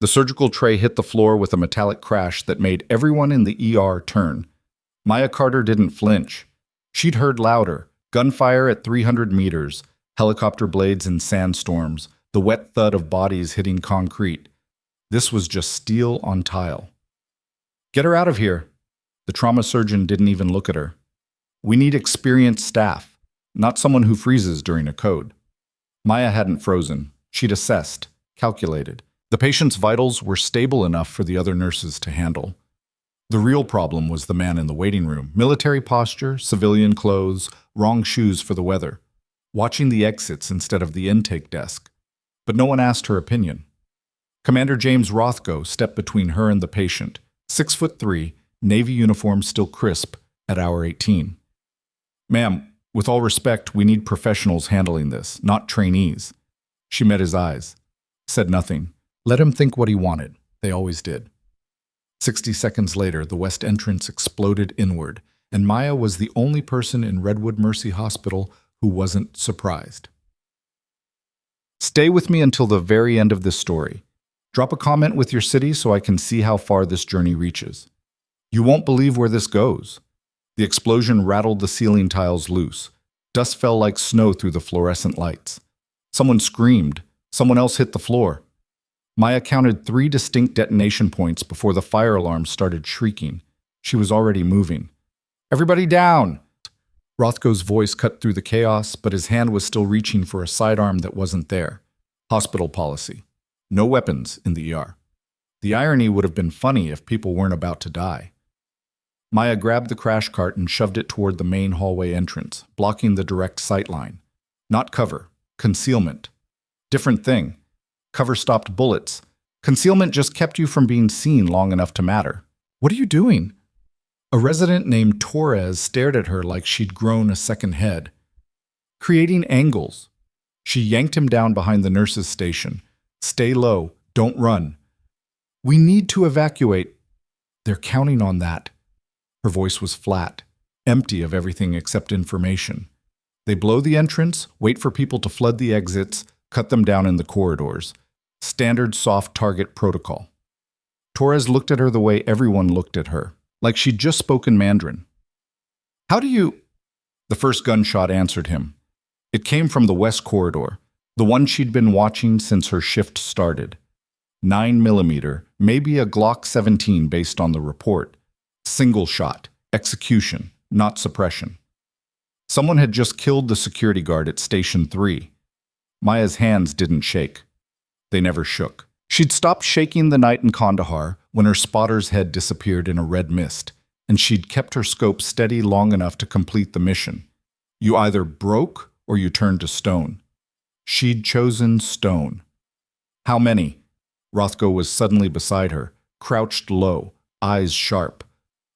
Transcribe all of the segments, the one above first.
The surgical tray hit the floor with a metallic crash that made everyone in the ER turn. Maya Carter didn't flinch. She'd heard louder, gunfire at 300 meters, helicopter blades in sandstorms, the wet thud of bodies hitting concrete. This was just steel on tile. "Get her out of here." The trauma surgeon didn't even look at her. "We need experienced staff, not someone who freezes during a code." Maya hadn't frozen. She'd assessed, calculated. The patient's vitals were stable enough for the other nurses to handle. The real problem was the man in the waiting room. Military posture, civilian clothes, wrong shoes for the weather. Watching the exits instead of the intake desk. But no one asked her opinion. Commander James Rothko stepped between her and the patient, 6'3", Navy uniform still crisp, at hour 18. "Ma'am, with all respect, we need professionals handling this, not trainees." She met his eyes, said nothing. Let him think what he wanted. They always did. 60 seconds later, the west entrance exploded inward, and Maya was the only person in Redwood Mercy Hospital who wasn't surprised. Stay with me until the very end of this story. Drop a comment with your city so I can see how far this journey reaches. You won't believe where this goes. The explosion rattled the ceiling tiles loose. Dust fell like snow through the fluorescent lights. Someone screamed. Someone else hit the floor. Maya counted 3 distinct detonation points before the fire alarm started shrieking. She was already moving. "Everybody down!" Rothko's voice cut through the chaos, but his hand was still reaching for a sidearm that wasn't there. Hospital policy. No weapons in the ER. The irony would have been funny if people weren't about to die. Maya grabbed the crash cart and shoved it toward the main hallway entrance, blocking the direct sight line. Not cover. Concealment. Different thing. Cover stopped bullets. Concealment just kept you from being seen long enough to matter. "What are you doing?" A resident named Torres stared at her like she'd grown a second head. "Creating angles." She yanked him down behind the nurse's station. "Stay low. Don't run." "We need to evacuate." "They're counting on that." Her voice was flat, empty of everything except information. "They blow the entrance, wait for people to flood the exits, cut them down in the corridors. Standard soft target protocol." Torres looked at her the way everyone looked at her, like she'd just spoken Mandarin. "How do you—" The first gunshot answered him. It came from the west corridor, the one she'd been watching since her shift started. 9mm, maybe a Glock 17 based on the report. Single shot, execution, not suppression. Someone had just killed the security guard at Station 3. Maya's hands didn't shake. They never shook. She'd stopped shaking the night in Kandahar when her spotter's head disappeared in a red mist, and she'd kept her scope steady long enough to complete the mission. You either broke or you turned to stone. She'd chosen stone. "How many?" Rothko was suddenly beside her, crouched low, eyes sharp.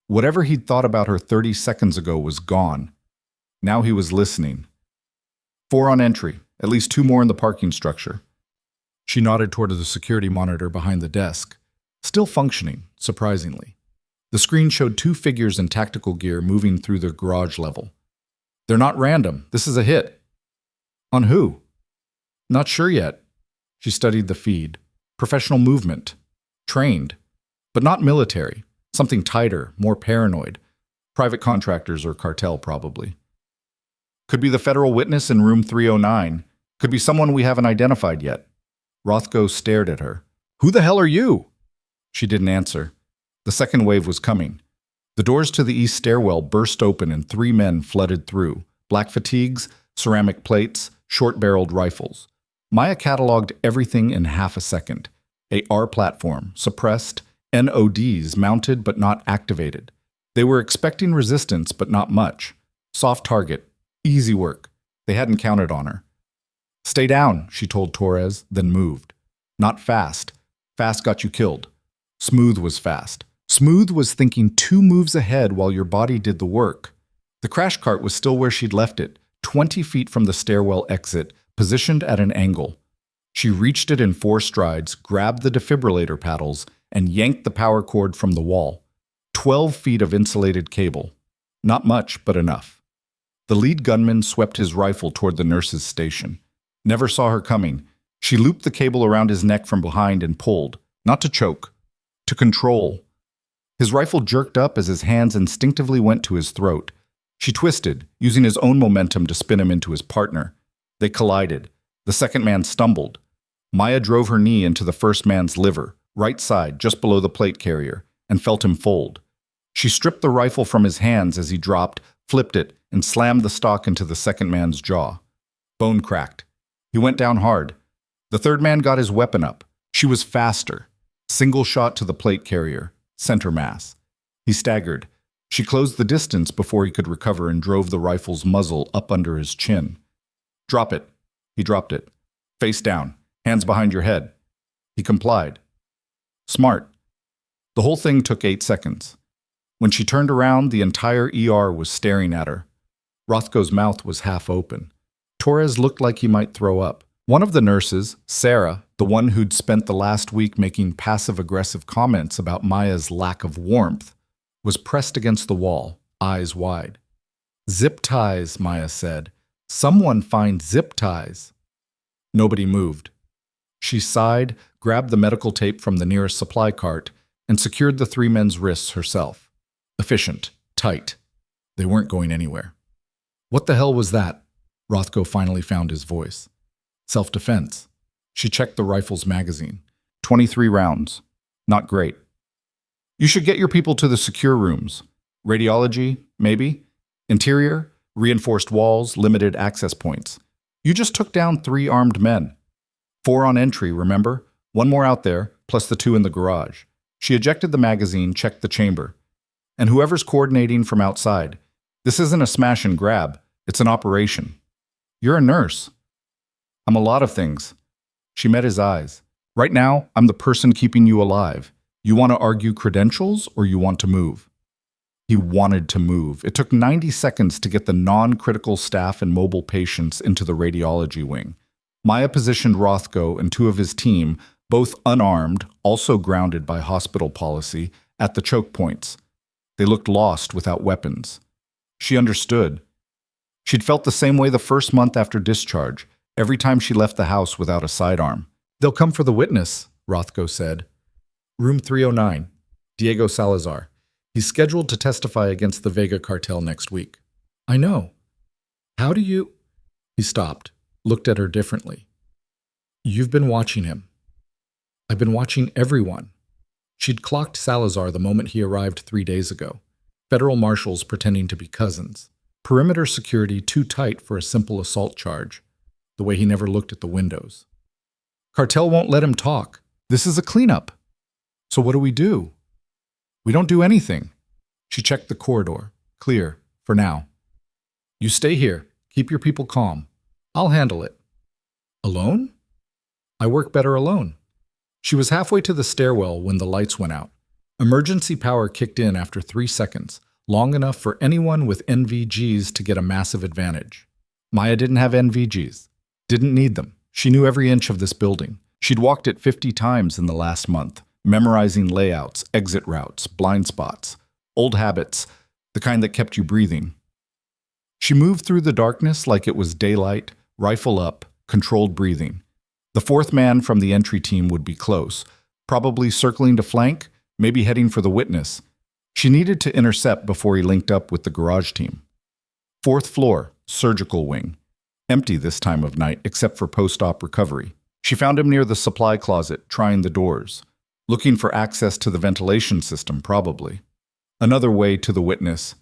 Whatever he'd thought about her 30 seconds ago was gone. Now he was listening. 4 on entry, at least 2 more in the parking structure. She nodded toward the security monitor behind the desk, still functioning, surprisingly. The screen showed 2 figures in tactical gear moving through the garage level. "They're not random. This is a hit." "On who?" "Not sure yet." She studied the feed. Professional movement. Trained. But not military. Something tighter, more paranoid. Private contractors or cartel, probably. "Could be the federal witness in room 309. Could be someone we haven't identified yet." Rothko stared at her. "Who the hell are you?" She didn't answer. The second wave was coming. The doors to the east stairwell burst open and 3 men flooded through. Black fatigues, ceramic plates, short-barreled rifles. Maya cataloged everything in half a second. AR platform, suppressed, NODs mounted but not activated. They were expecting resistance but not much. Soft target, easy work. They hadn't counted on her. "Stay down," she told Torres, then moved. Not fast. Fast got you killed. Smooth was fast. Smooth was thinking 2 moves ahead while your body did the work. The crash cart was still where she'd left it, 20 feet from the stairwell exit, positioned at an angle. She reached it in 4 strides, grabbed the defibrillator paddles, and yanked the power cord from the wall. 12 feet of insulated cable. Not much, but enough. The lead gunman swept his rifle toward the nurse's station. Never saw her coming. She looped the cable around his neck from behind and pulled. Not to choke, to control. His rifle jerked up as his hands instinctively went to his throat. She twisted, using his own momentum to spin him into his partner. They collided. The second man stumbled. Maya drove her knee into the first man's liver, right side, just below the plate carrier, and felt him fold. She stripped the rifle from his hands as he dropped, flipped it, and slammed the stock into the second man's jaw. Bone cracked. He went down hard. The third man got his weapon up. She was faster. Single shot to the plate carrier, center mass. He staggered. She closed the distance before he could recover and drove the rifle's muzzle up under his chin. Drop it. He dropped it. Face down. Hands behind your head. He complied. Smart. The whole thing took 8 seconds. When she turned around, the entire ER was staring at her. Rothko's mouth was half open. Torres looked like he might throw up. One of the nurses, Sarah, the one who'd spent the last week making passive-aggressive comments about Maya's lack of warmth, was pressed against the wall, eyes wide. Zip ties, Maya said. Someone find zip ties. Nobody moved. She sighed, grabbed the medical tape from the nearest supply cart, and secured the 3 men's wrists herself. Efficient, tight. They weren't going anywhere. What the hell was that? Rothko finally found his voice. Self-defense. She checked the rifle's magazine. 23 rounds. Not great. You should get your people to the secure rooms. Radiology, maybe. Interior, reinforced walls, limited access points. You just took down 3 armed men. 4 on entry, remember? 1 more out there, plus the 2 in the garage. She ejected the magazine, checked the chamber. And whoever's coordinating from outside. This isn't a smash and grab. It's an operation. You're a nurse. I'm a lot of things. She met his eyes. Right now, I'm the person keeping you alive. You want to argue credentials or you want to move? He wanted to move. It took 90 seconds to get the non-critical staff and mobile patients into the radiology wing. Maya positioned Rothko and 2 of his team, both unarmed, also grounded by hospital policy, at the choke points. They looked lost without weapons. She understood. She'd felt the same way the first month after discharge, every time she left the house without a sidearm. They'll come for the witness, Rothko said. Room 309, Diego Salazar. He's scheduled to testify against the Vega cartel next week. I know. How do you... He stopped, looked at her differently. You've been watching him. I've been watching everyone. She'd clocked Salazar the moment he arrived 3 days ago. Federal marshals pretending to be cousins. Perimeter security too tight for a simple assault charge. The way he never looked at the windows. Cartel won't let him talk. This is a cleanup. So what do? We don't do anything. She checked the corridor. Clear, for now. You stay here. Keep your people calm. I'll handle it. Alone? I work better alone. She was halfway to the stairwell when the lights went out. Emergency power kicked in after 3 seconds, long enough for anyone with NVGs to get a massive advantage. Maya didn't have NVGs. Didn't need them. She knew every inch of this building. She'd walked it 50 times in the last month, memorizing layouts, exit routes, blind spots, old habits, the kind that kept you breathing. She moved through the darkness like it was daylight, rifle up, controlled breathing. The 4th man from the entry team would be close, probably circling to flank, maybe heading for the witness. She needed to intercept before he linked up with the garage team. 4th floor, surgical wing. Empty this time of night, except for post-op recovery. She found him near the supply closet, trying the doors. Looking for access to the ventilation system, probably. Another way to the witness.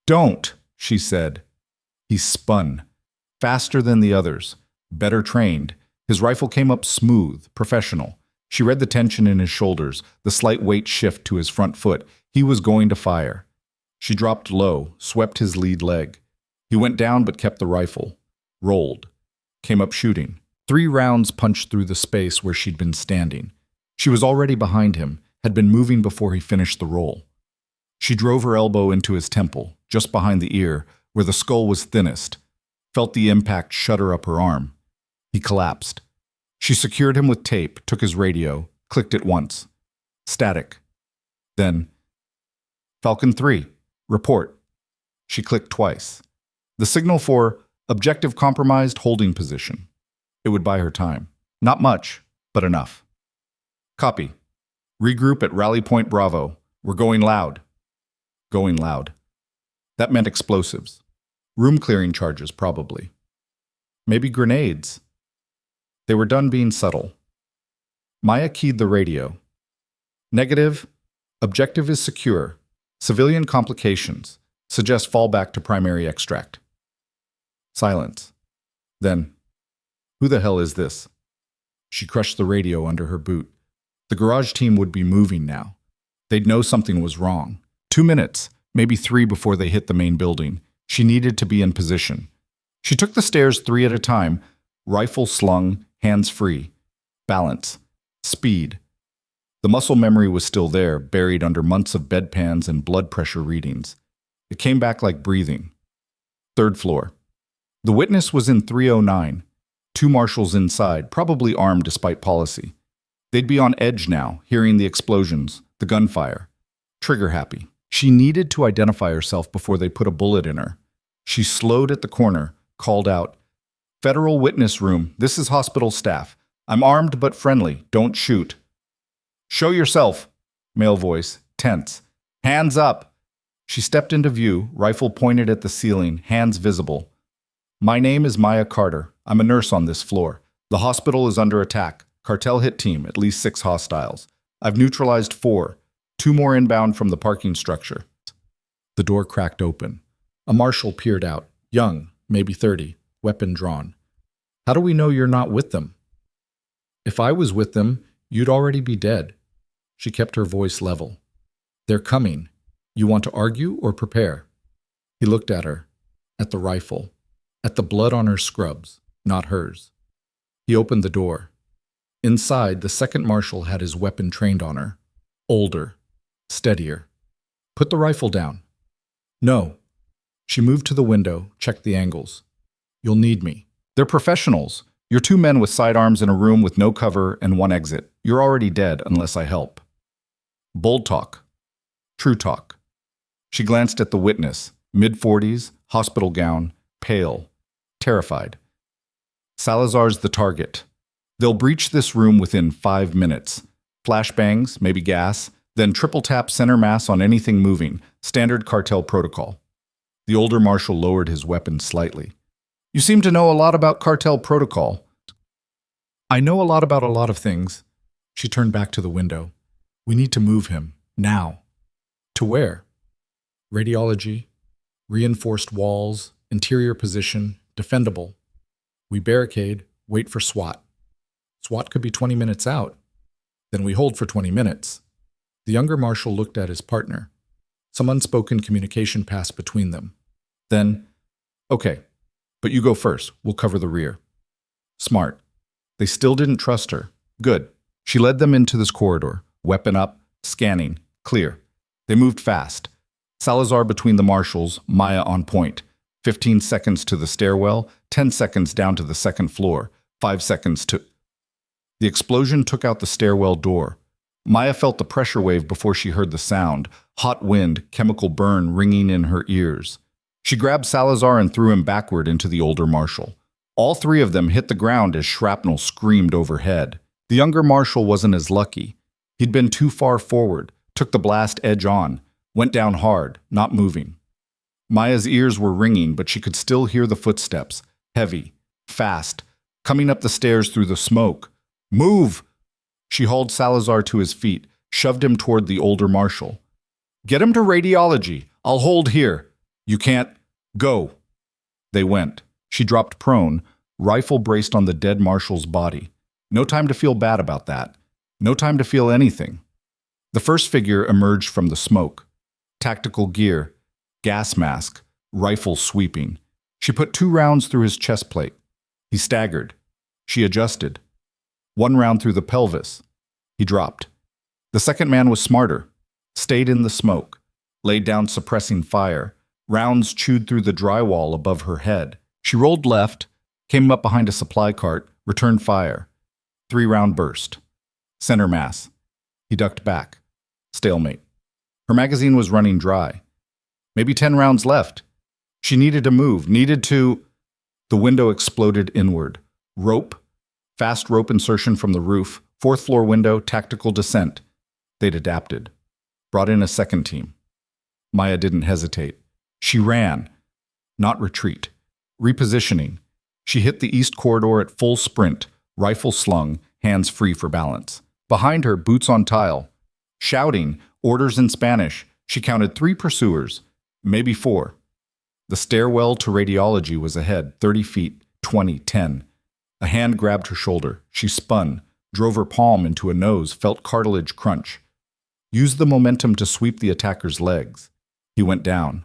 Don't, she said. He spun. Faster than the others. Better trained. His rifle came up smooth, professional. She read the tension in his shoulders, the slight weight shift to his front foot. He was going to fire. She dropped low, swept his lead leg. He went down but kept the rifle. Rolled. Came up shooting. 3 rounds punched through the space where she'd been standing. She was already behind him, had been moving before he finished the roll. She drove her elbow into his temple, just behind the ear, where the skull was thinnest. Felt the impact shudder up her arm. He collapsed. She secured him with tape, took his radio, clicked it once. Static. Then, Falcon 3, report. She clicked twice. The signal for objective compromised holding position. It would buy her time. Not much, but enough. Copy. Regroup at Rally Point Bravo. We're going loud. Going loud. That meant explosives. Room clearing charges, probably. Maybe grenades. They were done being subtle. Maya keyed the radio. Negative. Objective is secure. Civilian complications. Suggest fallback to primary extract. Silence. Then, who the hell is this? She crushed the radio under her boot. The garage team would be moving now. They'd know something was wrong. 2 minutes, maybe 3 before they hit the main building. She needed to be in position. She took the stairs 3 at a time, rifle slung, hands free. Balance. Speed. The muscle memory was still there, buried under months of bedpans and blood pressure readings. It came back like breathing. 3rd floor. The witness was in 309. 2 marshals inside, probably armed despite policy. They'd be on edge now, hearing the explosions, the gunfire. Trigger happy. She needed to identify herself before they put a bullet in her. She slowed at the corner, called out, "Federal witness room, this is hospital staff. I'm armed but friendly, don't shoot." "Show yourself," male voice, tense. "Hands up." She stepped into view, rifle pointed at the ceiling, hands visible. "My name is Maya Carter. I'm a nurse on this floor. The hospital is under attack. Cartel hit team, at least 6 hostiles. I've neutralized 4, 2 more inbound from the parking structure." The door cracked open. A marshal peered out, young, maybe 30, weapon drawn. "How do we know you're not with them?" "If I was with them, you'd already be dead." She kept her voice level. "They're coming. You want to argue or prepare?" He looked at her, at the rifle, at the blood on her scrubs, not hers. He opened the door. Inside, the second marshal had his weapon trained on her. Older, steadier. "Put the rifle down." "No." She moved to the window, checked the angles. "You'll need me." "They're professionals. You're 2 men with sidearms in a room with no cover and 1 exit. You're already dead unless I help." Bold talk. True talk. She glanced at the witness, mid-40s, hospital gown, pale, terrified. "Salazar's the target. They'll breach this room within 5 minutes. Flashbangs, maybe gas, then triple tap center mass on anything moving. Standard cartel protocol." The older marshal lowered his weapon slightly. "You seem to know a lot about cartel protocol." "I know a lot about a lot of things." She turned back to the window. "We need to move him. Now." "To where?" "Radiology. Reinforced walls. Interior position. Defendable. We barricade. Wait for SWAT. SWAT could be 20 minutes out. Then we hold for 20 minutes. The younger marshal looked at his partner. Some unspoken communication passed between them. Then, "Okay, but you go first. We'll cover the rear." Smart. They still didn't trust her. Good. She led them into this corridor. Weapon up, scanning, clear. They moved fast. Salazar between the marshals, Maya on point. 15 seconds to the stairwell, 10 seconds down to the 2nd floor, 5 seconds to... The explosion took out the stairwell door. Maya felt the pressure wave before she heard the sound, hot wind, chemical burn ringing in her ears. She grabbed Salazar and threw him backward into the older marshal. All 3 of them hit the ground as shrapnel screamed overhead. The younger marshal wasn't as lucky. He'd been too far forward, took the blast edge on, went down hard, not moving. Maya's ears were ringing, but she could still hear the footsteps, heavy, fast, coming up the stairs through the smoke. "Move!" She hauled Salazar to his feet, shoved him toward the older marshal. "Get him to radiology. I'll hold here. You can't. Go." They went. She dropped prone, rifle braced on the dead marshal's body. No time to feel bad about that. No time to feel anything. The first figure emerged from the smoke. Tactical gear, gas mask, rifle sweeping. She put 2 rounds through his chest plate. He staggered. She adjusted. 1 round through the pelvis. He dropped. The second man was smarter. Stayed in the smoke. Laid down suppressing fire. Rounds chewed through the drywall above her head. She rolled left, came up behind a supply cart, returned fire. 3-round burst. Center mass. He ducked back. Stalemate. Her magazine was running dry. Maybe 10 rounds left. She needed to move, needed to... The window exploded inward. Rope. Fast rope insertion from the roof. 4th floor window, tactical descent. They'd adapted. Brought in a second team. Maya didn't hesitate. She ran. Not retreat. Repositioning. She hit the east corridor at full sprint, rifle slung, hands free for balance. Behind her, boots on tile. Shouting, orders in Spanish, she counted 3 pursuers, maybe 4. The stairwell to radiology was ahead, 30 feet, 20, 10. A hand grabbed her shoulder. She spun, drove her palm into a nose, felt cartilage crunch. Used the momentum to sweep the attacker's legs. He went down.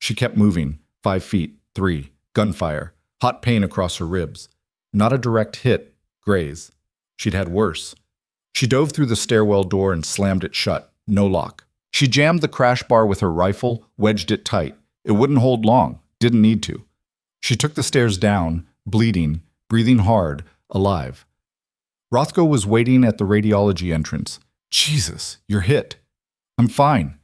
She kept moving, 5 feet, 3, gunfire, hot pain across her ribs. Not a direct hit, graze. She'd had worse. She dove through the stairwell door and slammed it shut, no lock. She jammed the crash bar with her rifle, wedged it tight. It wouldn't hold long, didn't need to. She took the stairs down, bleeding, breathing hard, alive. Rothko was waiting at the radiology entrance. Jesus, you're hit. I'm fine.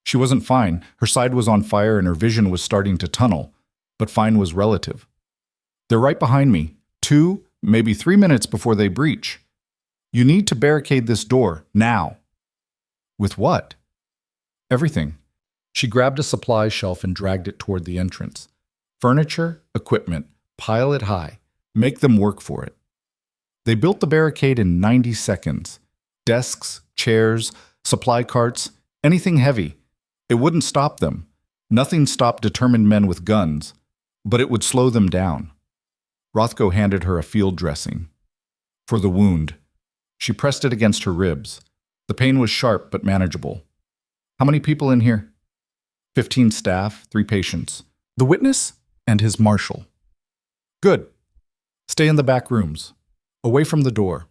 She wasn't fine. Her side was on fire and her vision was starting to tunnel, but fine was relative. They're right behind me, 2, maybe 3 minutes before they breach. You need to barricade this door, now. With what? Everything. She grabbed a supply shelf and dragged it toward the entrance. Furniture, equipment, pile it high. Make them work for it. They built the barricade in 90 seconds. Desks, chairs, supply carts, anything heavy. It wouldn't stop them. Nothing stopped determined men with guns, but it would slow them down. Rothko handed her a field dressing. For the wound. She pressed it against her ribs. The pain was sharp but manageable. How many people in here? 15 staff, 3 patients. The witness and his marshal. Good. Stay in the back rooms, away from the door.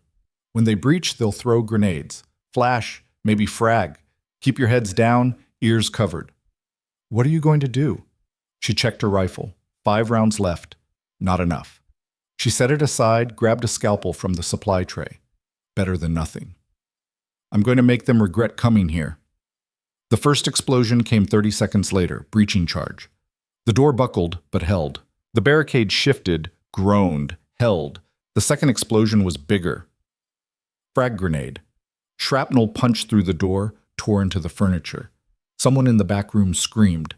When they breach, they'll throw grenades. Flash, maybe frag. Keep your heads down, ears covered. What are you going to do? She checked her rifle. 5 rounds left. Not enough. She set it aside, grabbed a scalpel from the supply tray. Better than nothing. I'm going to make them regret coming here. The first explosion came 30 seconds later, breaching charge. The door buckled, but held. The barricade shifted, groaned, held. The second explosion was bigger. Frag grenade. Shrapnel punched through the door, tore into the furniture. Someone in the back room screamed.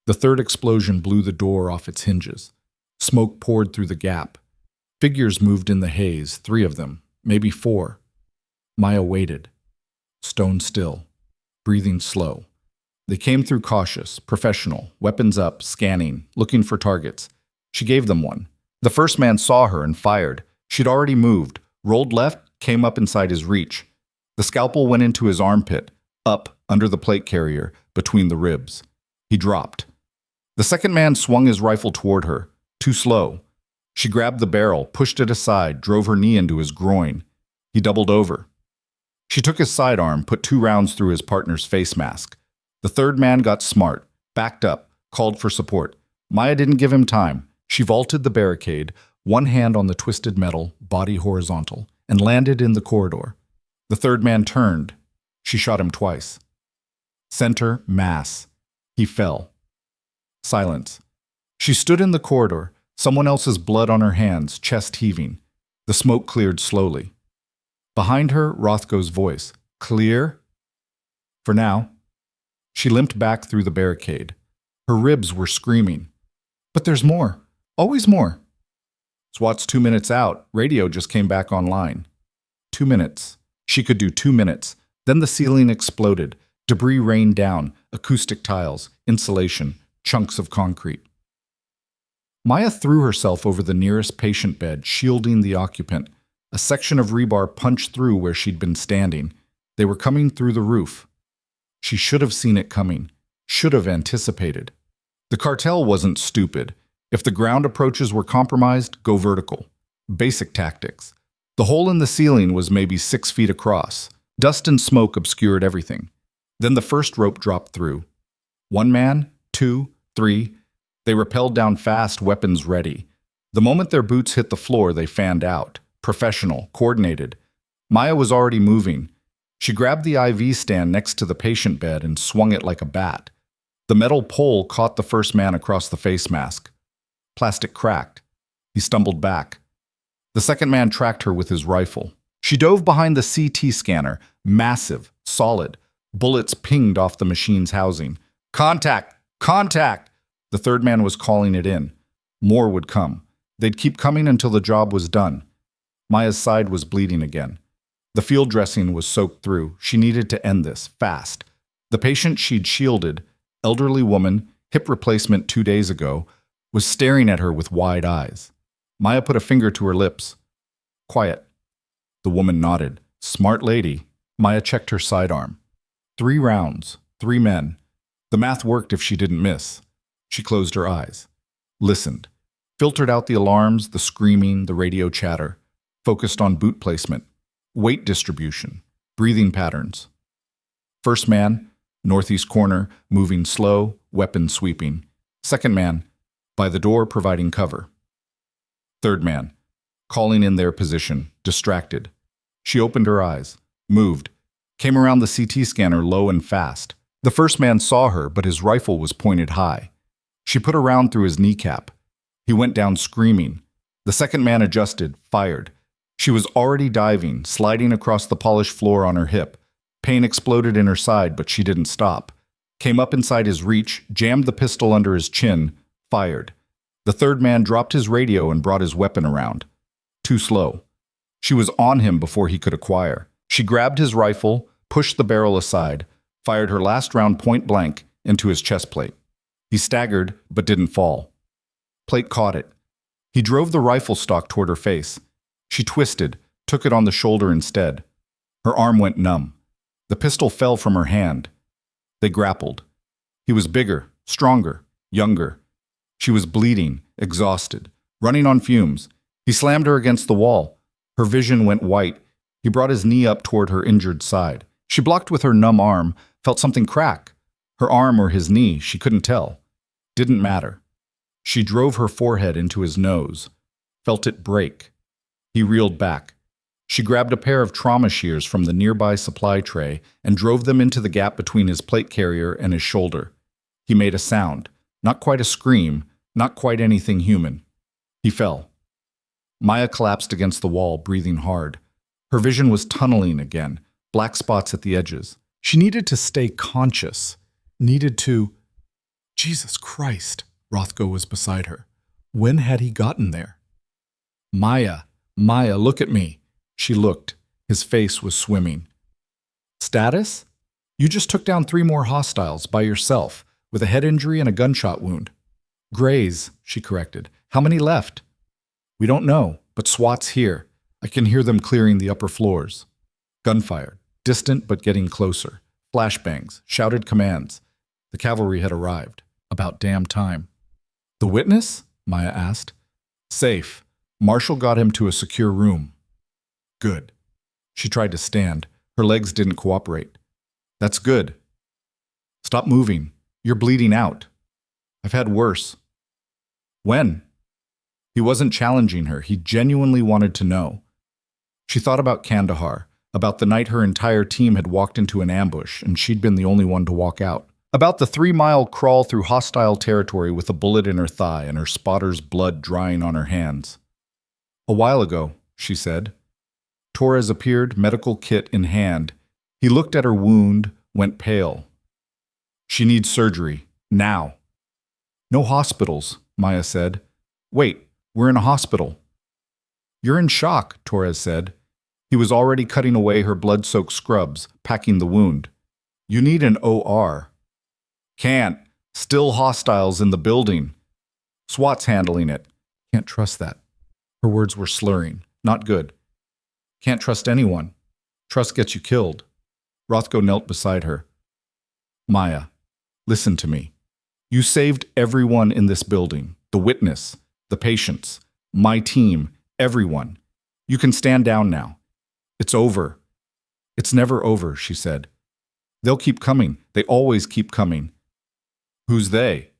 The third explosion blew the door off its hinges. Smoke poured through the gap. Figures moved in the haze, 3 of them, maybe 4. Maya waited. Stone still. Breathing slow. They came through cautious, professional, weapons up, scanning, looking for targets. She gave them one. The first man saw her and fired. She'd already moved, rolled left, came up inside his reach. The scalpel went into his armpit, up, under the plate carrier, between the ribs. He dropped. The second man swung his rifle toward her, too slow. She grabbed the barrel, pushed it aside, drove her knee into his groin. He doubled over. She took his sidearm, put 2 rounds through his partner's face mask. The third man got smart, backed up, called for support. Maya didn't give him time. She vaulted the barricade, one hand on the twisted metal, body horizontal, and landed in the corridor. The third man turned. She shot him twice. Center, mass. He fell. Silence. She stood in the corridor, someone else's blood on her hands, chest heaving. The smoke cleared slowly. Behind her, Rothko's voice. Clear? For now. She limped back through the barricade. Her ribs were screaming. But there's more. Always more. SWAT's 2 minutes out. Radio just came back online. 2 minutes. She could do 2 minutes. Then the ceiling exploded. Debris rained down. Acoustic tiles, insulation, chunks of concrete. Maya threw herself over the nearest patient bed, shielding the occupant. A section of rebar punched through where she'd been standing. They were coming through the roof. She should have seen it coming. Should have anticipated. The cartel wasn't stupid. If the ground approaches were compromised, go vertical. Basic tactics. The hole in the ceiling was maybe 6 feet across. Dust and smoke obscured everything. Then the first rope dropped through. 1 man, 2, 3. They rappelled down fast, weapons ready. The moment their boots hit the floor, they fanned out. Professional, coordinated. Maya was already moving. She grabbed the IV stand next to the patient bed and swung it like a bat. The metal pole caught the first man across the face mask. Plastic cracked. He stumbled back. The second man tracked her with his rifle. She dove behind the CT scanner, massive, solid. Bullets pinged off the machine's housing. Contact! Contact! The third man was calling it in. More would come. They'd keep coming until the job was done. Maya's side was bleeding again. The field dressing was soaked through. She needed to end this, fast. The patient she'd shielded, elderly woman, hip replacement 2 days ago, was staring at her with wide eyes. Maya put a finger to her lips. Quiet. The woman nodded. Smart lady. Maya checked her sidearm. 3 rounds, 3 men. The math worked if she didn't miss. She closed her eyes. Listened. Filtered out the alarms, the screaming, the radio chatter. Focused on boot placement, weight distribution, breathing patterns. First man, northeast corner, moving slow, weapon sweeping. Second man, by the door providing cover. Third man, calling in their position, distracted. She opened her eyes, moved, came around the CT scanner low and fast. The first man saw her, but his rifle was pointed high. She put a round through his kneecap. He went down screaming. The second man adjusted, fired. She was already diving, sliding across the polished floor on her hip. Pain exploded in her side, but she didn't stop. Came up inside his reach, jammed the pistol under his chin, fired. The third man dropped his radio and brought his weapon around. Too slow. She was on him before he could acquire. She grabbed his rifle, pushed the barrel aside, fired her last round point blank into his chest plate. He staggered, but didn't fall. Plate caught it. He drove the rifle stock toward her face. She twisted, took it on the shoulder instead. Her arm went numb. The pistol fell from her hand. They grappled. He was bigger, stronger, younger. She was bleeding, exhausted, running on fumes. He slammed her against the wall. Her vision went white. He brought his knee up toward her injured side. She blocked with her numb arm, felt something crack. Her arm or his knee, she couldn't tell. Didn't matter. She drove her forehead into his nose, felt it break. He reeled back. She grabbed a pair of trauma shears from the nearby supply tray and drove them into the gap between his plate carrier and his shoulder. He made a sound, not quite a scream, not quite anything human. He fell. Maya collapsed against the wall, breathing hard. Her vision was tunneling again, black spots at the edges. She needed to stay conscious, needed to... Jesus Christ, Rothko was beside her. When had he gotten there? Maya, look at me. She looked. His face was swimming. Status? You just took down 3 more hostiles by yourself, with a head injury and a gunshot wound. Graze, she corrected. How many left? We don't know, but SWAT's here. I can hear them clearing the upper floors. Gunfire, distant but getting closer. Flashbangs, shouted commands. The cavalry had arrived. About damn time. The witness? Maya asked. Safe. Marshall got him to a secure room. Good. She tried to stand. Her legs didn't cooperate. That's good. Stop moving. You're bleeding out. I've had worse. When? He wasn't challenging her. He genuinely wanted to know. She thought about Kandahar, about the night her entire team had walked into an ambush and she'd been the only one to walk out. About the 3-mile crawl through hostile territory with a bullet in her thigh and her spotter's blood drying on her hands. A while ago, she said. Torres appeared, medical kit in hand. He looked at her wound, went pale. She needs surgery, now. No hospitals, Maya said. Wait, we're in a hospital. You're in shock, Torres said. He was already cutting away her blood-soaked scrubs, packing the wound. You need an OR. Can't. Still hostiles in the building. SWAT's handling it. Can't trust that. Her words were slurring. Not good. Can't trust anyone. Trust gets you killed. Rothko knelt beside her. Maya, listen to me. You saved everyone in this building. The witness, the patients, my team, everyone. You can stand down now. It's over. It's never over, she said. They'll keep coming. They always keep coming. Who's they?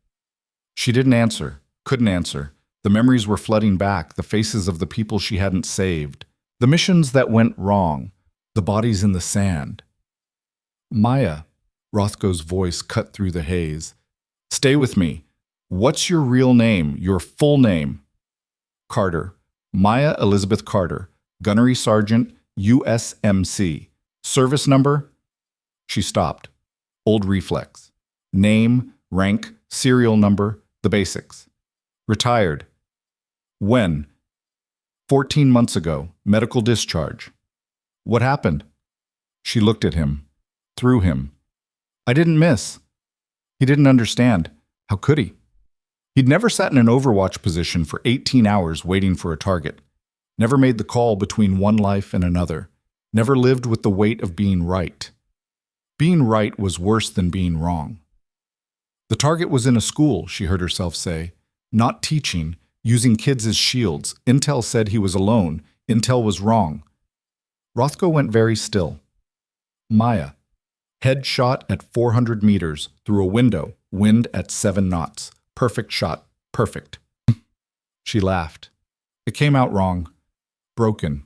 She didn't answer, couldn't answer. The memories were flooding back, the faces of the people she hadn't saved. The missions that went wrong, the bodies in the sand. Maya, Rothko's voice cut through the haze. Stay with me. What's your real name, your full name? Carter. Maya Elizabeth Carter, Gunnery Sergeant, USMC. Service number? She stopped. Old reflex. Name, rank, serial number, the basics. Retired. When? 14 months ago. Medical discharge. What happened? She looked at him. Through him. I didn't miss. He didn't understand. How could he? He'd never sat in an overwatch position for 18 hours waiting for a target. Never made the call between one life and another. Never lived with the weight of being right. Being right was worse than being wrong. The target was in a school, she heard herself say. Not teaching, using kids as shields. Intel said he was alone. Intel was wrong. Rothko went very still. Maya. Head shot at 400 meters, through a window, wind at 7 knots. Perfect shot. Perfect. She laughed. It came out wrong. Broken.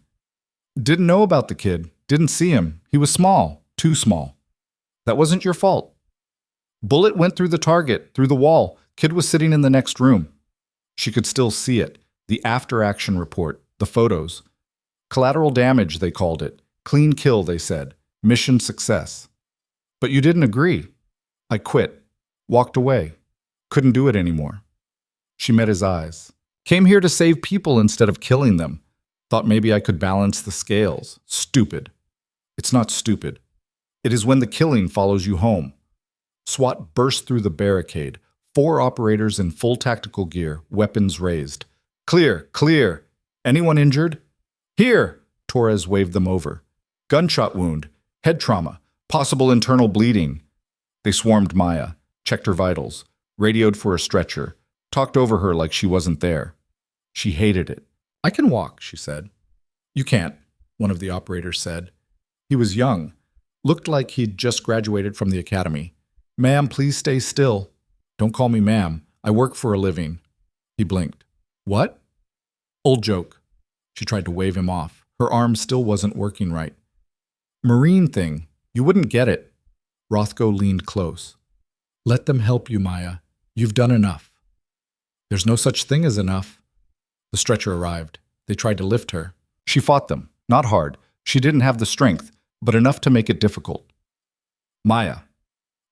Didn't know about the kid. Didn't see him. He was small. Too small. That wasn't your fault. Bullet went through the target, through the wall. Kid was sitting in the next room. She could still see it. The after-action report. The photos. Collateral damage, they called it. Clean kill, they said. Mission success. But you didn't agree. I quit. Walked away. Couldn't do it anymore. She met his eyes. Came here to save people instead of killing them. Thought maybe I could balance the scales. Stupid. It's not stupid. It is when the killing follows you home. SWAT burst through the barricade. 4 operators in full tactical gear, weapons raised. Clear, clear. Anyone injured? Here! Torres waved them over. Gunshot wound. Head trauma. Possible internal bleeding. They swarmed Maya. Checked her vitals. Radioed for a stretcher. Talked over her like she wasn't there. She hated it. I can walk, she said. You can't, one of the operators said. He was young. Looked like he'd just graduated from the academy. Ma'am, please stay still. Don't call me ma'am. I work for a living. He blinked. What? Old joke. She tried to wave him off. Her arm still wasn't working right. Marine thing. You wouldn't get it. Rothko leaned close. Let them help you, Maya. You've done enough. There's no such thing as enough. The stretcher arrived. They tried to lift her. She fought them. Not hard. She didn't have the strength, but enough to make it difficult. Maya.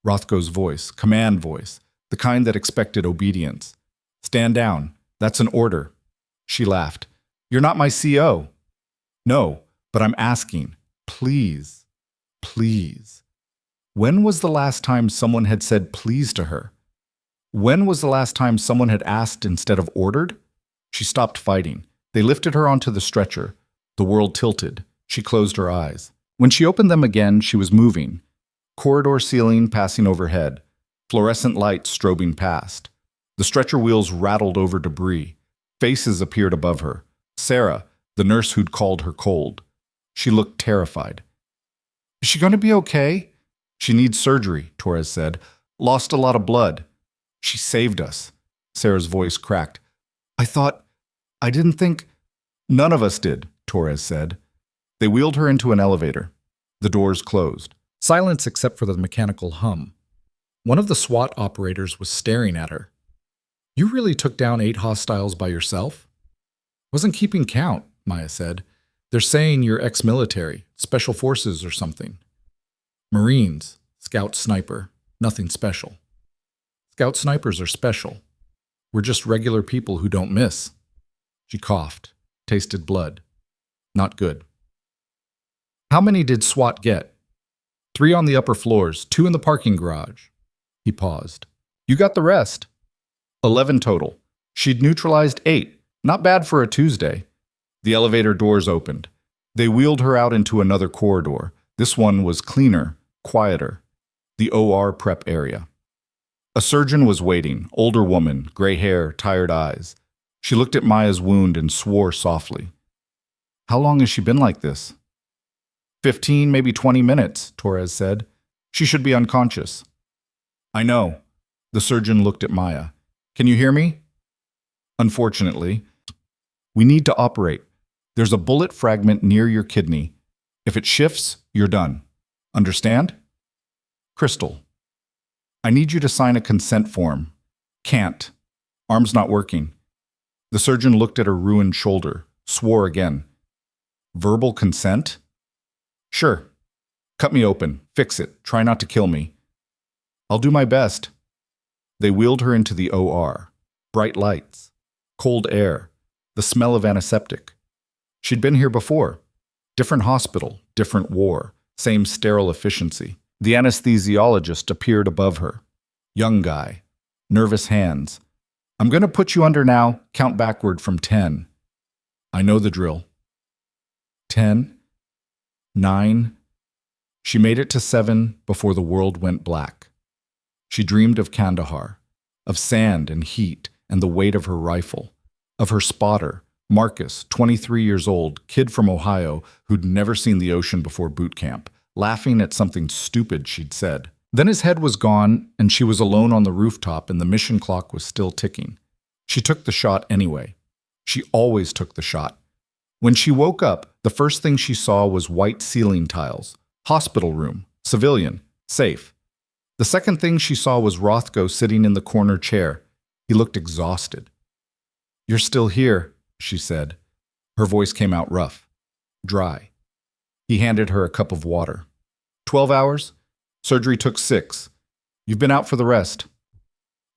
Rothko's voice, command voice, the kind that expected obedience. Stand down. That's an order. She laughed. You're not my CO. No, but I'm asking. Please. Please. When was the last time someone had said please to her? When was the last time someone had asked instead of ordered? She stopped fighting. They lifted her onto the stretcher. The world tilted. She closed her eyes. When she opened them again, she was moving. Corridor ceiling passing overhead. Fluorescent lights strobing past. The stretcher wheels rattled over debris. Faces appeared above her. Sarah, the nurse who'd called her cold. She looked terrified. Is she going to be okay? She needs surgery, Torres said. Lost a lot of blood. She saved us. Sarah's voice cracked. I didn't think. None of us did, Torres said. They wheeled her into an elevator. The doors closed. Silence except for the mechanical hum. One of the SWAT operators was staring at her. You really took down 8 hostiles by yourself? Wasn't keeping count, Maya said. They're saying you're ex-military, special forces or something. Marines, scout sniper, nothing special. Scout snipers are special. We're just regular people who don't miss. She coughed, tasted blood. Not good. How many did SWAT get? 3 on the upper floors, 2 in the parking garage. He paused. You got the rest. 11 total. She'd neutralized 8. Not bad for a Tuesday. The elevator doors opened. They wheeled her out into another corridor. This one was cleaner, quieter. The OR prep area. A surgeon was waiting, older woman, gray hair, tired eyes. She looked at Maya's wound and swore softly. How long has she been like this? 15, maybe 20 minutes, Torres said. She should be unconscious. I know. The surgeon looked at Maya. Can you hear me? Unfortunately. We need to operate. There's a bullet fragment near your kidney. If it shifts, you're done. Understand? Crystal. I need you to sign a consent form. Can't. Arm's not working. The surgeon looked at her ruined shoulder, swore again. Verbal consent? Sure. Cut me open. Fix it. Try not to kill me. I'll do my best. They wheeled her into the OR. Bright lights. Cold air. The smell of antiseptic. She'd been here before. Different hospital. Different war. Same sterile efficiency. The anesthesiologist appeared above her. Young guy. Nervous hands. I'm going to put you under now. Count backward from 10. I know the drill. 10. 9. She made it to 7 before the world went black. She dreamed of Kandahar, of sand and heat and the weight of her rifle, of her spotter, Marcus, 23 years old, kid from Ohio who'd never seen the ocean before boot camp, laughing at something stupid she'd said. Then his head was gone, and she was alone on the rooftop, and the mission clock was still ticking. She took the shot anyway. She always took the shot. When she woke up, the first thing she saw was white ceiling tiles. Hospital room. Civilian. Safe. The second thing she saw was Rothko sitting in the corner chair. He looked exhausted. "You're still here," she said. Her voice came out rough. Dry. He handed her a cup of water. 12 hours? Surgery took 6. You've been out for the rest.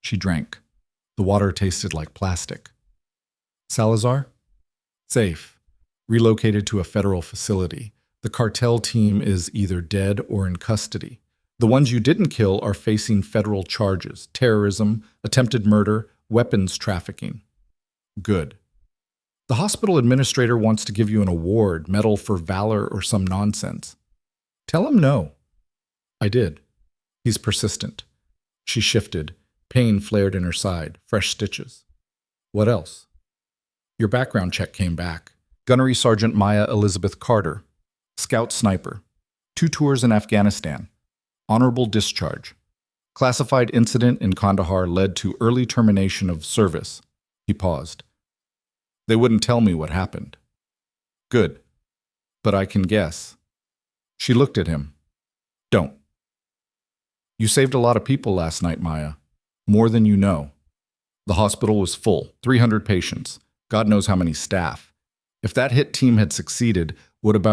She drank. The water tasted like plastic. Salazar? Safe. Relocated to a federal facility. The cartel team is either dead or in custody. The ones you didn't kill are facing federal charges: terrorism, attempted murder, weapons trafficking. Good. The hospital administrator wants to give you an award, medal for valor or some nonsense. Tell him no. I did. He's persistent. She shifted. Pain flared in her side. Fresh stitches. What else? Your background check came back. Gunnery Sergeant Maya Elizabeth Carter. Scout sniper. 2 tours in Afghanistan. Honorable discharge. Classified incident in Kandahar led to early termination of service. He paused. They wouldn't tell me what happened. Good. But I can guess. She looked at him. Don't. You saved a lot of people last night, Maya. More than you know. The hospital was full, 300 patients. God knows how many staff. If that hit team had succeeded, it would have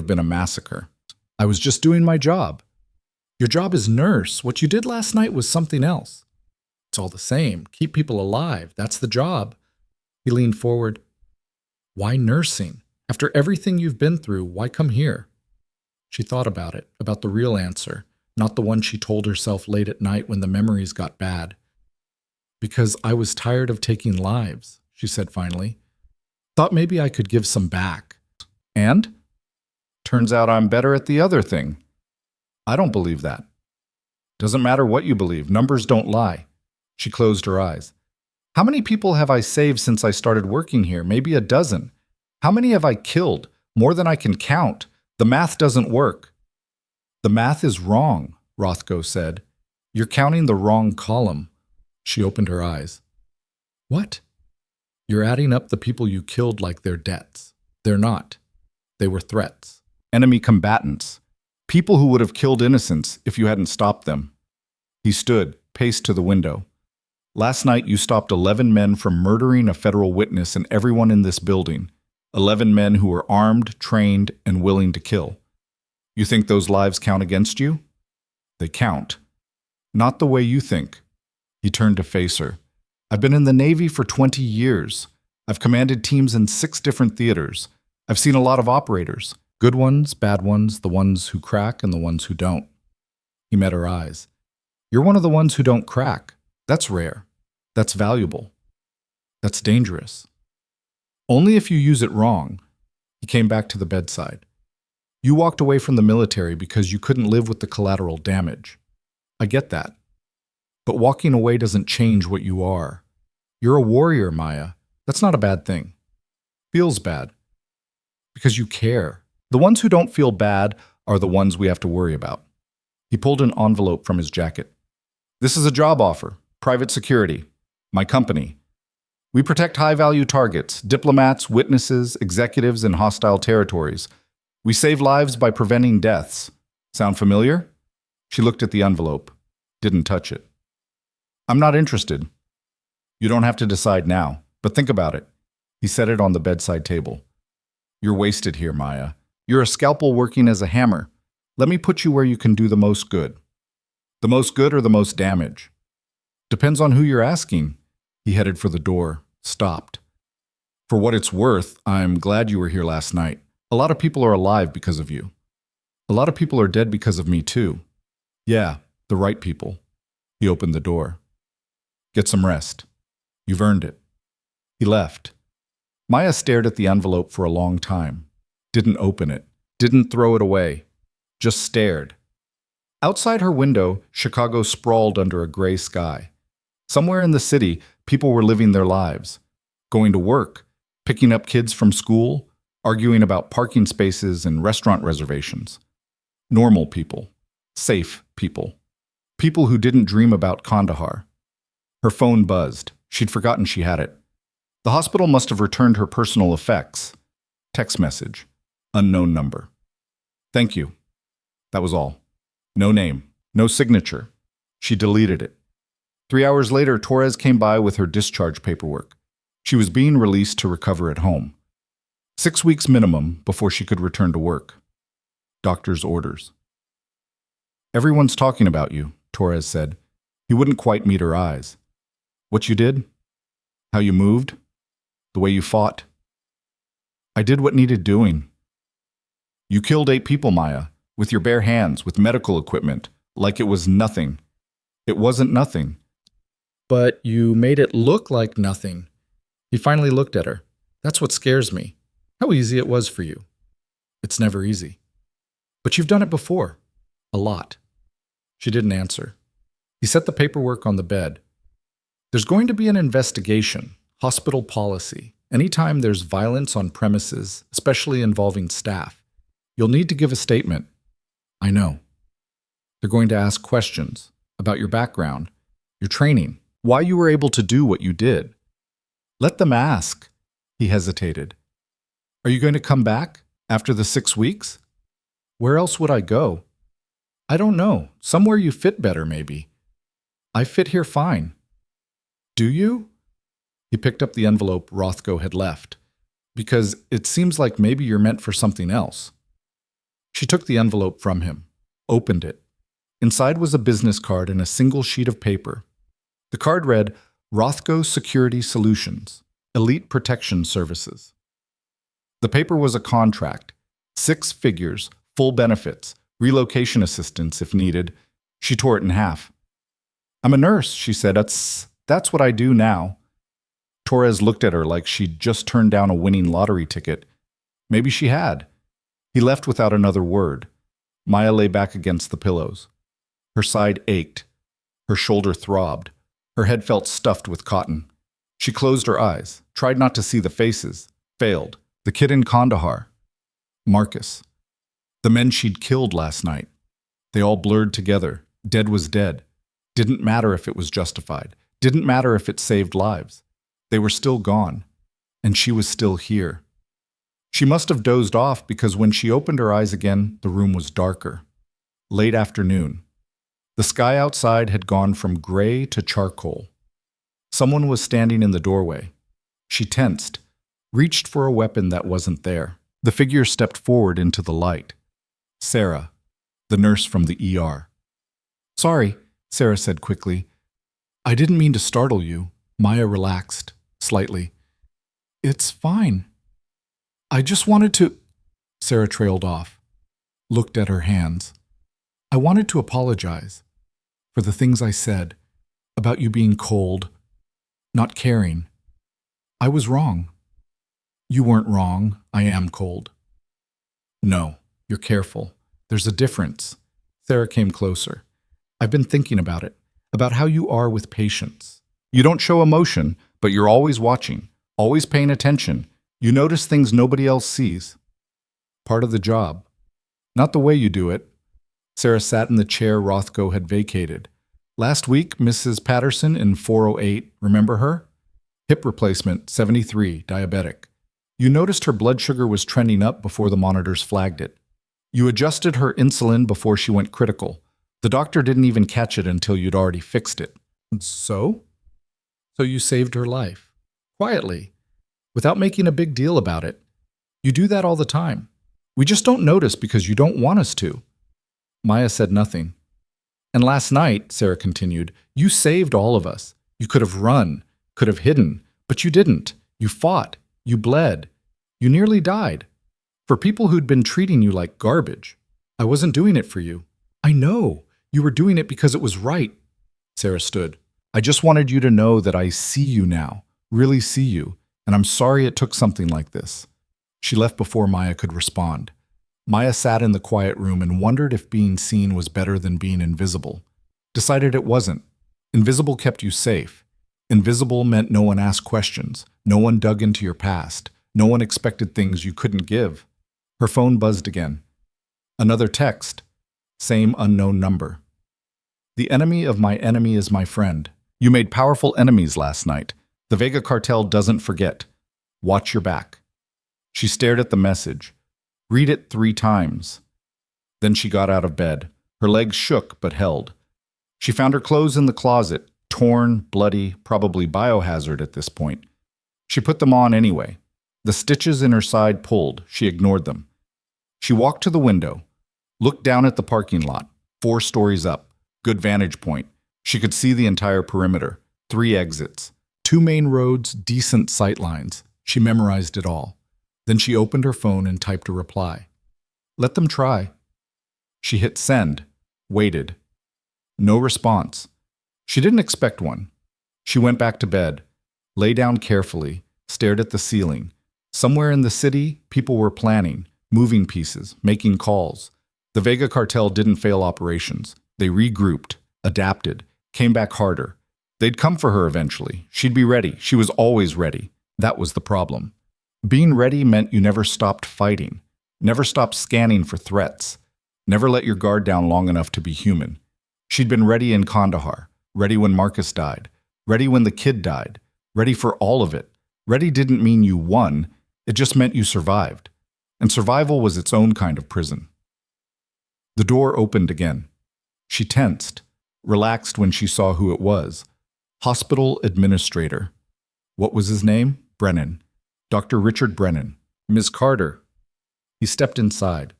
been a massacre. I was just doing my job. Your job is nurse. What you did last night was something else. It's all the same. Keep people alive. That's the job. He leaned forward. Why nursing? After everything you've been through, why come here? She thought about it, about the real answer, not the one she told herself late at night when the memories got bad. Because I was tired of taking lives, she said finally. Thought maybe I could give some back. And? Turns out I'm better at the other thing. I don't believe that. Doesn't matter what you believe. Numbers don't lie. She closed her eyes. How many people have I saved since I started working here? Maybe a dozen. How many have I killed? More than I can count. The math doesn't work. The math is wrong, Rothko said. You're counting the wrong column. She opened her eyes. What? You're adding up the people you killed like they're debts. They're not. They were threats. Enemy combatants. People who would have killed innocents if you hadn't stopped them. He stood, paced to the window. Last night you stopped 11 men from murdering a federal witness and everyone in this building. 11 men who were armed, trained, and willing to kill. You think those lives count against you? They count. Not the way you think. He turned to face her. I've been in the Navy for 20 years. I've commanded teams in 6 different theaters. I've seen a lot of operators. Good ones, bad ones, the ones who crack and the ones who don't. He met her eyes. You're one of the ones who don't crack. That's rare. That's valuable. That's dangerous. Only if you use it wrong. He came back to the bedside. You walked away from the military because you couldn't live with the collateral damage. I get that. But walking away doesn't change what you are. You're a warrior, Maya. That's not a bad thing. Feels bad. Because you care. The ones who don't feel bad are the ones we have to worry about. He pulled an envelope from his jacket. This is a job offer. Private security. My company. We protect high-value targets, diplomats, witnesses, executives in hostile territories. We save lives by preventing deaths. Sound familiar? She looked at the envelope. Didn't touch it. I'm not interested. You don't have to decide now, but think about it. He set it on the bedside table. You're wasted here, Maya. You're a scalpel working as a hammer. Let me put you where you can do the most good. The most good or the most damage? Depends on who you're asking. He headed for the door, stopped. For what it's worth, I'm glad you were here last night. A lot of people are alive because of you. A lot of people are dead because of me too. Yeah, the right people. He opened the door. Get some rest. You've earned it. He left. Maya stared at the envelope for a long time. Didn't open it. Didn't throw it away. Just stared. Outside her window, Chicago sprawled under a gray sky. Somewhere in the city, people were living their lives. Going to work, picking up kids from school, arguing about parking spaces and restaurant reservations. Normal people. Safe people. People who didn't dream about Kandahar. Her phone buzzed. She'd forgotten she had it. The hospital must have returned her personal effects. Text message. Unknown number. Thank you. That was all. No name. No signature. She deleted it. 3 hours later, Torres came by with her discharge paperwork. She was being released to recover at home. 6 weeks minimum before she could return to work. Doctor's orders. Everyone's talking about you, Torres said. He wouldn't quite meet her eyes. What you did? How you moved? The way you fought? I did what needed doing. You killed 8 people, Maya, with your bare hands, with medical equipment, like it was nothing. It wasn't nothing. But you made it look like nothing. He finally looked at her. That's what scares me. How easy it was for you. It's never easy. But you've done it before. A lot. She didn't answer. He set the paperwork on the bed. There's going to be an investigation, hospital policy. Anytime there's violence on premises, especially involving staff, you'll need to give a statement. I know. They're going to ask questions about your background, your training, why you were able to do what you did. Let them ask. He hesitated. Are you going to come back after the 6 weeks? Where else would I go? I don't know. Somewhere you fit better, maybe. I fit here fine. Do you? He picked up the envelope Rothko had left. Because it seems like maybe you're meant for something else. She took the envelope from him, opened it. Inside was a business card and a single sheet of paper. The card read, Rothko Security Solutions, Elite Protection Services. The paper was a contract, 6 figures, full benefits, relocation assistance if needed. She tore it in half. I'm a nurse, she said. That's what I do now. Torres looked at her like she'd just turned down a winning lottery ticket. Maybe she had. He left without another word. Maya lay back against the pillows. Her side ached. Her shoulder throbbed. Her head felt stuffed with cotton. She closed her eyes, tried not to see the faces, failed. The kid in Kandahar. Marcus. The men she'd killed last night. They all blurred together. Dead was dead. Didn't matter if it was justified. Didn't matter if it saved lives. They were still gone. And she was still here. She must have dozed off because when she opened her eyes again, the room was darker. Late afternoon. The sky outside had gone from gray to charcoal. Someone was standing in the doorway. She tensed, reached for a weapon that wasn't there. The figure stepped forward into the light. Sarah, the nurse from the ER. Sorry, Sarah said quickly. I didn't mean to startle you. Maya relaxed, slightly. It's fine. I just wanted to... Sarah trailed off, looked at her hands. I wanted to apologize for the things I said about you being cold, not caring. I was wrong. You weren't wrong. I am cold. No, you're careful. There's a difference. Sarah came closer. I've been thinking about it, about how you are with patients. You don't show emotion, but you're always watching, always paying attention. You notice things nobody else sees. Part of the job. Not the way you do it. Sarah sat in the chair Rothko had vacated. Last week, Mrs. Patterson in 408, remember her? Hip replacement, 73, diabetic. You noticed her blood sugar was trending up before the monitors flagged it. You adjusted her insulin before she went critical. The doctor didn't even catch it until you'd already fixed it. So? So you saved her life. Quietly. Without making a big deal about it. You do that all the time. We just don't notice because you don't want us to. Maya said nothing. And last night, Sarah continued, you saved all of us. You could have run, could have hidden, but you didn't. You fought. You bled. You nearly died. For people who'd been treating you like garbage. I wasn't doing it for you. I know. You were doing it because it was right. Sarah stood. I just wanted you to know that I see you now, really see you, and I'm sorry it took something like this. She left before Maya could respond. Maya sat in the quiet room and wondered if being seen was better than being invisible. Decided it wasn't. Invisible kept you safe. Invisible meant no one asked questions, no one dug into your past, no one expected things you couldn't give. Her phone buzzed again. Another text. Same unknown number. The enemy of my enemy is my friend. You made powerful enemies last night. The Vega Cartel doesn't forget. Watch your back. She stared at the message. Read it 3 times. Then she got out of bed. Her legs shook but held. She found her clothes in the closet, torn, bloody, probably biohazard at this point. She put them on anyway. The stitches in her side pulled. She ignored them. She walked to the window, looked down at the parking lot, 4 stories up, good vantage point. She could see the entire perimeter, 3 exits, 2 main roads, decent sight lines. She memorized it all. Then she opened her phone and typed a reply. Let them try. She hit send, waited. No response. She didn't expect one. She went back to bed, lay down carefully, stared at the ceiling. Somewhere in the city, people were planning, moving pieces, making calls. The Vega Cartel didn't fail operations. They regrouped, adapted, came back harder. They'd come for her eventually. She'd be ready. She was always ready. That was the problem. Being ready meant you never stopped fighting, never stopped scanning for threats, never let your guard down long enough to be human. She'd been ready in Kandahar, ready when Marcus died, ready when the kid died, ready for all of it. Ready didn't mean you won, it just meant you survived. And survival was its own kind of prison. The door opened again. She tensed, relaxed when she saw who it was. Hospital administrator. What was his name? Brennan. Dr. Richard Brennan. Ms. Carter. He stepped inside,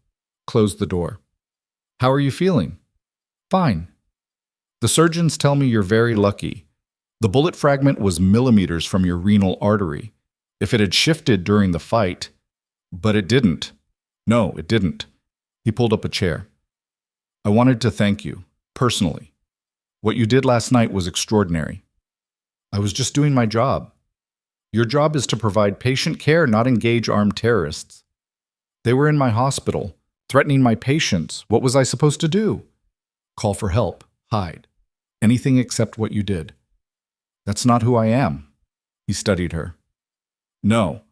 closed the door. How are you feeling? Fine. The surgeons tell me you're very lucky. The bullet fragment was millimeters from your renal artery. If it had shifted during the fight, but it didn't. No, it didn't. He pulled up a chair. I wanted to thank you, personally. What you did last night was extraordinary. I was just doing my job. Your job is to provide patient care, not engage armed terrorists. They were in my hospital, threatening my patients. What was I supposed to do? Call for help, hide. Anything except what you did. That's not who I am. He studied her. No,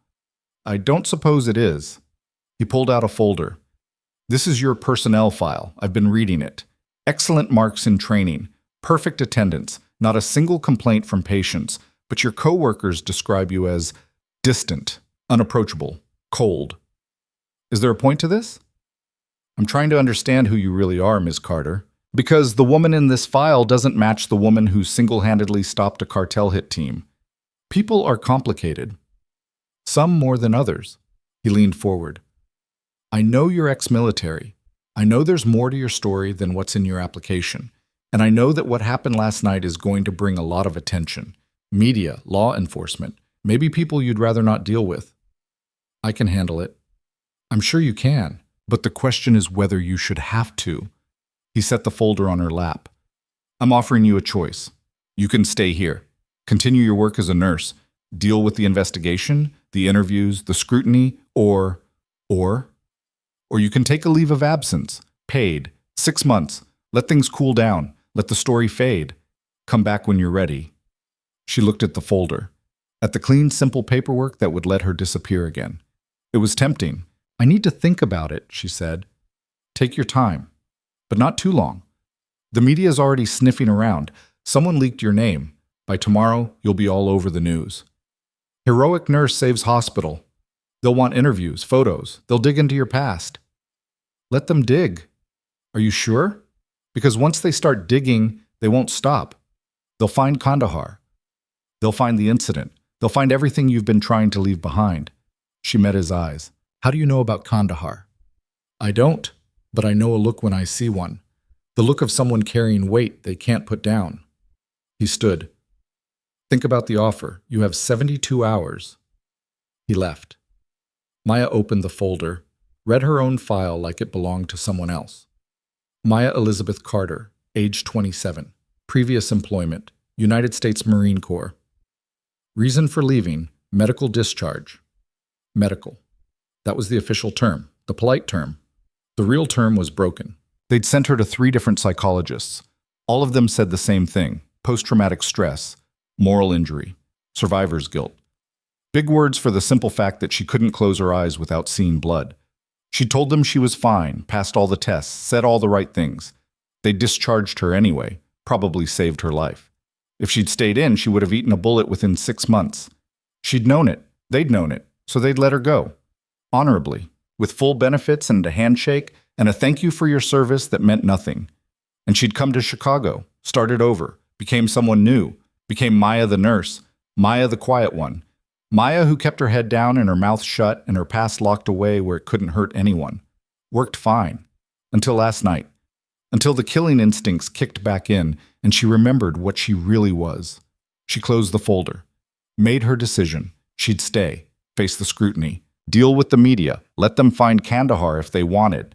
I don't suppose it is. He pulled out a folder. This is your personnel file. I've been reading it. Excellent marks in training, perfect attendance, not a single complaint from patients, but your coworkers describe you as distant, unapproachable, cold. Is there a point to this? I'm trying to understand who you really are, Ms. Carter, because the woman in this file doesn't match the woman who single-handedly stopped a cartel hit team. People are complicated. Some more than others. He leaned forward. I know you're ex-military. I know there's more to your story than what's in your application. And I know that what happened last night is going to bring a lot of attention. Media, law enforcement, maybe people you'd rather not deal with. I can handle it. I'm sure you can, but the question is whether you should have to. He set the folder on her lap. I'm offering you a choice. You can stay here, continue your work as a nurse, deal with the investigation, the interviews, the scrutiny, or you can take a leave of absence, paid, 6 months, let things cool down, let the story fade. Come back when you're ready. She looked at the folder, at the clean, simple paperwork that would let her disappear again. It was tempting. I need to think about it, she said. Take your time, but not too long. The media's already sniffing around. Someone leaked your name. By tomorrow, you'll be all over the news. Heroic nurse saves hospital. They'll want interviews, photos. They'll dig into your past. Let them dig. Are you sure? Because once they start digging, they won't stop. They'll find Kandahar. They'll find the incident. They'll find everything you've been trying to leave behind. She met his eyes. How do you know about Kandahar? I don't, but I know a look when I see one. The look of someone carrying weight they can't put down. He stood. Think about the offer. You have 72 hours. He left. Maya opened the folder, read her own file like it belonged to someone else. Maya Elizabeth Carter, age 27. Previous employment, United States Marine Corps. Reason for leaving, medical discharge. Medical. That was the official term, the polite term. The real term was broken. They'd sent her to 3 different psychologists. All of them said the same thing: post-traumatic stress, moral injury, survivor's guilt. Big words for the simple fact that she couldn't close her eyes without seeing blood. She told them she was fine, passed all the tests, said all the right things. They discharged her anyway, probably saved her life. If she'd stayed in, she would have eaten a bullet within 6 months. She'd known it, they'd known it, so they'd let her go. Honorably, with full benefits and a handshake and a thank you for your service that meant nothing. And she'd come to Chicago, started over, became someone new, became Maya the nurse, Maya the quiet one, Maya who kept her head down and her mouth shut and her past locked away where it couldn't hurt anyone. Worked fine. Until last night. Until the killing instincts kicked back in and she remembered what she really was. She closed the folder. Made her decision. She'd stay, face the scrutiny, deal with the media, let them find Kandahar if they wanted.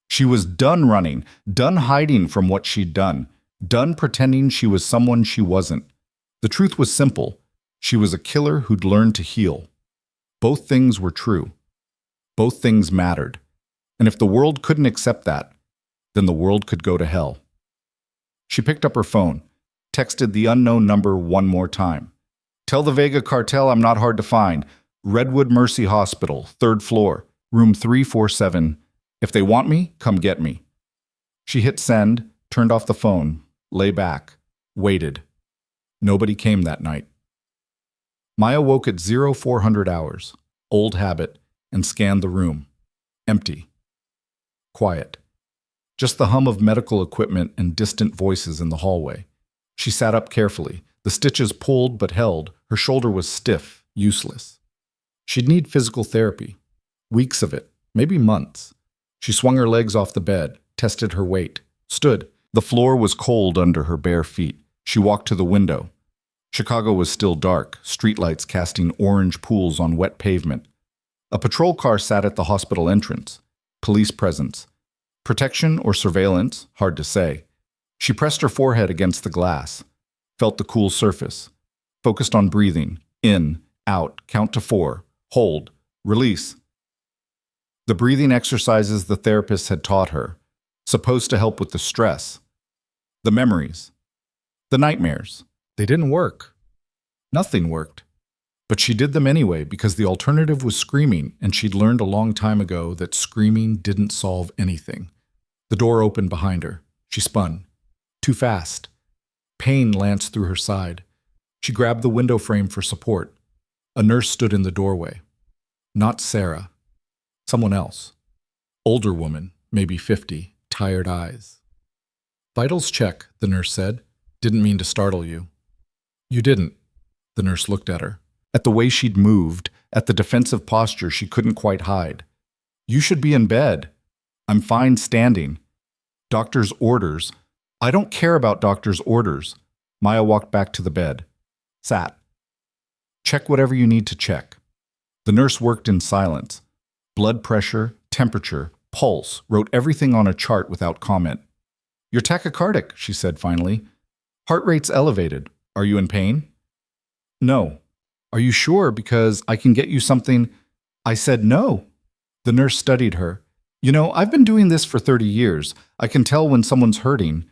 She was done running, done hiding from what she'd done, done pretending she was someone she wasn't. The truth was simple. She was a killer who'd learned to heal. Both things were true. Both things mattered. And if the world couldn't accept that, then the world could go to hell. She picked up her phone, texted the unknown number one more time. Tell the Vega Cartel I'm not hard to find. Redwood Mercy Hospital, 3rd floor, room 347. If they want me, come get me. She hit send, turned off the phone, lay back, waited. Nobody came that night. Maya woke at 0400 hours, old habit, and scanned the room. Empty. Quiet. Just the hum of medical equipment and distant voices in the hallway. She sat up carefully. The stitches pulled but held. Her shoulder was stiff, useless. She'd need physical therapy. Weeks of it, maybe months. She swung her legs off the bed, tested her weight, stood. The floor was cold under her bare feet. She walked to the window. Chicago was still dark, streetlights casting orange pools on wet pavement. A patrol car sat at the hospital entrance. Police presence. Protection or surveillance, hard to say. She pressed her forehead against the glass, felt the cool surface, focused on breathing, in, out, count to 4, hold, release. The breathing exercises the therapist had taught her, supposed to help with the stress, the memories, the nightmares. They didn't work. Nothing worked. But she did them anyway because the alternative was screaming, and she'd learned a long time ago that screaming didn't solve anything. The door opened behind her. She spun. Too fast. Pain lanced through her side. She grabbed the window frame for support. A nurse stood in the doorway. Not Sarah. Someone else. Older woman, maybe 50, tired eyes. Vitals check, the nurse said. Didn't mean to startle you. You didn't. The nurse looked at her. At the way she'd moved, at the defensive posture she couldn't quite hide. You should be in bed. I'm fine standing. Doctor's orders. I don't care about doctor's orders. Maya walked back to the bed. Sat. Check whatever you need to check. The nurse worked in silence. Blood pressure, temperature, pulse, wrote everything on a chart without comment. You're tachycardic, she said finally. Heart rate's elevated. Are you in pain? No. Are you sure? Because I can get you something. I said no. The nurse studied her. You know, I've been doing this for 30 years. I can tell when someone's hurting.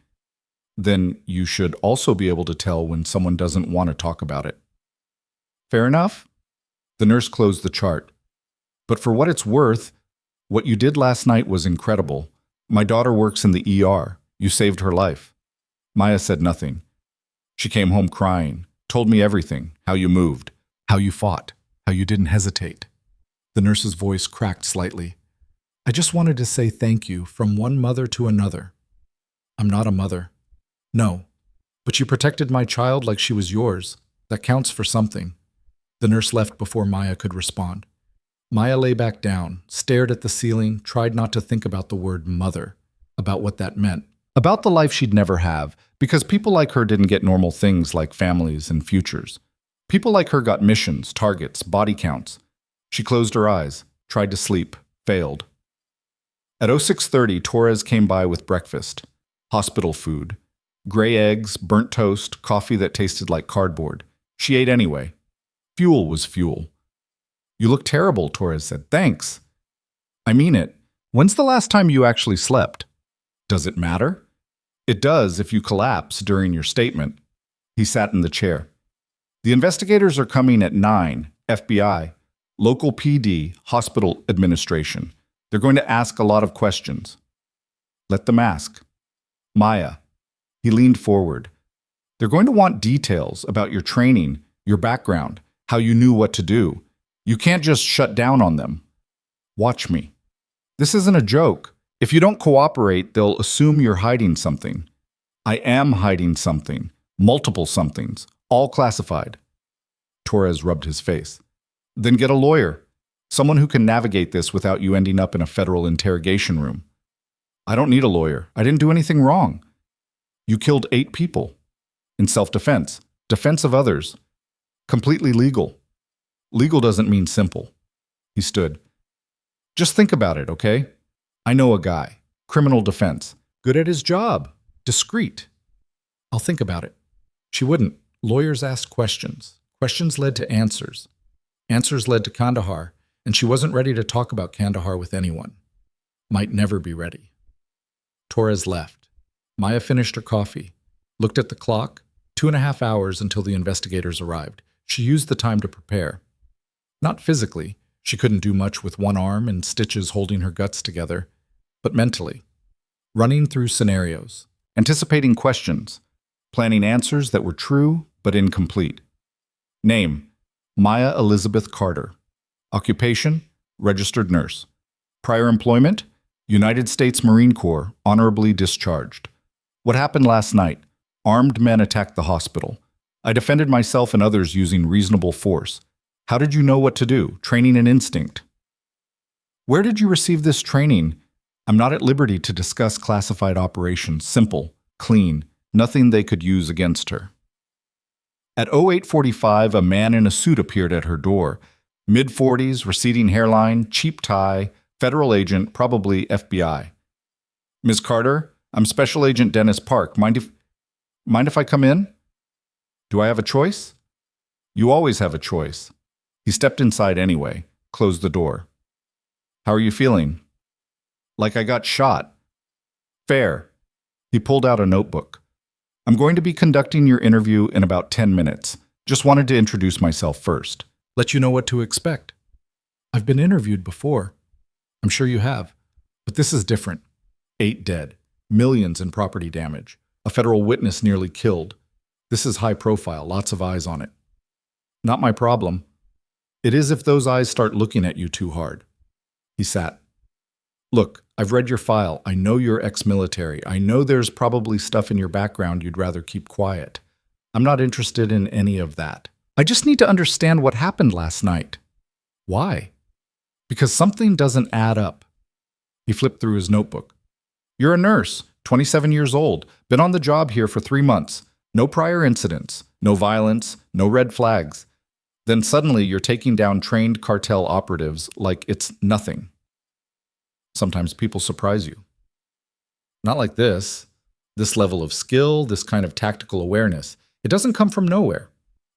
Then you should also be able to tell when someone doesn't want to talk about it. Fair enough? The nurse closed the chart. But for what it's worth, what you did last night was incredible. My daughter works in the ER. You saved her life. Maya said nothing. She came home crying, told me everything, how you moved, how you fought, how you didn't hesitate. The nurse's voice cracked slightly. I just wanted to say thank you from one mother to another. I'm not a mother. No. But you protected my child like she was yours. That counts for something. The nurse left before Maya could respond. Maya lay back down, stared at the ceiling, tried not to think about the word mother, about what that meant, about the life she'd never have, because people like her didn't get normal things like families and futures. People like her got missions, targets, body counts. She closed her eyes, tried to sleep, failed. At 06:30, Torres came by with breakfast. Hospital food. Gray eggs, burnt toast, coffee that tasted like cardboard. She ate anyway. Fuel was fuel. "You look terrible," Torres said. "Thanks." "I mean it. When's the last time you actually slept?" "Does it matter?" "It does if you collapse during your statement." He sat in the chair. "The investigators are coming at 9, FBI, local PD, hospital administration. They're going to ask a lot of questions." "Let them ask." "Maya." He leaned forward. "They're going to want details about your training, your background, how you knew what to do. You can't just shut down on them." "Watch me. This isn't a joke. If you don't cooperate, they'll assume you're hiding something." "I am hiding something. Multiple somethings. All classified." Torres rubbed his face. "Then get a lawyer. Someone who can navigate this without you ending up in a federal interrogation room." "I don't need a lawyer. I didn't do anything wrong." "You killed 8 people. In self-defense. Defense of others. Completely legal." "Legal doesn't mean simple." He stood. "Just think about it, okay? I know a guy. Criminal defense. Good at his job. Discreet." "I'll think about it." She wouldn't. Lawyers asked questions. Questions led to answers. Answers led to Kandahar, and she wasn't ready to talk about Kandahar with anyone. Might never be ready. Torres left. Maya finished her coffee, looked at the clock, 2.5 hours until the investigators arrived. She used the time to prepare. Not physically, she couldn't do much with one arm and stitches holding her guts together, but mentally. Running through scenarios, anticipating questions, planning answers that were true but incomplete. Name: Maya Elizabeth Carter. Occupation: registered nurse. Prior employment: United States Marine Corps, honorably discharged. What happened last night? Armed men attacked the hospital. I defended myself and others using reasonable force. How did you know what to do? Training and instinct. Where did you receive this training? I'm not at liberty to discuss classified operations. Simple, clean, nothing they could use against her. At 08:45, a man in a suit appeared at her door. Mid-40s, receding hairline, cheap tie, federal agent, probably FBI. "Ms. Carter, I'm Special Agent Dennis Park. Mind if I come in?" "Do I have a choice?" "You always have a choice." He stepped inside anyway, closed the door. "How are you feeling?" "Like I got shot." "Fair." He pulled out a notebook. "I'm going to be conducting your interview in about 10 minutes. Just wanted to introduce myself first. Let you know what to expect." "I've been interviewed before." "I'm sure you have. But this is different. 8 dead. Millions in property damage. A federal witness nearly killed. This is high profile, lots of eyes on it." "Not my problem." "It is if those eyes start looking at you too hard." He sat. "Look, I've read your file. I know you're ex-military. I know there's probably stuff in your background you'd rather keep quiet. I'm not interested in any of that. I just need to understand what happened last night." "Why?" "Because something doesn't add up." He flipped through his notebook. "You're a nurse, 27 years old, been on the job here for 3 months. No prior incidents, no violence, no red flags. Then suddenly you're taking down trained cartel operatives like it's nothing. Sometimes people surprise you. Not like this. This level of skill, this kind of tactical awareness. It doesn't come from nowhere."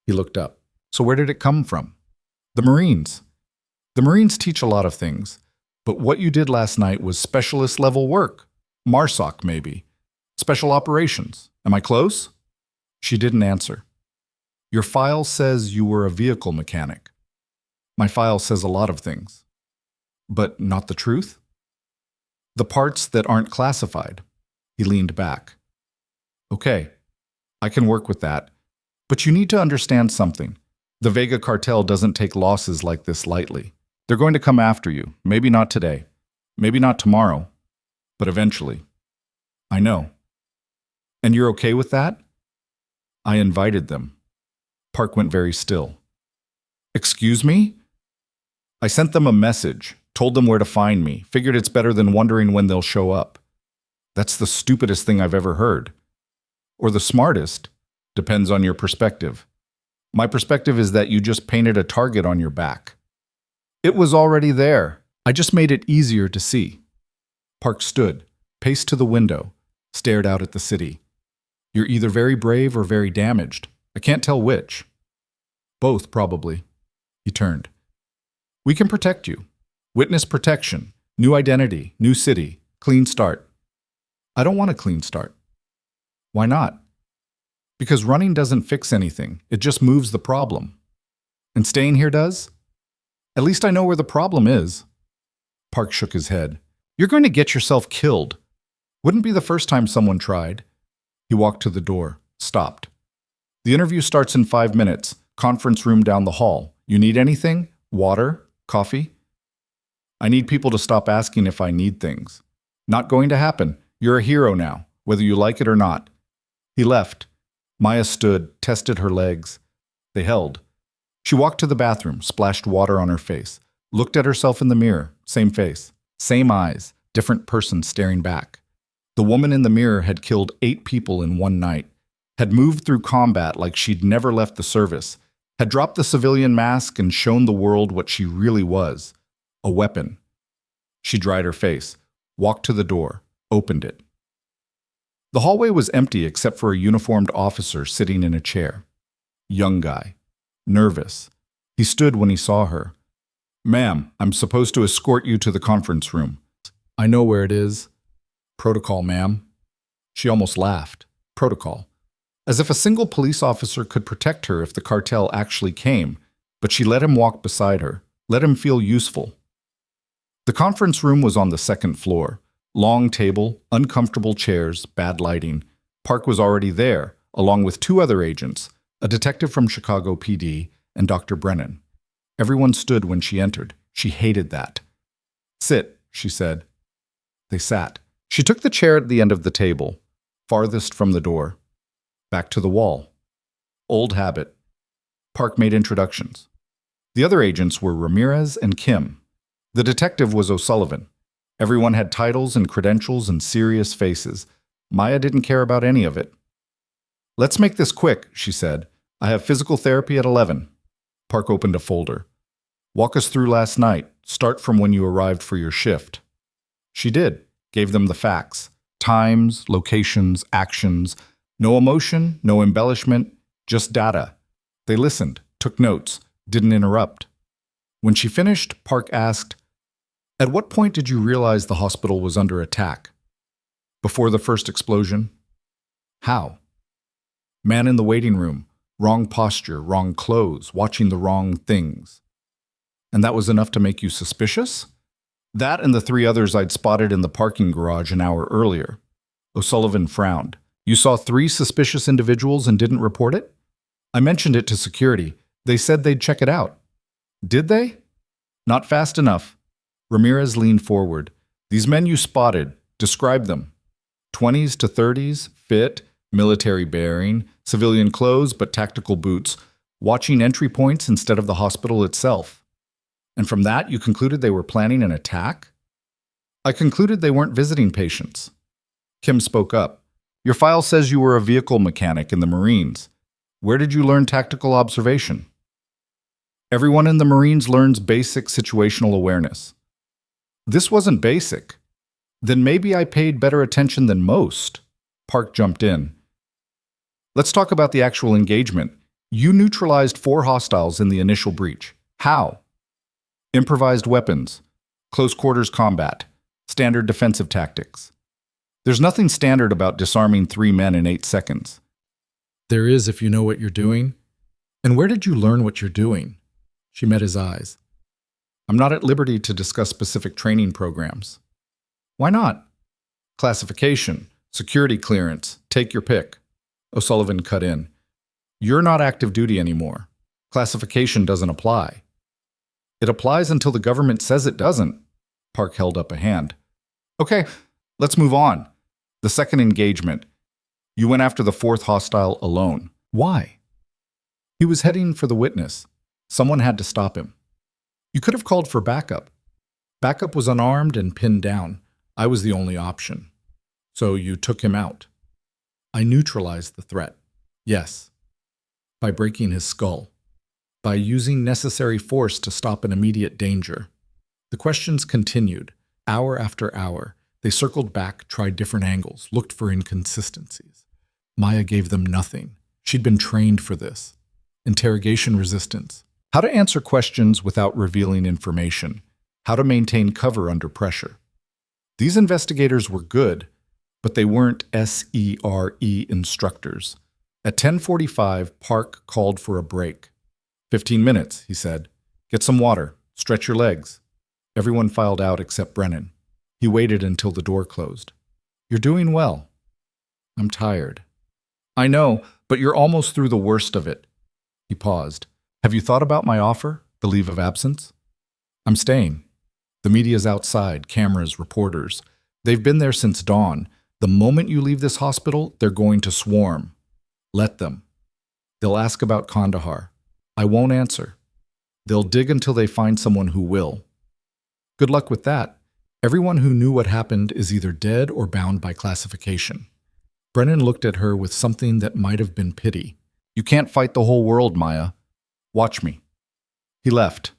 He looked up. "So where did it come from?" "The Marines. The Marines teach a lot of things. But what you did last night was specialist level work. MARSOC, maybe. Special operations. Am I close?" She didn't answer. "Your file says you were a vehicle mechanic." "My file says a lot of things." "But not the truth?" "The parts that aren't classified." He leaned back. "Okay, I can work with that. But you need to understand something. The Vega cartel doesn't take losses like this lightly. They're going to come after you. Maybe not today. Maybe not tomorrow. But eventually." "I know." "And you're okay with that?" "I invited them." Park went very still. "Excuse me?" I sent them a message, told them where to find me, figured it's better than wondering when they'll show up. That's the stupidest thing I've ever heard. Or the smartest, depends on your perspective. My perspective is that you just painted a target on your back. It was already there. I just made it easier to see. Park stood, paced to the window, stared out at the city. You're either very brave or very damaged. I can't tell which. Both, probably. He turned. We can protect you. Witness protection, new identity, new city, clean start. I don't want a clean start. Why not? Because running doesn't fix anything. It just moves the problem. And staying here does? At least I know where the problem is. Park shook his head. You're going to get yourself killed. Wouldn't be the first time someone tried. He walked to the door, stopped. The interview starts in 5 minutes. Conference room down the hall. You need anything? Water? Coffee? I need people to stop asking if I need things. Not going to happen. You're a hero now, whether you like it or not. He left. Maya stood, tested her legs. They held. She walked to the bathroom, splashed water on her face, looked at herself in the mirror, same face, same eyes, different person staring back. The woman in the mirror had killed 8 people in one night, had moved through combat like she'd never left the service, had dropped the civilian mask and shown the world what she really was, a weapon. She dried her face, walked to the door, opened it. The hallway was empty except for a uniformed officer sitting in a chair. Young guy. Nervous. He stood when he saw her. Ma'am, I'm supposed to escort you to the conference room. I know where it is. Protocol, ma'am. She almost laughed. Protocol. As if a single police officer could protect her if the cartel actually came, but she let him walk beside her, let him feel useful. The conference room was on the 2nd floor. Long table, uncomfortable chairs, bad lighting. Park was already there, along with 2 other agents, a detective from Chicago PD and Dr. Brennan. Everyone stood when she entered. She hated that. Sit, she said. They sat. She took the chair at the end of the table, farthest from the door. Back to the wall. Old habit. Park made introductions. The other agents were Ramirez and Kim. The detective was O'Sullivan. Everyone had titles and credentials and serious faces. Maya didn't care about any of it. Let's make this quick, she said. I have physical therapy at 11. Park opened a folder. Walk us through last night. Start from when you arrived for your shift. She did. Gave them the facts. Times, locations, actions. No emotion, no embellishment, just data. They listened, took notes, didn't interrupt. When she finished, Park asked, At what point did you realize the hospital was under attack? Before the first explosion? How? Man in the waiting room, wrong posture, wrong clothes, watching the wrong things. And that was enough to make you suspicious? That and the 3 others I'd spotted in the parking garage an hour earlier. O'Sullivan frowned. You saw 3 suspicious individuals and didn't report it? I mentioned it to security. They said they'd check it out. Did they? Not fast enough. Ramirez leaned forward. These men you spotted, describe them. 20s to 30s, fit, military bearing, civilian clothes but tactical boots, watching entry points instead of the hospital itself. And from that, you concluded they were planning an attack? I concluded they weren't visiting patients. Kim spoke up. Your file says you were a vehicle mechanic in the Marines. Where did you learn tactical observation? Everyone in the Marines learns basic situational awareness. This wasn't basic. Then maybe I paid better attention than most. Park jumped in. Let's talk about the actual engagement. You neutralized 4 hostiles in the initial breach. How? Improvised weapons, close quarters combat, standard defensive tactics. There's nothing standard about disarming 3 men in 8 seconds. There is if you know what you're doing. And where did you learn what you're doing? She met his eyes. I'm not at liberty to discuss specific training programs. Why not? Classification, security clearance, take your pick. O'Sullivan cut in. You're not active duty anymore. Classification doesn't apply. It applies until the government says it doesn't. Park held up a hand. Okay, let's move on. The second engagement. You went after the 4th hostile alone. Why? He was heading for the witness. Someone had to stop him. You could have called for backup. Backup was unarmed and pinned down. I was the only option. So you took him out. I neutralized the threat. Yes. By breaking his skull. By using necessary force to stop an immediate danger. The questions continued, hour after hour. They circled back, tried different angles, looked for inconsistencies. Maya gave them nothing. She'd been trained for this. Interrogation resistance. How to answer questions without revealing information. How to maintain cover under pressure. These investigators were good, but they weren't SERE instructors. At 10:45, Park called for a break. 15 minutes, he said. Get some water. Stretch your legs. Everyone filed out except Brennan. He waited until the door closed. You're doing well. I'm tired. I know, but you're almost through the worst of it. He paused. Have you thought about my offer, the leave of absence? I'm staying. The media's outside, cameras, reporters. They've been there since dawn. The moment you leave this hospital, they're going to swarm. Let them. They'll ask about Kandahar. I won't answer. They'll dig until they find someone who will. Good luck with that. Everyone who knew what happened is either dead or bound by classification. Brennan looked at her with something that might have been pity. You can't fight the whole world, Maya. Watch me. He left.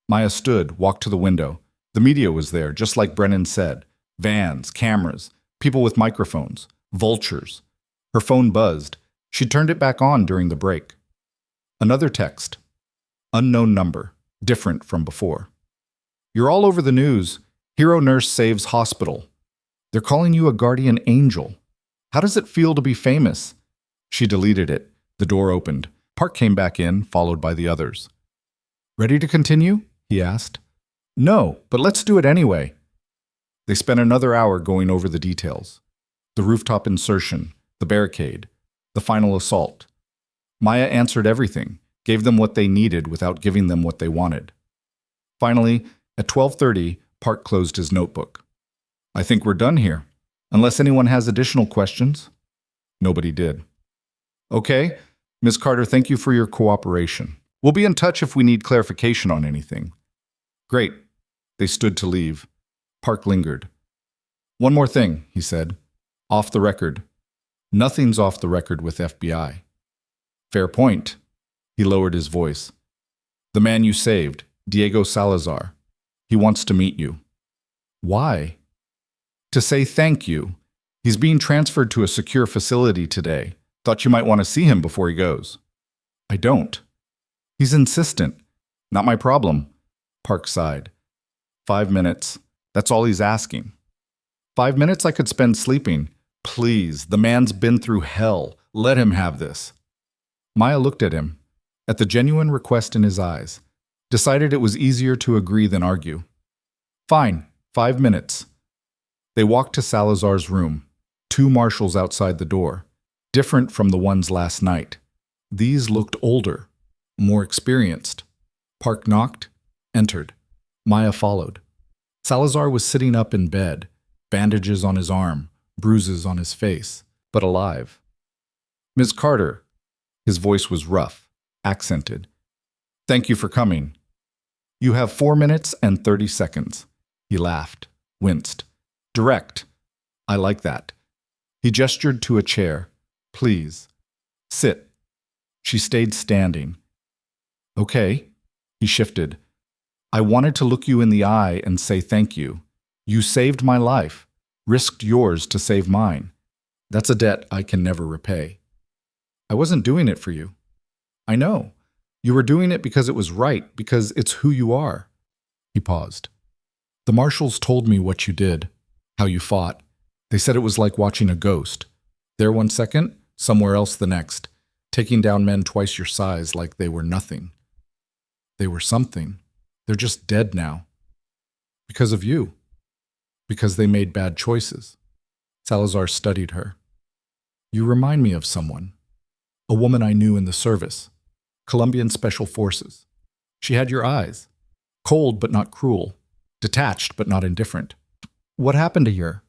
Maya stood, walked to the window. The media was there, just like Brennan said. Vans, cameras, people with microphones, vultures. Her phone buzzed. She turned it back on during the break. Another text. Unknown number, different from before. You're all over the news. Hero nurse saves hospital. They're calling you a guardian angel. How does it feel to be famous? She deleted it. The door opened. Park came back in, followed by the others. Ready to continue? He asked. No, but let's do it anyway. They spent another hour going over the details. The rooftop insertion, the barricade, the final assault. Maya answered everything, gave them what they needed without giving them what they wanted. Finally, at 12:30, Park closed his notebook. I think we're done here, unless anyone has additional questions. Nobody did. Okay, Ms. Carter, thank you for your cooperation. We'll be in touch if we need clarification on anything. Great. They stood to leave. Park lingered. One more thing, he said. Off the record. Nothing's off the record with FBI. Fair point. He lowered his voice. The man you saved, Diego Salazar. He wants to meet you. Why? To say thank you. He's being transferred to a secure facility today. Thought you might want to see him before he goes. I don't. He's insistent. Not my problem. Park sighed. 5 minutes. That's all he's asking. 5 minutes I could spend sleeping. Please, the man's been through hell. Let him have this. Maya looked at him, at the genuine request in his eyes, decided it was easier to agree than argue. Fine, 5 minutes. They walked to Salazar's room, 2 marshals outside the door, different from the ones last night. These looked older, more experienced. Park knocked, entered. Maya followed. Salazar was sitting up in bed, bandages on his arm, bruises on his face, but alive. Ms. Carter. His voice was rough, accented. Thank you for coming. You have 4 minutes and 30 seconds. He laughed, winced. Direct. I like that. He gestured to a chair. Please. Sit. She stayed standing. Okay. He shifted. I wanted to look you in the eye and say thank you. You saved my life, risked yours to save mine. That's a debt I can never repay. I wasn't doing it for you. I know. You were doing it because it was right, because it's who you are. He paused. The marshals told me what you did, how you fought. They said it was like watching a ghost. There 1 second, somewhere else the next, taking down men twice your size like they were nothing. They were something. They're just dead now. Because of you. Because they made bad choices. Salazar studied her. You remind me of someone. A woman I knew in the service. Colombian Special Forces. She had your eyes. Cold but not cruel. Detached but not indifferent. What happened to her?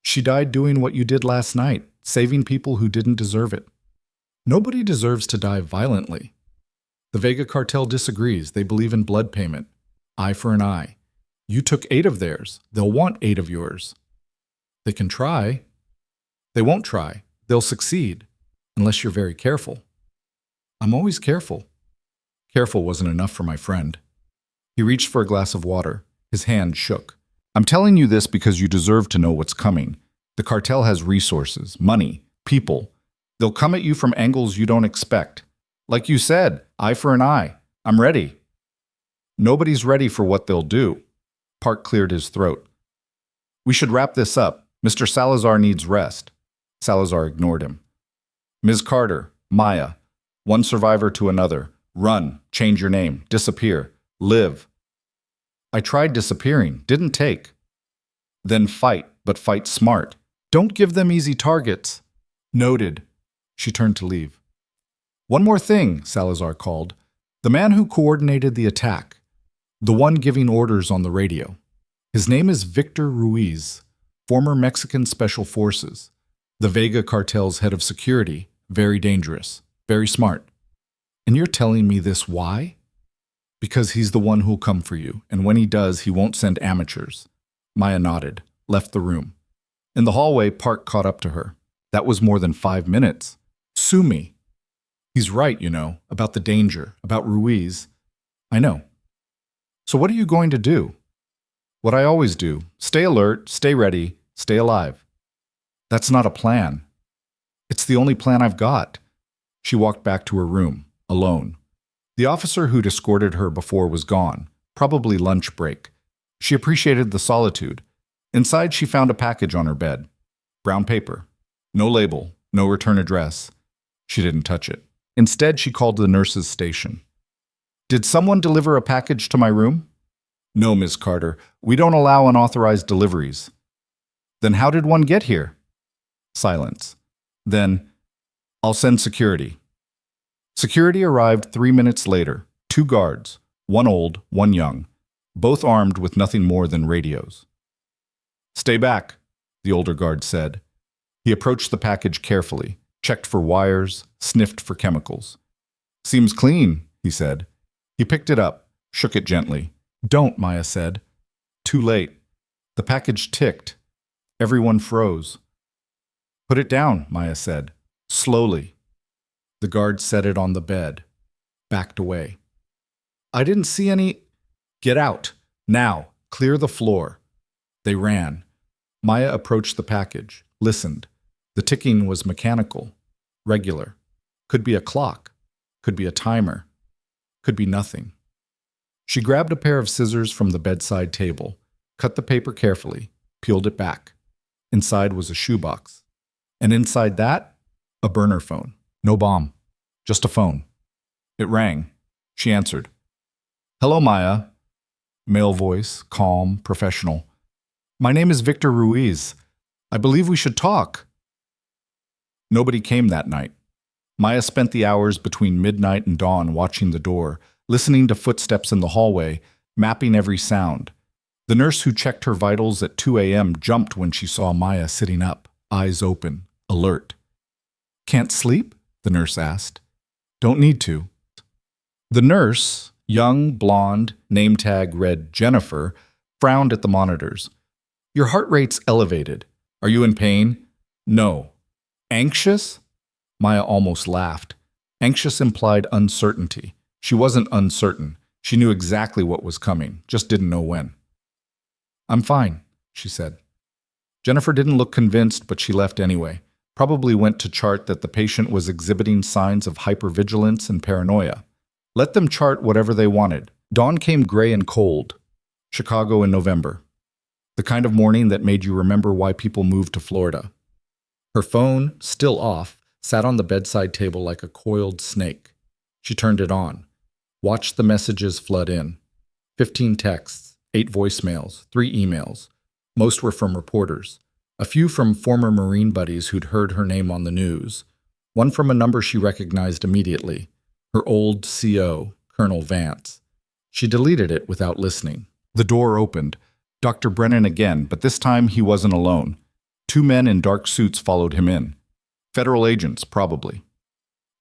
She died doing what you did last night, saving people who didn't deserve it. Nobody deserves to die violently. The Vega Cartel disagrees. They believe in blood payment. Eye for an eye. You took 8 of theirs. They'll want 8 of yours. They can try. They won't try. They'll succeed, unless you're very careful. I'm always careful. Careful wasn't enough for my friend. He reached for a glass of water. His hand shook. I'm telling you this because you deserve to know what's coming. The cartel has resources, money, people. They'll come at you from angles you don't expect. Like you said, eye for an eye. I'm ready. Nobody's ready for what they'll do. Park cleared his throat. We should wrap this up. Mr. Salazar needs rest. Salazar ignored him. Ms. Carter, Maya, one survivor to another. Run, change your name, disappear, live. I tried disappearing, didn't take. Then fight, but fight smart. Don't give them easy targets. Noted. She turned to leave. One more thing, Salazar called. The man who coordinated the attack. The one giving orders on the radio. His name is Victor Ruiz, former Mexican Special Forces. The Vega cartel's head of security. Very dangerous. Very smart. And you're telling me this why? Because he's the one who'll come for you, and when he does, he won't send amateurs. Maya nodded, left the room. In the hallway, Park caught up to her. That was more than 5 minutes. Sue me. He's right, you know, about the danger, about Ruiz. I know. So what are you going to do? What I always do. Stay alert, stay ready, stay alive. That's not a plan. It's the only plan I've got. She walked back to her room, alone. The officer who'd escorted her before was gone, probably lunch break. She appreciated the solitude. Inside, she found a package on her bed. Brown paper. No label, no return address. She didn't touch it. Instead, she called the nurse's station. Did someone deliver a package to my room? No, Ms. Carter. We don't allow unauthorized deliveries. Then how did one get here? Silence. Then, I'll send security. Security arrived 3 minutes later. 2 guards, one old, one young, both armed with nothing more than radios. Stay back, the older guard said. He approached the package carefully, checked for wires, sniffed for chemicals. Seems clean, he said. He picked it up, shook it gently. Don't, Maya said. Too late. The package ticked. Everyone froze. Put it down, Maya said, slowly. The guard set it on the bed, backed away. I didn't see any. Get out. Now. Clear the floor. They ran. Maya approached the package, listened. The ticking was mechanical, regular. Could be a clock. Could be a timer. Could be nothing. She grabbed a pair of scissors from the bedside table, cut the paper carefully, peeled it back. Inside was a shoebox. And inside that, a burner phone. No bomb. Just a phone. It rang. She answered. Hello, Maya. Male voice, calm, professional. My name is Victor Ruiz. I believe we should talk. Nobody came that night. Maya spent the hours between midnight and dawn watching the door, listening to footsteps in the hallway, mapping every sound. The nurse who checked her vitals at 2 a.m. jumped when she saw Maya sitting up, eyes open, alert. Can't sleep? The nurse asked. Don't need to. The nurse, young, blonde, name tag read Jennifer, frowned at the monitors. Your heart rate's elevated. Are you in pain? No. Anxious? Maya almost laughed. Anxious implied uncertainty. She wasn't uncertain. She knew exactly what was coming, just didn't know when. I'm fine, she said. Jennifer didn't look convinced, but she left anyway. Probably went to chart that the patient was exhibiting signs of hypervigilance and paranoia. Let them chart whatever they wanted. Dawn came gray and cold. Chicago in November. The kind of morning that made you remember why people moved to Florida. Her phone, still off, sat on the bedside table like a coiled snake. She turned it on. Watched the messages flood in. 15 texts, 8 voicemails, 3 emails. Most were from reporters. A few from former Marine buddies who'd heard her name on the news. One from a number she recognized immediately. Her old CO, Colonel Vance. She deleted it without listening. The door opened. Dr. Brennan again, but this time he wasn't alone. 2 men in dark suits followed him in. Federal agents, probably.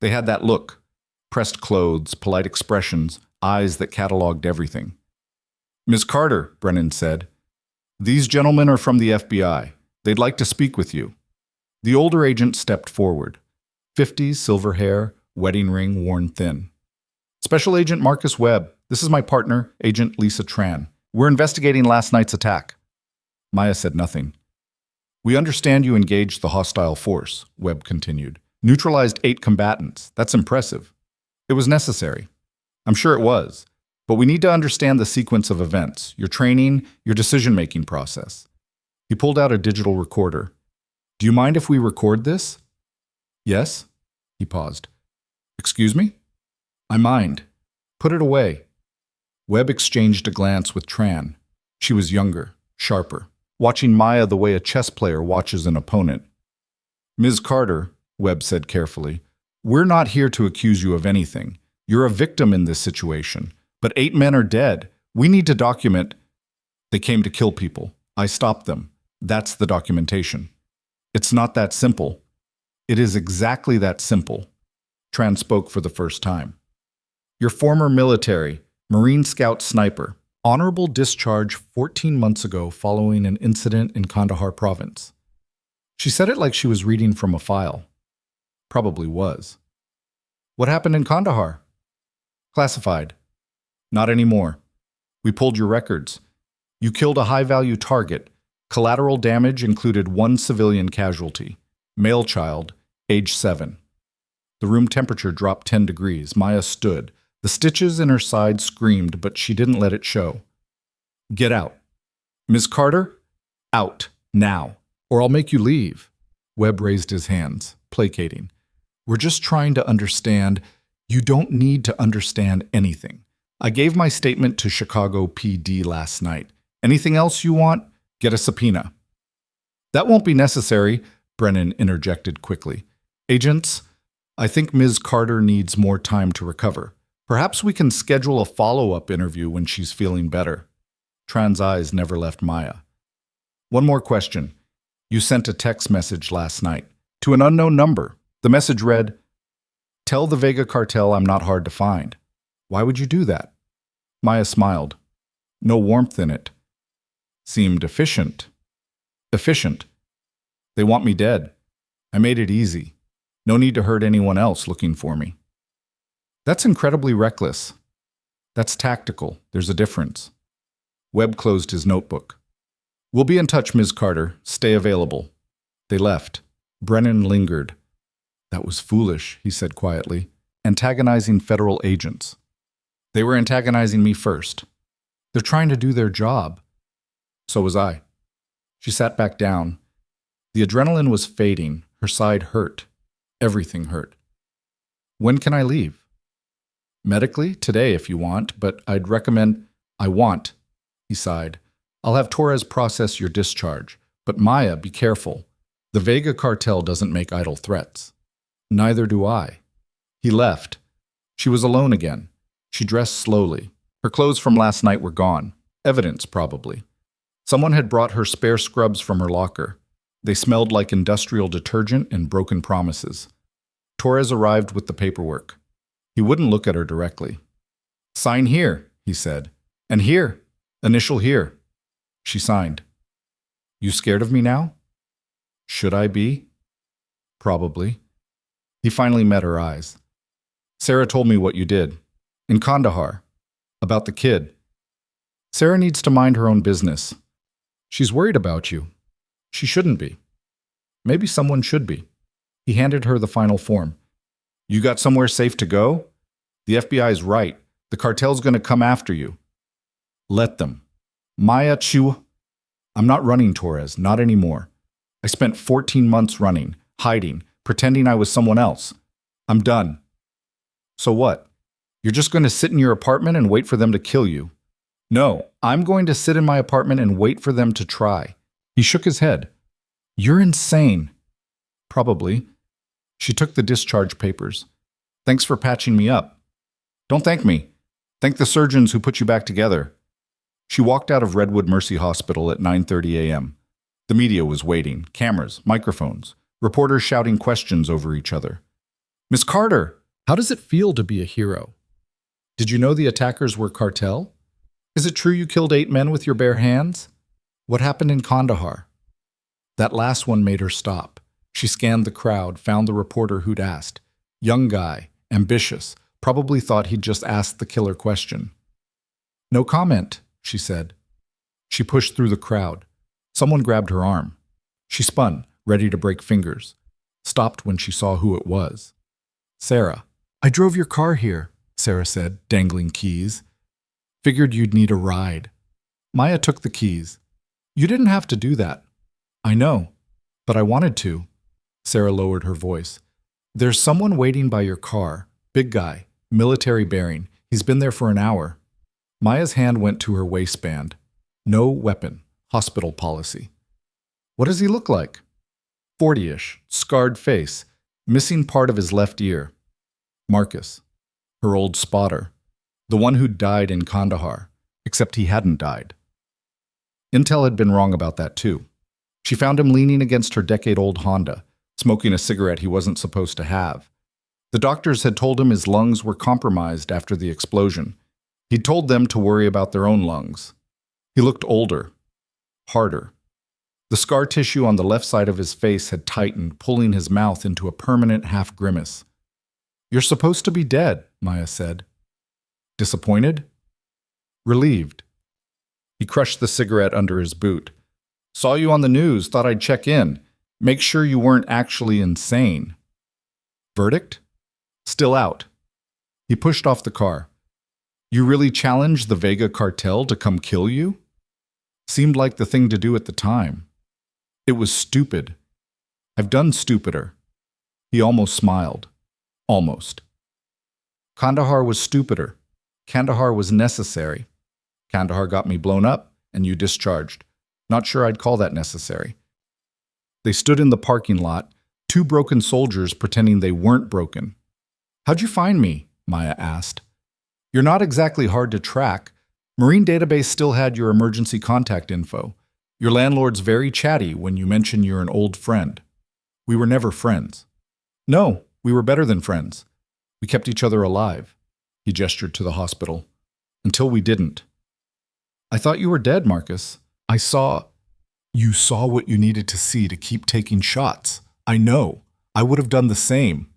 They had that look. Pressed clothes, polite expressions, eyes that cataloged everything. Ms. Carter, Brennan said, these gentlemen are from the FBI. They'd like to speak with you. The older agent stepped forward. 50s, silver hair, wedding ring worn thin. Special Agent Marcus Webb, this is my partner, Agent Lisa Tran. We're investigating last night's attack. Maya said nothing. We understand you engaged the hostile force, Webb continued. Neutralized 8 combatants. That's impressive. It was necessary. I'm sure it was. But we need to understand the sequence of events, your training, your decision-making process. He pulled out a digital recorder. Do you mind if we record this? Yes? He paused. Excuse me? I mind. Put it away. Webb exchanged a glance with Tran. She was younger, sharper, watching Maya the way a chess player watches an opponent. Ms. Carter, Webb said carefully, we're not here to accuse you of anything. You're a victim in this situation. But 8 men are dead. We need to document. They came to kill people. I stopped them. That's the documentation. It's not that simple. It is exactly that simple. Tran spoke for the first time. Your former military, Marine Scout sniper, honorable discharge 14 months ago following an incident in Kandahar province. She said it like she was reading from a file. Probably was. What happened in Kandahar? Classified. Not anymore. We pulled your records. You killed a high-value target. Collateral damage included 1 civilian casualty, male child, age 7. The room temperature dropped 10 degrees. Maya stood. The stitches in her side screamed, but she didn't let it show. Get out. Ms. Carter, out, now, or I'll make you leave. Webb raised his hands, placating. We're just trying to understand. You don't need to understand anything. I gave my statement to Chicago PD last night. Anything else you want? Get a subpoena. That won't be necessary, Brennan interjected quickly. Agents, I think Ms. Carter needs more time to recover. Perhaps we can schedule a follow-up interview when she's feeling better. Tran's eyes never left Maya. One more question. You sent a text message last night to an unknown number. The message read, Tell the Vega Cartel I'm not hard to find. Why would you do that? Maya smiled. No warmth in it. Seemed efficient. Efficient. They want me dead. I made it easy. No need to hurt anyone else looking for me. That's incredibly reckless. That's tactical. There's a difference. Webb closed his notebook. We'll be in touch, Ms. Carter. Stay available. They left. Brennan lingered. That was foolish, he said quietly. Antagonizing federal agents. They were antagonizing me first. They're trying to do their job. So was I. She sat back down. The adrenaline was fading. Her side hurt. Everything hurt. When can I leave? Medically, today if you want, but I'd recommend... I want, he sighed. I'll have Torres process your discharge. But Maya, be careful. The Vega Cartel doesn't make idle threats. Neither do I. He left. She was alone again. She dressed slowly. Her clothes from last night were gone. Evidence, probably. Someone had brought her spare scrubs from her locker. They smelled like industrial detergent and broken promises. Torres arrived with the paperwork. He wouldn't look at her directly. Sign here, he said. And here. Initial here. She signed. You scared of me now? Should I be? Probably. He finally met her eyes. Sarah told me what you did. In Kandahar. About the kid. Sarah needs to mind her own business. She's worried about you. She shouldn't be. Maybe someone should be. He handed her the final form. You got somewhere safe to go? The FBI's right. The cartel's going to come after you. Let them. Maya Chu. I'm not running, Torres. Not anymore. I spent 14 months running, hiding, pretending I was someone else. I'm done. So what? You're just going to sit in your apartment and wait for them to kill you? No, I'm going to sit in my apartment and wait for them to try. He shook his head. You're insane. Probably. She took the discharge papers. Thanks for patching me up. Don't thank me. Thank the surgeons who put you back together. She walked out of Redwood Mercy Hospital at 9:30 a.m. The media was waiting. Cameras, microphones, reporters shouting questions over each other. Miss Carter, how does it feel to be a hero? Did you know the attackers were Cartel? Is it true you killed 8 men with your bare hands? What happened in Kandahar? That last one made her stop. She scanned the crowd, found the reporter who'd asked. Young guy, ambitious, probably thought he'd just asked the killer question. No comment, she said. She pushed through the crowd. Someone grabbed her arm. She spun, ready to break fingers. Stopped when she saw who it was. Sarah. I drove your car here, Sarah said, dangling keys. Figured you'd need a ride. Maya took the keys. You didn't have to do that. I know, but I wanted to. Sarah lowered her voice. There's someone waiting by your car. Big guy, military bearing. He's been there for an hour. Maya's hand went to her waistband. No weapon. Hospital policy. What does he look like? 40-ish, scarred face, missing part of his left ear. Marcus, her old spotter, the one who'd died in Kandahar, except he hadn't died. Intel had been wrong about that too. She found him leaning against her decade-old Honda, smoking a cigarette he wasn't supposed to have. The doctors had told him his lungs were compromised after the explosion. He'd told them to worry about their own lungs. He looked older, harder. The scar tissue on the left side of his face had tightened, pulling his mouth into a permanent half-grimace. You're supposed to be dead, Maya said. Disappointed? Relieved. He crushed the cigarette under his boot. Saw you on the news, thought I'd check in. Make sure you weren't actually insane. Verdict? Still out. He pushed off the car. You really challenged the Vega cartel to come kill you? Seemed like the thing to do at the time. It was stupid. I've done stupider. He almost smiled. Almost. Kandahar was stupider. Kandahar was necessary. Kandahar got me blown up, and you discharged. Not sure I'd call that necessary. They stood in the parking lot, 2 broken soldiers pretending they weren't broken. How'd you find me? Maya asked. You're not exactly hard to track. Marine database still had your emergency contact info. Your landlord's very chatty when you mention you're an old friend. We were never friends. No, we were better than friends. We kept each other alive. He gestured to the hospital. Until we didn't. I thought you were dead, Marcus. I saw... You saw what you needed to see to keep taking shots. I know. I would have done the same.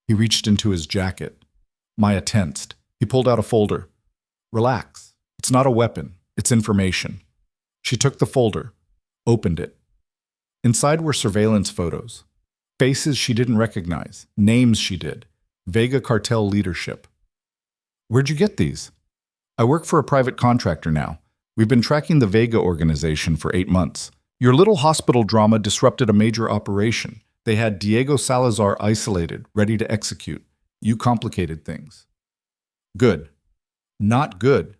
He reached into his jacket. Maya tensed. He pulled out a folder. Relax. It's not a weapon. It's information. She took the folder, opened it. Inside were surveillance photos. Faces she didn't recognize. Names she did. Vega cartel leadership. Where'd you get these? I work for a private contractor now. We've been tracking the Vega organization for 8 months. Your little hospital drama disrupted a major operation. They had Diego Salazar isolated, ready to execute. You complicated things. Good. Not good.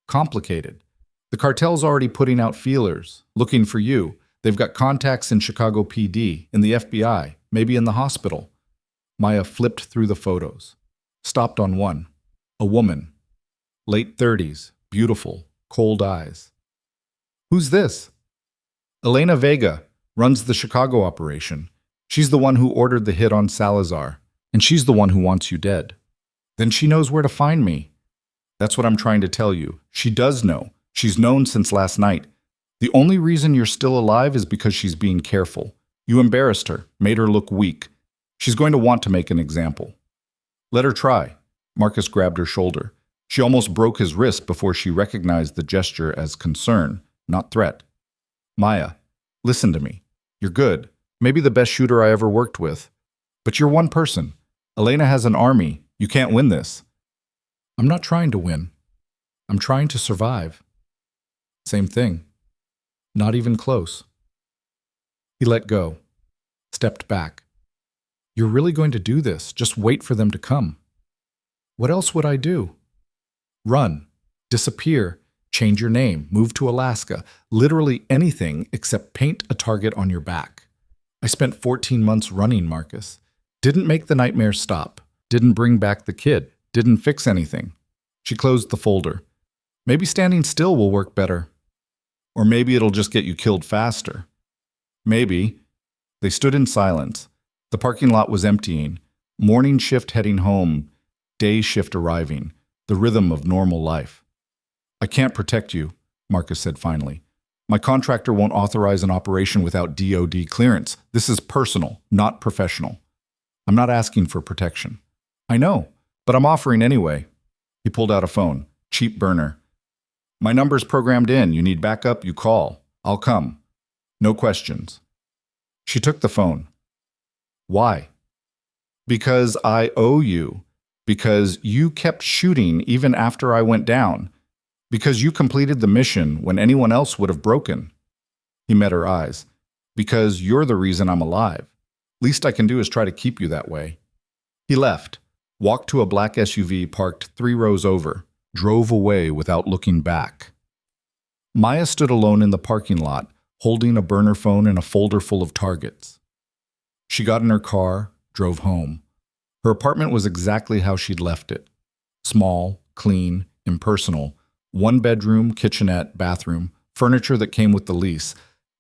Complicated. The cartel's already putting out feelers, looking for you. They've got contacts in Chicago PD, in the FBI, maybe in the hospital. Maya flipped through the photos. Stopped on one. A woman. Late 30s, beautiful, cold eyes. Who's this? Elena Vega runs the Chicago operation. She's the one who ordered the hit on Salazar, and she's the one who wants you dead. Then she knows where to find me. That's what I'm trying to tell you. She does know. She's known since last night. The only reason you're still alive is because she's being careful. You embarrassed her, made her look weak. She's going to want to make an example. Let her try. Marcus grabbed her shoulder. She almost broke his wrist before she recognized the gesture as concern, not threat. Maya, listen to me. You're good. Maybe the best shooter I ever worked with. But you're one person. Elena has an army. You can't win this. I'm not trying to win. I'm trying to survive. Same thing. Not even close. He let go. Stepped back. You're really going to do this? Just wait for them to come. What else would I do? Run. Disappear. Change your name. Move to Alaska. Literally anything except paint a target on your back. I spent 14 months running, Marcus. Didn't make the nightmare stop. Didn't bring back the kid. Didn't fix anything. She closed the folder. Maybe standing still will work better. Or maybe it'll just get you killed faster. Maybe. They stood in silence. The parking lot was emptying. Morning shift heading home. Day shift arriving. The rhythm of normal life. I can't protect you, Marcus said finally. My contractor won't authorize an operation without DOD clearance. This is personal, not professional. I'm not asking for protection. I know, but I'm offering anyway. He pulled out a phone. Cheap burner. My number's programmed in. You need backup, you call. I'll come. No questions. She took the phone. Why? Because I owe you. Because you kept shooting even after I went down. Because you completed the mission when anyone else would have broken. He met her eyes. Because you're the reason I'm alive. Least I can do is try to keep you that way. He left, walked to a black SUV parked 3 rows over, drove away without looking back. Maya stood alone in the parking lot, holding a burner phone and a folder full of targets. She got in her car, drove home. Her apartment was exactly how she'd left it. Small, clean, impersonal, 1 bedroom, kitchenette, bathroom, furniture that came with the lease,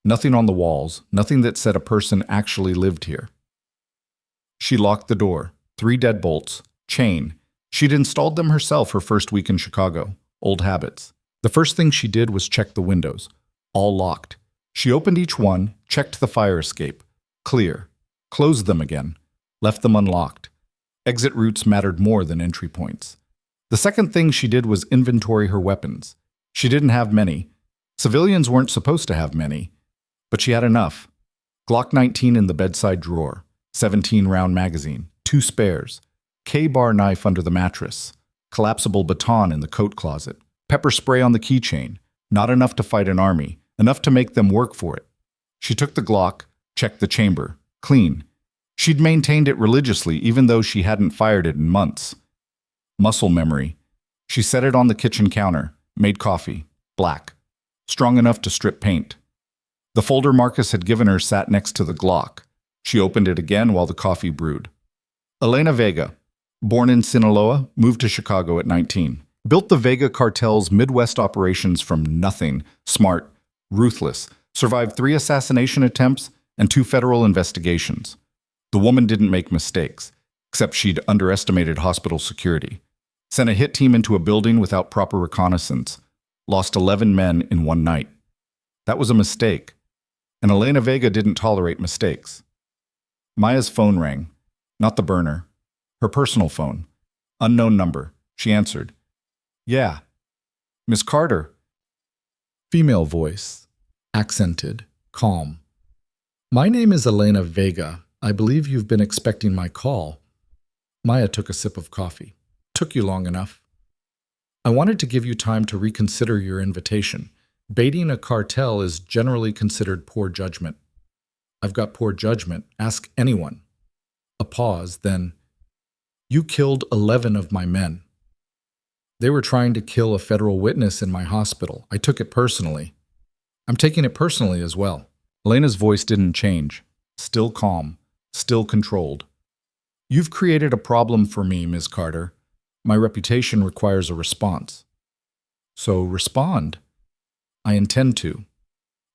nothing on the walls, nothing that said a person actually lived here. She locked the door, 3 deadbolts, chain. She'd installed them herself her first week in Chicago, old habits. The first thing she did was check the windows, all locked. She opened each one, checked the fire escape, clear, closed them again, left them unlocked. Exit routes mattered more than entry points. The second thing she did was inventory her weapons. She didn't have many. Civilians weren't supposed to have many. But she had enough. Glock 19 in the bedside drawer, 17-round magazine, 2 spares, K-bar knife under the mattress, collapsible baton in the coat closet, pepper spray on the keychain, not enough to fight an army, enough to make them work for it. She took the Glock, checked the chamber, clean. She'd maintained it religiously even though she hadn't fired it in months. Muscle memory. She set it on the kitchen counter, made coffee, black, strong enough to strip paint. The folder Marcus had given her sat next to the Glock. She opened it again while the coffee brewed. Elena Vega, born in Sinaloa, moved to Chicago at 19. Built the Vega Cartel's Midwest operations from nothing, smart, ruthless, survived 3 assassination attempts and 2 federal investigations. The woman didn't make mistakes, except she'd underestimated hospital security. Sent a hit team into a building without proper reconnaissance. Lost 11 men in 1 night. That was a mistake. And Elena Vega didn't tolerate mistakes. Maya's phone rang. Not the burner. Her personal phone. Unknown number. She answered. Yeah. Miss Carter. Female voice. Accented. Calm. My name is Elena Vega. I believe you've been expecting my call. Maya took a sip of coffee. Took you long enough. I wanted to give you time to reconsider your invitation. Baiting a cartel is generally considered poor judgment. I've got poor judgment. Ask anyone. A pause, then. You killed 11 of my men. They were trying to kill a federal witness in my hospital. I took it personally. I'm taking it personally as well. Elena's voice didn't change. Still calm. Still controlled. You've created a problem for me, Ms. Carter. My reputation requires a response. So respond. I intend to.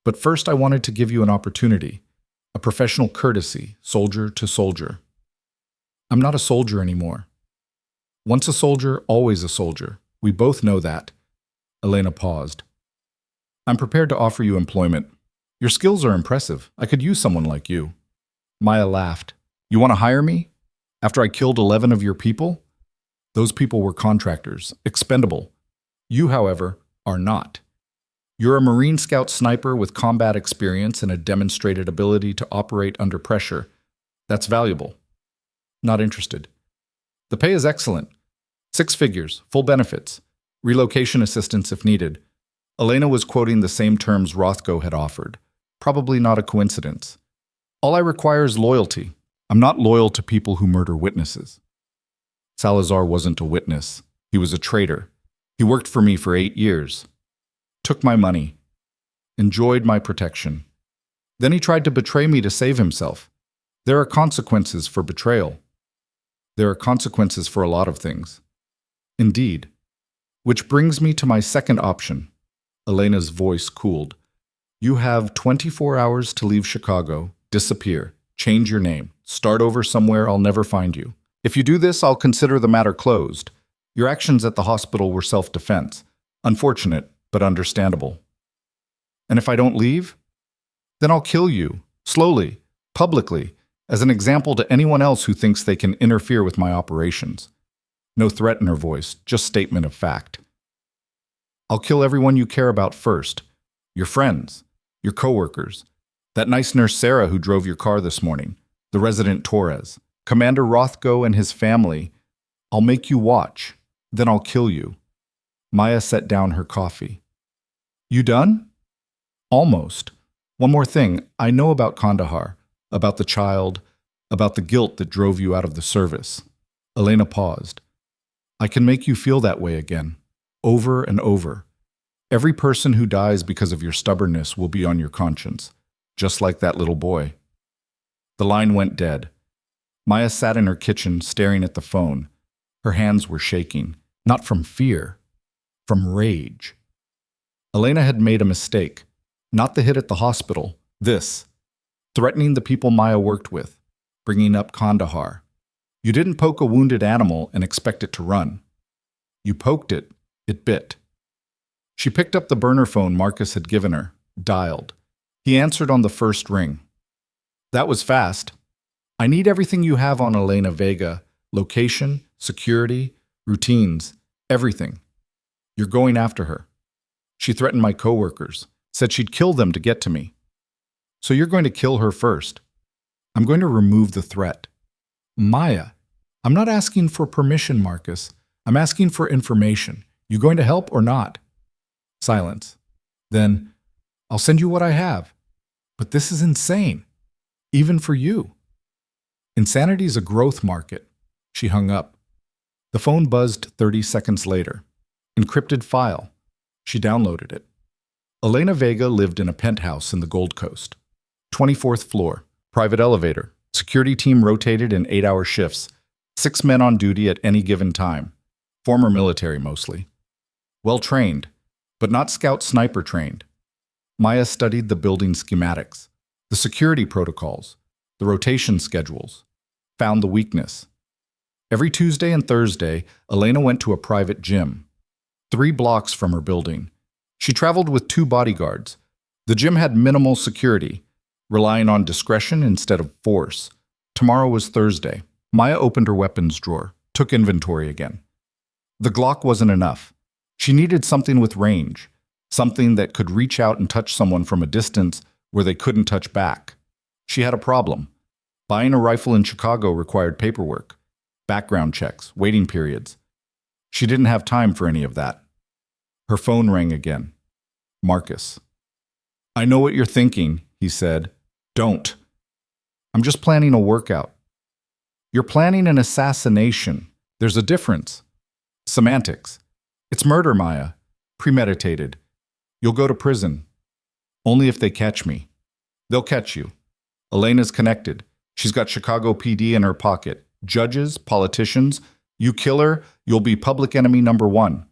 But first I wanted to give you an opportunity, a professional courtesy, soldier to soldier. I'm not a soldier anymore. Once a soldier, always a soldier. We both know that. Elena paused. I'm prepared to offer you employment. Your skills are impressive. I could use someone like you. Maya laughed. You want to hire me? After I killed 11 of your people? Those people were contractors, expendable. You, however, are not. You're a Marine Scout sniper with combat experience and a demonstrated ability to operate under pressure. That's valuable. Not interested. The pay is excellent. 6 figures, full benefits, relocation assistance if needed. Elena was quoting the same terms Rothko had offered. Probably not a coincidence. All I require is loyalty. I'm not loyal to people who murder witnesses. Salazar wasn't a witness. He was a traitor. He worked for me for 8 years. Took my money. Enjoyed my protection. Then he tried to betray me to save himself. There are consequences for betrayal. There are consequences for a lot of things. Indeed. Which brings me to my second option. Elena's voice cooled. You have 24 hours to leave Chicago, disappear, change your name, start over somewhere I'll never find you. If you do this, I'll consider the matter closed. Your actions at the hospital were self-defense. Unfortunate, but understandable. And if I don't leave, then I'll kill you, slowly, publicly, as an example to anyone else who thinks they can interfere with my operations. No threat in her voice, just statement of fact. I'll kill everyone you care about first. Your friends, your coworkers, that nice nurse Sarah who drove your car this morning, the resident Torres, Commander Rothko and his family. I'll make you watch, then I'll kill you. Maya set down her coffee. You done? Almost. One more thing. I know about Kandahar, about the child, about the guilt that drove you out of the service. Elena paused. I can make you feel that way again, over and over. Every person who dies because of your stubbornness will be on your conscience, just like that little boy. The line went dead. Maya sat in her kitchen staring at the phone. Her hands were shaking, not from fear, from rage. Elena had made a mistake. Not the hit at the hospital. This. Threatening the people Maya worked with. Bringing up Kandahar. You didn't poke a wounded animal and expect it to run. You poked it. It bit. She picked up the burner phone Marcus had given her, dialed. He answered on the first ring. That was fast. I need everything you have on Elena Vega. Location, security, routines, everything. You're going after her. She threatened my coworkers, said she'd kill them to get to me. So you're going to kill her first. I'm going to remove the threat. Maya, I'm not asking for permission, Marcus. I'm asking for information. You going to help or not? Silence. Then, I'll send you what I have. But this is insane. Even for you. Insanity's a growth market. She hung up. The phone buzzed 30 seconds later. Encrypted file. She downloaded it. Elena Vega lived in a penthouse in the Gold Coast. 24th floor. Private elevator. Security team rotated in 8-hour shifts. 6 men on duty at any given time. Former military mostly. Well trained, but not scout sniper trained. Maya studied the building schematics, the security protocols, the rotation schedules, found the weakness. Every Tuesday and Thursday, Elena went to a private gym, 3 blocks from her building. She traveled with 2 bodyguards. The gym had minimal security, relying on discretion instead of force. Tomorrow was Thursday. Maya opened her weapons drawer, took inventory again. The Glock wasn't enough. She needed something with range, something that could reach out and touch someone from a distance where they couldn't touch back. She had a problem. Buying a rifle in Chicago required paperwork, background checks, waiting periods. She didn't have time for any of that. Her phone rang again. Marcus. I know what you're thinking, he said. Don't. I'm just planning a workout. You're planning an assassination. There's a difference. Semantics. It's murder, Maya. Premeditated. You'll go to prison. Only if they catch me. They'll catch you. Elena's connected. She's got Chicago PD in her pocket. Judges, politicians. You kill her, you'll be public enemy number 1.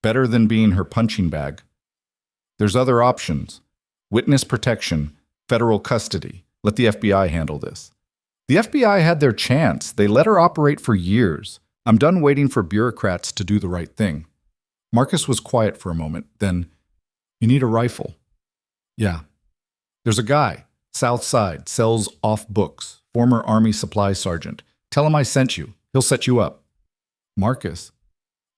Better than being her punching bag. There's other options. Witness protection, federal custody. Let the FBI handle this. The FBI had their chance. They let her operate for years. I'm done waiting for bureaucrats to do the right thing. Marcus was quiet for a moment. Then, you need a rifle. Yeah. There's a guy, South Side, sells off books, former Army supply sergeant. Tell him I sent you. He'll set you up. Marcus,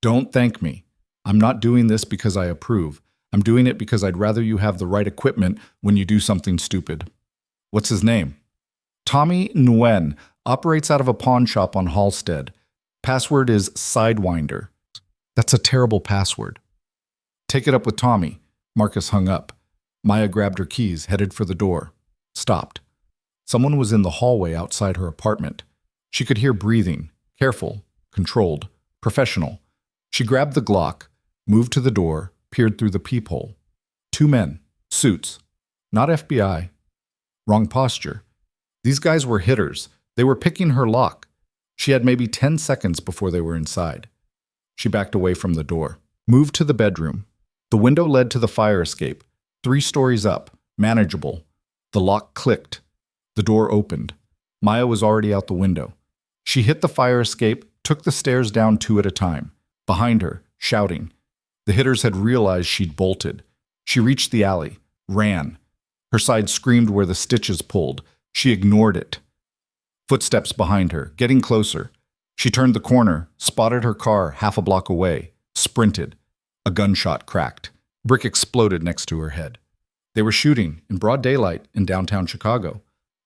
don't thank me. I'm not doing this because I approve. I'm doing it because I'd rather you have the right equipment when you do something stupid. What's his name? Tommy Nguyen, operates out of a pawn shop on Halstead. Password is Sidewinder. That's a terrible password. Take it up with Tommy. Marcus hung up. Maya grabbed her keys, headed for the door. Stopped. Someone was in the hallway outside her apartment. She could hear breathing. Careful, controlled, professional. She grabbed the Glock, moved to the door, peered through the peephole. 2 men, suits. Not FBI. Wrong posture. These guys were hitters. They were picking her lock. She had maybe 10 seconds before they were inside. She backed away from the door. Moved to the bedroom. The window led to the fire escape. 3 stories up. Manageable. The lock clicked. The door opened. Maya was already out the window. She hit the fire escape, took the stairs down 2 at a time. Behind her, shouting. The hitters had realized she'd bolted. She reached the alley, ran. Her side screamed where the stitches pulled. She ignored it. Footsteps behind her, getting closer. She turned the corner, spotted her car half a block away, sprinted. A gunshot cracked. Brick exploded next to her head. They were shooting in broad daylight in downtown Chicago.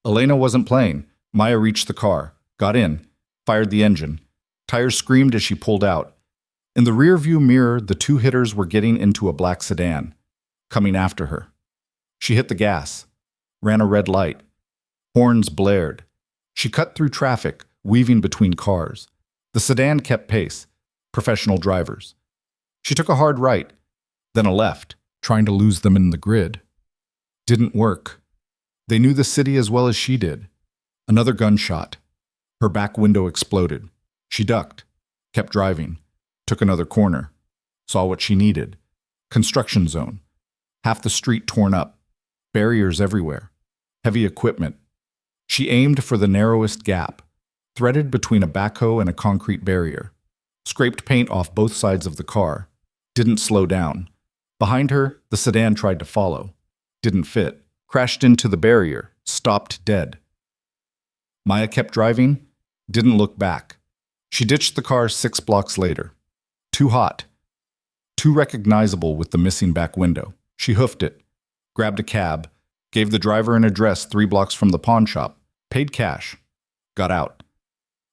Elena wasn't playing. Maya reached the car, got in, fired the engine. Tires screamed as she pulled out. In the rearview mirror, the two hitters were getting into a black sedan, coming after her. She hit the gas, ran a red light. Horns blared. She cut through traffic, weaving between cars. The sedan kept pace. Professional drivers. She took a hard right, then a left, trying to lose them in the grid. Didn't work. They knew the city as well as she did. Another gunshot. Her back window exploded. She ducked, kept driving, took another corner, saw what she needed. Construction zone. Half the street torn up. Barriers everywhere. Heavy equipment. She aimed for the narrowest gap, threaded between a backhoe and a concrete barrier. Scraped paint off both sides of the car. Didn't slow down. Behind her, the sedan tried to follow. Didn't fit. Crashed into the barrier. Stopped dead. Maya kept driving. Didn't look back. She ditched the car 6 blocks later. Too hot. Too recognizable with the missing back window. She hoofed it. Grabbed a cab. Gave the driver an address 3 blocks from the pawn shop. Paid cash. Got out.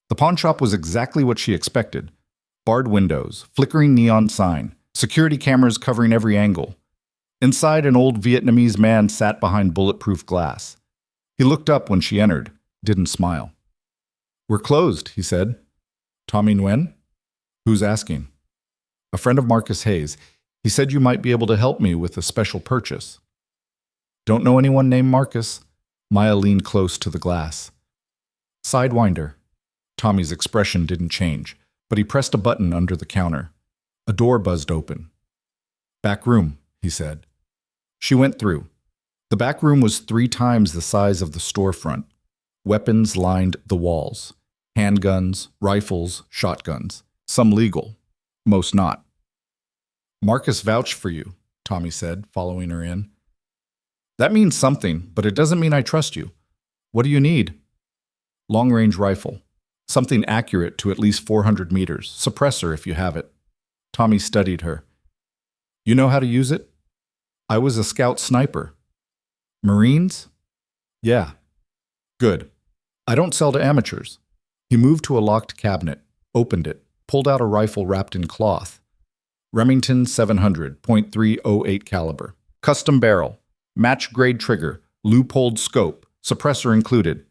The pawn shop was exactly what she expected. Barred windows, flickering neon sign, security cameras covering every angle. Inside, an old Vietnamese man sat behind bulletproof glass. He looked up when she entered, didn't smile. "We're closed," he said. "Tommy Nguyen?" "Who's asking?" "A friend of Marcus Hayes. He said you might be able to help me with a special purchase." "Don't know anyone named Marcus." Maya leaned close to the glass. "Sidewinder." Tommy's expression didn't change, but he pressed a button under the counter. A door buzzed open. "Back room," he said. She went through. The back room was 3 times the size of the storefront. Weapons lined the walls. Handguns, rifles, shotguns. Some legal, most not. "Marcus vouched for you," Tommy said, following her in. "That means something, but it doesn't mean I trust you. What do you need?" "Long-range rifle. Something accurate to at least 400 meters. Suppressor if you have it." Tommy studied her. "You know how to use it?" "I was a scout sniper." "Marines?" "Yeah." "Good. I don't sell to amateurs." He moved to a locked cabinet, opened it, pulled out a rifle wrapped in cloth. Remington 700, .308 caliber. Custom barrel. Match grade trigger. Loopholed scope. Suppressor included.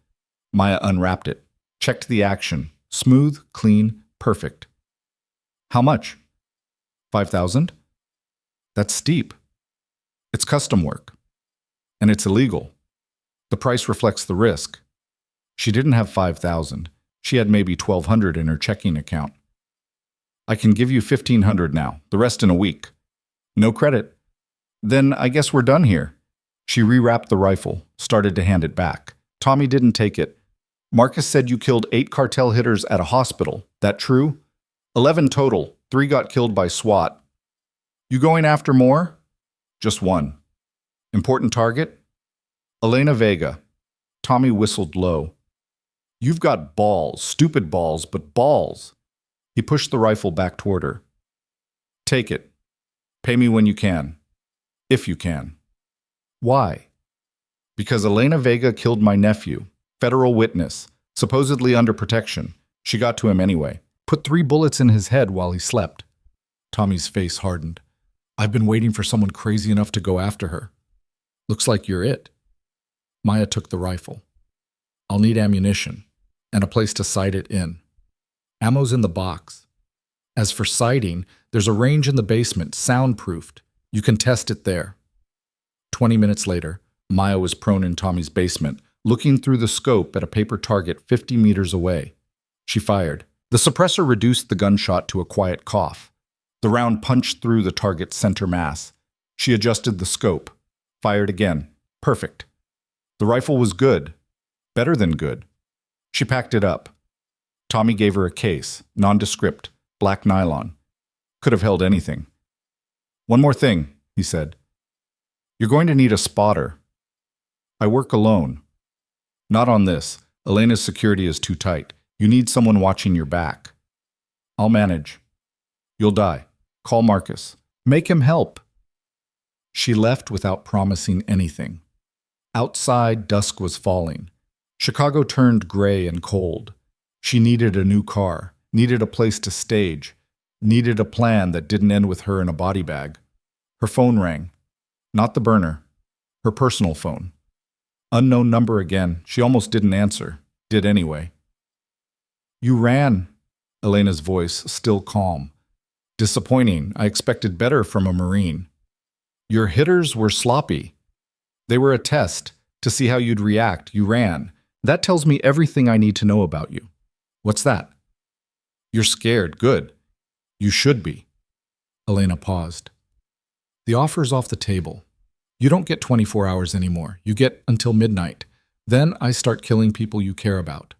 Maya unwrapped it. Checked the action. Smooth, clean, perfect. "How much?" 5,000? "That's steep." "It's custom work. And it's illegal. The price reflects the risk." She didn't have 5,000. She had maybe 1,200 in her checking account. "I can give you 1,500 now, the rest in a week." "No credit." "Then I guess we're done here." She rewrapped the rifle, started to hand it back. Tommy didn't take it. "Marcus said you killed 8 cartel hitters at a hospital. That true?" 11 total. 3 got killed by SWAT. "You going after more?" "Just 1. "Important target?" "Elena Vega." Tommy whistled low. "You've got balls, stupid balls, but balls." He pushed the rifle back toward her. "Take it. Pay me when you can. If you can." "Why?" "Because Elena Vega killed my nephew. Federal witness. Supposedly under protection. She got to him anyway. Put 3 bullets in his head while he slept." Tommy's face hardened. "I've been waiting for someone crazy enough to go after her. Looks like you're it." Maya took the rifle. "I'll need ammunition and a place to sight it in. Ammo's in the box. As for sighting, there's a range in the basement, soundproofed. You can test it there." 20 minutes later, Maya was prone in Tommy's basement, looking through the scope at a paper target 50 meters away. She fired. The suppressor reduced the gunshot to a quiet cough. The round punched through the target's center mass. She adjusted the scope. Fired again. Perfect. The rifle was good. Better than good. She packed it up. Tommy gave her a case, nondescript, black nylon. Could have held anything. One more thing, he said. You're going to need a spotter. I work alone. Not on this. Elena's security is too tight. You need someone watching your back. I'll manage. You'll die. Call Marcus. Make him help. She left without promising anything. Outside, dusk was falling. Chicago turned gray and cold. She needed a new car, needed a place to stage, needed a plan that didn't end with her in a body bag. Her phone rang. Not the burner. Her personal phone. Unknown number again. She almost didn't answer. Did anyway. You ran. Elena's voice, still calm. Disappointing. I expected better from a Marine. Your hitters were sloppy. They were a test to see how you'd react. You ran. That tells me everything I need to know about you. What's that? You're scared. Good. You should be. Elena paused. The offer's off the table. You don't get 24 hours anymore. You get until midnight. Then I start killing people you care about.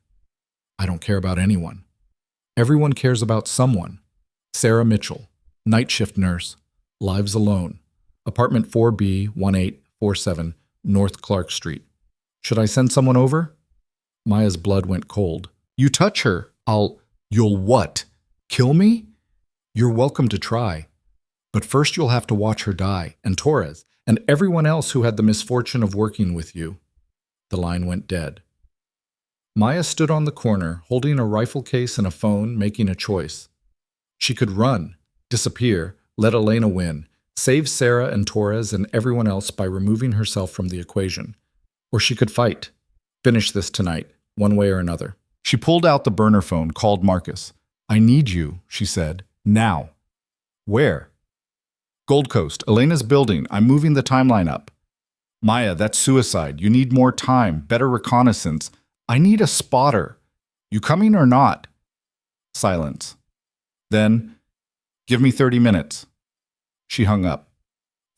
I don't care about anyone. Everyone cares about someone. Sarah Mitchell, night shift nurse, lives alone. Apartment 4B, 1847, North Clark Street. Should I send someone over? Maya's blood went cold. You touch her, You'll what? Kill me? You're welcome to try. But first you'll have to watch her die, and Torres, and everyone else who had the misfortune of working with you. The line went dead. Maya stood on the corner, holding a rifle case and a phone, making a choice. She could run, disappear, let Elena win, save Sarah and Torres and everyone else by removing herself from the equation. Or she could fight, finish this tonight, one way or another. She pulled out the burner phone, called Marcus. I need you, she said, now. Where? Gold Coast, Elena's building. I'm moving the timeline up. Maya, that's suicide. You need more time, better reconnaissance. I need a spotter. You coming or not? Silence. Then, give me 30 minutes. She hung up,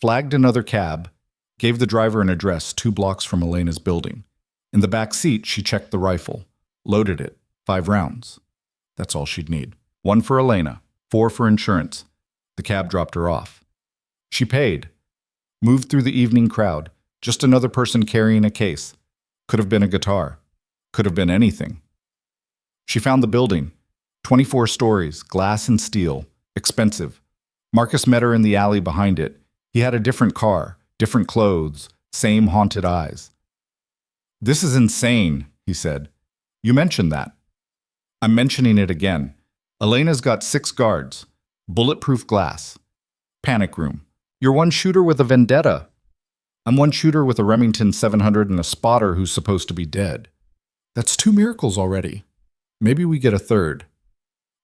flagged another cab, gave the driver an address 2 blocks from Elena's building. In the back seat, she checked the rifle, loaded it, 5 rounds. That's all she'd need. 1 for Elena, 4 for insurance. The cab dropped her off. She paid, moved through the evening crowd, just another person carrying a case. Could have been a guitar. Could have been anything. She found the building. 24 stories, glass and steel, expensive. Marcus met her in the alley behind it. He had a different car, different clothes, same haunted eyes. This is insane, he said. You mentioned that. I'm mentioning it again. Elena's got 6 guards, bulletproof glass, panic room. You're one shooter with a vendetta. I'm one shooter with a Remington 700 and a spotter who's supposed to be dead. That's 2 miracles already. Maybe we get a third.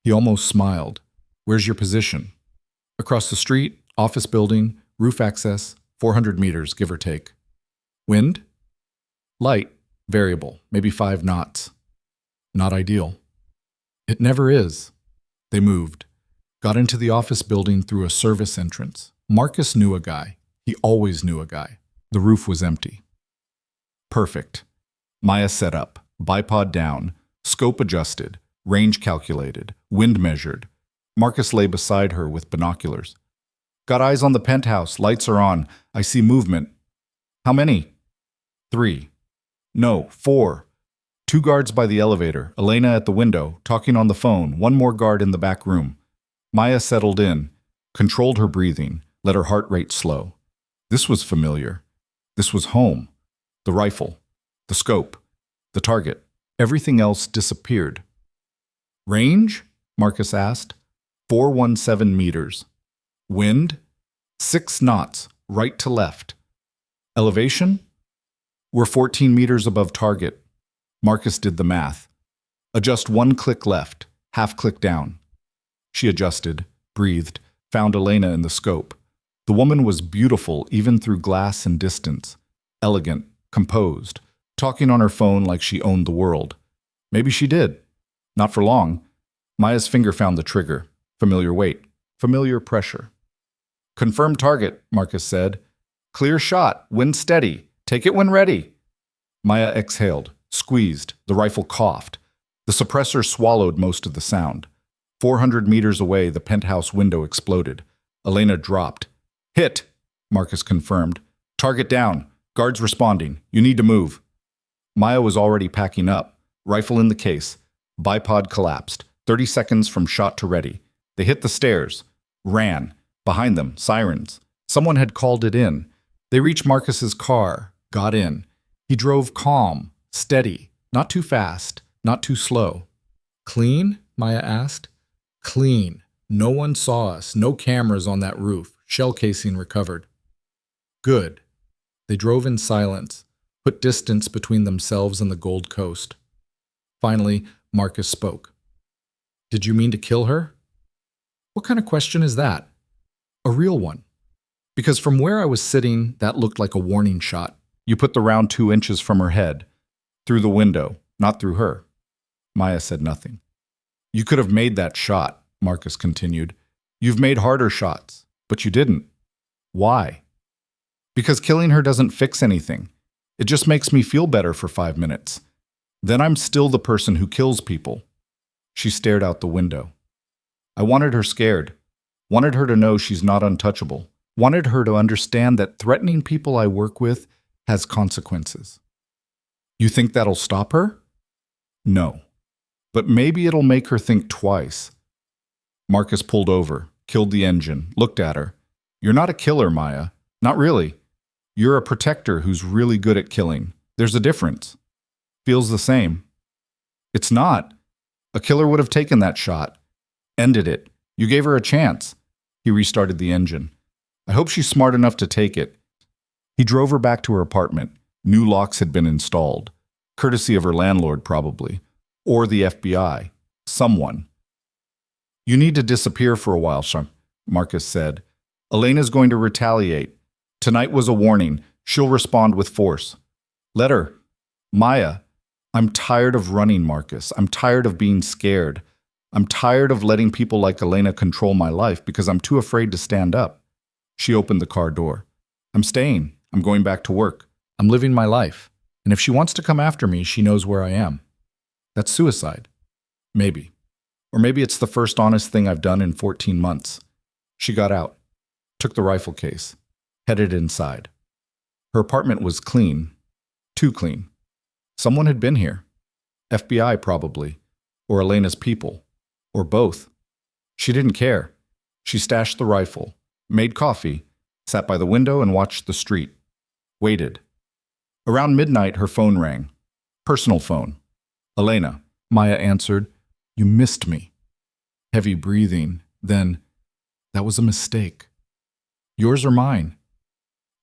He almost smiled. Where's your position? Across the street, office building, roof access, 400 meters, give or take. Wind? Light, variable, maybe 5 knots. Not ideal. It never is. They moved. Got into the office building through a service entrance. Marcus knew a guy. He always knew a guy. The roof was empty. Perfect. Maya set up, bipod down, scope adjusted, range calculated, wind measured. Marcus lay beside her with binoculars. Got eyes on the penthouse. Lights are on. I see movement. How many? 3. No, 4. 2 guards by the elevator. Elena at the window, talking on the phone. 1 more guard in the back room. Maya settled in, controlled her breathing, let her heart rate slow. This was familiar. This was home. The rifle, the scope, the target. Everything else disappeared. Range? Marcus asked. 417 meters. Wind? 6 knots, right to left. Elevation? We're 14 meters above target. Marcus did the math. Adjust 1 click left, half click down. She adjusted, breathed, found Elena in the scope. The woman was beautiful even through glass and distance. Elegant, composed, talking on her phone like she owned the world. Maybe she did. Not for long. Maya's finger found the trigger. Familiar weight. Familiar pressure. Confirmed target, Marcus said. Clear shot. Wind steady. Take it when ready. Maya exhaled, squeezed. The rifle coughed. The suppressor swallowed most of the sound. 400 meters away, the penthouse window exploded. Elena dropped. Hit, Marcus confirmed. Target down. Guards responding. You need to move. Maya was already packing up. Rifle in the case. Bipod collapsed. 30 seconds from shot to ready. They hit the stairs. Ran. Behind them, sirens. Someone had called it in. They reached Marcus's car. Got in. He drove calm, steady, not too fast, not too slow. Clean? Maya asked. Clean. No one saw us. No cameras on that roof. Shell casing recovered. Good. They drove in silence, put distance between themselves and the Gold Coast. Finally, Marcus spoke. Did you mean to kill her? What kind of question is that? A real one. Because from where I was sitting, that looked like a warning shot. You put the round 2 inches from her head. Through the window, not through her. Maya said nothing. You could have made that shot, Marcus continued. You've made harder shots, but you didn't. Why? Because killing her doesn't fix anything. It just makes me feel better for 5 minutes. Then I'm still the person who kills people. She stared out the window. I wanted her scared. Wanted her to know she's not untouchable. Wanted her to understand that threatening people I work with has consequences. You think that'll stop her? No. But maybe it'll make her think twice. Marcus pulled over, killed the engine, looked at her. You're not a killer, Maya. Not really. You're a protector who's really good at killing. There's a difference. Feels the same. It's not. A killer would have taken that shot. Ended it. You gave her a chance. He restarted the engine. I hope she's smart enough to take it. He drove her back to her apartment. New locks had been installed. Courtesy of her landlord, probably. Or the FBI. Someone. You need to disappear for a while, Marcus said. Elena's going to retaliate. Tonight was a warning. She'll respond with force. Let her. Maya. I'm tired of running, Marcus. I'm tired of being scared. I'm tired of letting people like Elena control my life because I'm too afraid to stand up. She opened the car door. I'm staying. I'm going back to work. I'm living my life. And if she wants to come after me, she knows where I am. That's suicide. Maybe. Or maybe it's the first honest thing I've done in 14 months. She got out, took the rifle case, headed inside. Her apartment was clean. Too clean. Someone had been here. FBI probably. Or Elena's people. Or both. She didn't care. She stashed the rifle, made coffee, sat by the window and watched the street. Waited. Around midnight, her phone rang. Personal phone. Elena. Maya answered. You missed me. Heavy breathing. Then, that was a mistake. Yours or mine?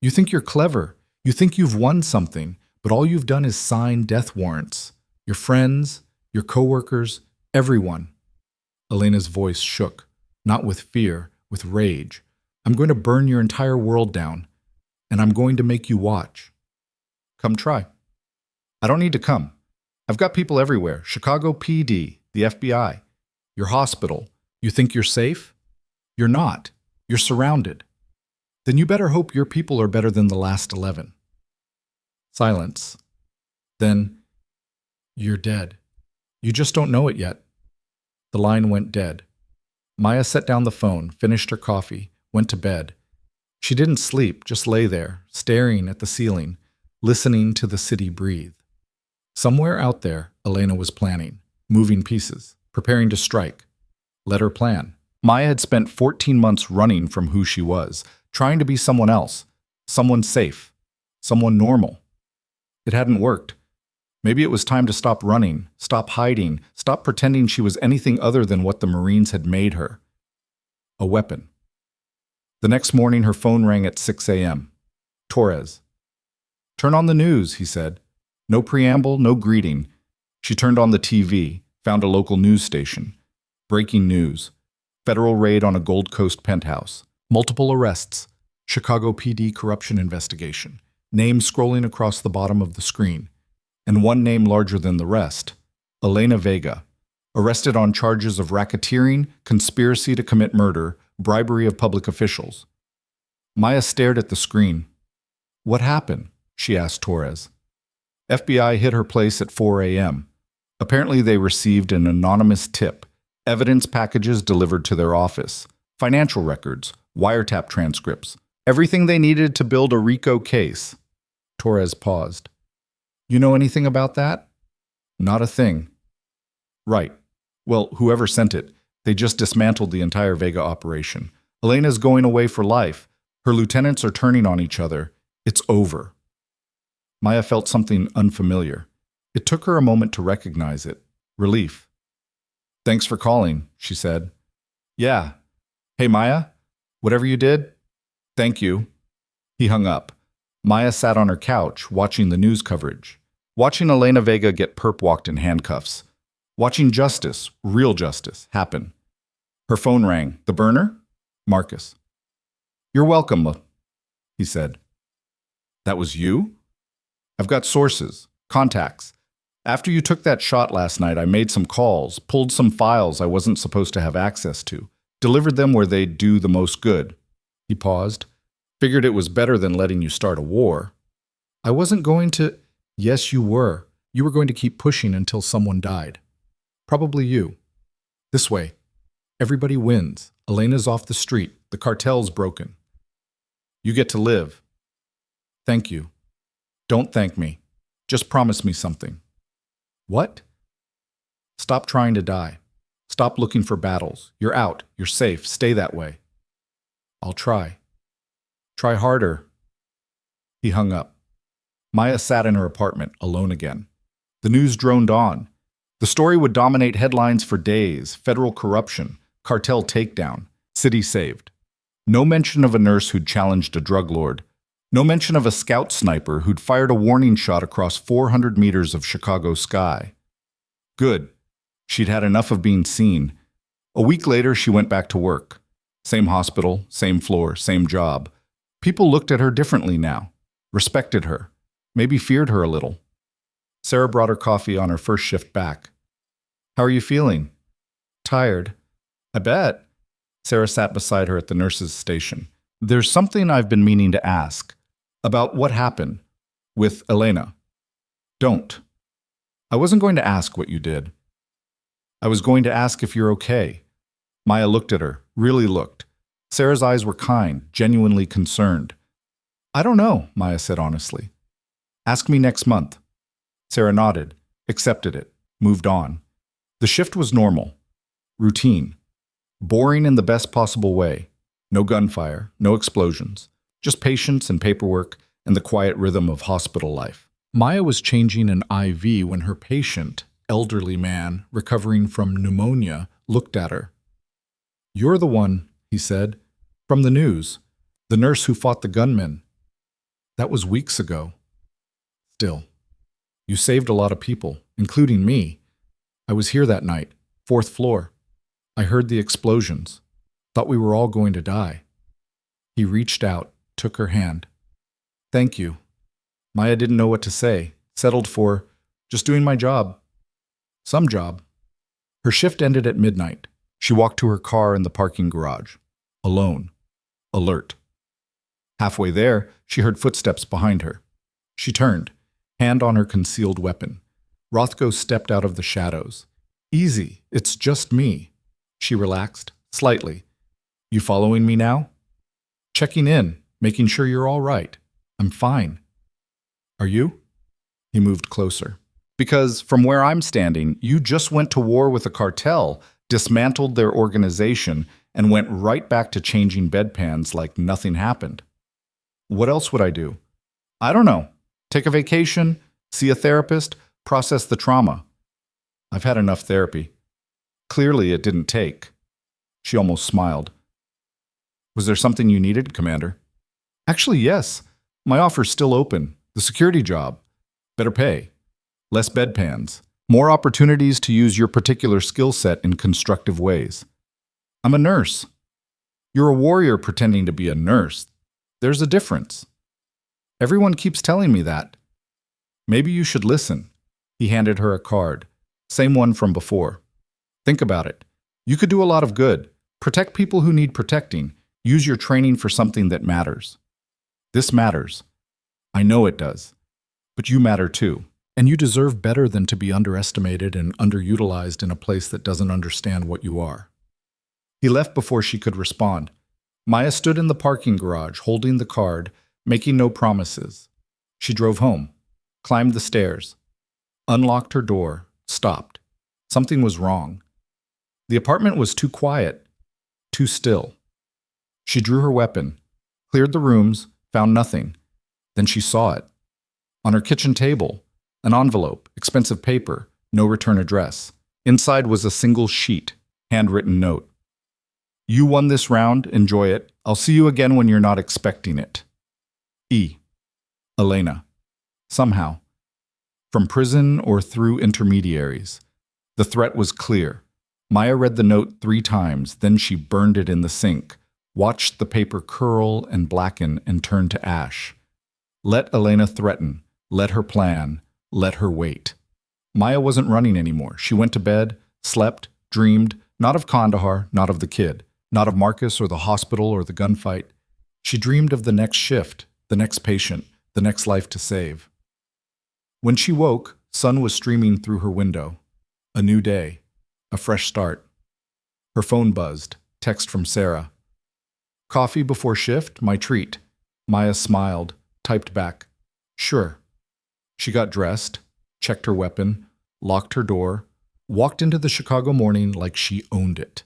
You think you're clever. You think you've won something, but all you've done is sign death warrants. Your friends, your coworkers, everyone. Elena's voice shook, not with fear, with rage. I'm going to burn your entire world down, and I'm going to make you watch. Come try. I don't need to come. I've got people everywhere. Chicago PD, the FBI, your hospital. You think you're safe? You're not. You're surrounded. Then you better hope your people are better than the last 11. Silence. Then, you're dead. You just don't know it yet. The line went dead. Maya set down the phone, finished her coffee, went to bed. She didn't sleep, just lay there, staring at the ceiling, listening to the city breathe. Somewhere out there, Elena was planning, moving pieces, preparing to strike. Let her plan. Maya had spent 14 months running from who she was, trying to be someone else, someone safe, someone normal. It hadn't worked. Maybe it was time to stop running, stop hiding, stop pretending she was anything other than what the Marines had made her. A weapon. The next morning, her phone rang at 6 a.m. Torres. Turn on the news, he said. No preamble, no greeting. She turned on the TV, found a local news station. Breaking news. Federal raid on a Gold Coast penthouse. Multiple arrests. Chicago PD corruption investigation. Names scrolling across the bottom of the screen. And one name larger than the rest. Elena Vega. Arrested on charges of racketeering, conspiracy to commit murder, bribery of public officials. Maya stared at the screen. What happened? She asked Torres. FBI hit her place at 4 a.m. Apparently they received an anonymous tip. Evidence packages delivered to their office. Financial records, wiretap transcripts, Everything they needed to build a RICO case. Torres paused. You know anything about that? Not a thing. Right. Well, whoever sent it, they just dismantled the entire Vega operation. Elena's going away for life. Her lieutenants are turning on each other. It's over. Maya felt something unfamiliar. It took her a moment to recognize it. Relief. Thanks for calling, she said. Yeah. Hey, Maya, whatever you did, thank you. He hung up. Maya sat on her couch, watching the news coverage. Watching Elena Vega get perp-walked in handcuffs. Watching justice, real justice, happen. Her phone rang. The burner? Marcus. You're welcome, he said. That was you? I've got sources, contacts. After you took that shot last night, I made some calls, pulled some files I wasn't supposed to have access to, delivered them where they'd do the most good. He paused. Figured it was better than letting you start a war. I wasn't going to... Yes, you were. You were going to keep pushing until someone died. Probably you. This way. Everybody wins. Elena's off the street. The cartel's broken. You get to live. Thank you. Don't thank me. Just promise me something. What? Stop trying to die. Stop looking for battles. You're out. You're safe. Stay that way. I'll try. Try harder. He hung up. Maya sat in her apartment, alone again. The news droned on. The story would dominate headlines for days. Federal corruption, cartel takedown, city saved. No mention of a nurse who'd challenged a drug lord. No mention of a scout sniper who'd fired a warning shot across 400 meters of Chicago sky. Good. She'd had enough of being seen. A week later, she went back to work. Same hospital, same floor, same job. People looked at her differently now, respected her, maybe feared her a little. Sarah brought her coffee on her first shift back. How are you feeling? Tired. I bet. Sarah sat beside her at the nurse's station. There's something I've been meaning to ask about what happened with Elena. Don't. I wasn't going to ask what you did. I was going to ask if you're okay. Maya looked at her, really looked. Sarah's eyes were kind, genuinely concerned. I don't know, Maya said honestly. Ask me next month. Sarah nodded, accepted it, moved on. The shift was normal, routine, boring in the best possible way. No gunfire, no explosions, just patience and paperwork and the quiet rhythm of hospital life. Maya was changing an IV when her patient, elderly man recovering from pneumonia, looked at her. You're the one, he said, from the news, the nurse who fought the gunmen. That was weeks ago. Still, you saved a lot of people, including me. I was here that night, 4th floor. I heard the explosions. Thought we were all going to die. He reached out, took her hand. Thank you. Maya didn't know what to say, settled for, just doing my job. Some job. Her shift ended at midnight. She walked to her car in the parking garage. Alone. Alert. Halfway there, she heard footsteps behind her. She turned, hand on her concealed weapon. Rothko stepped out of the shadows. Easy, it's just me. She relaxed, slightly. You following me now? Checking in, making sure you're all right. I'm fine. Are you? He moved closer. Because from where I'm standing, you just went to war with a cartel, dismantled their organization, and went right back to changing bedpans like nothing happened. What else would I do? I don't know. Take a vacation, see a therapist, process the trauma. I've had enough therapy. Clearly it didn't take. She almost smiled. Was there something you needed, Commander? Actually, yes. My offer's still open. The security job. Better pay. Less bedpans. More opportunities to use your particular skill set in constructive ways. I'm a nurse. You're a warrior pretending to be a nurse. There's a difference. Everyone keeps telling me that. Maybe you should listen. He handed her a card. Same one from before. Think about it. You could do a lot of good. Protect people who need protecting. Use your training for something that matters. This matters. I know it does. But you matter too. And you deserve better than to be underestimated and underutilized in a place that doesn't understand what you are. He left before she could respond. Maya stood in the parking garage, holding the card, making no promises. She drove home, climbed the stairs, unlocked her door, stopped. Something was wrong. The apartment was too quiet, too still. She drew her weapon, cleared the rooms, found nothing. Then she saw it. On her kitchen table, an envelope, expensive paper, no return address. Inside was a single sheet, handwritten note. You won this round, enjoy it. I'll see you again when you're not expecting it. E. Elena. Somehow. From prison or through intermediaries. The threat was clear. Maya read the note 3 times, then she burned it in the sink, watched the paper curl and blacken and turn to ash. Let Elena threaten, let her plan, let her wait. Maya wasn't running anymore. She went to bed, slept, dreamed, not of Kandahar, not of the kid, not of Marcus or the hospital or the gunfight. She dreamed of the next shift, the next patient, the next life to save. When she woke, sun was streaming through her window. A new day, a fresh start. Her phone buzzed, text from Sarah. Coffee before shift, my treat. Maya smiled, typed back, sure. She got dressed, checked her weapon, locked her door, walked into the Chicago morning like she owned it.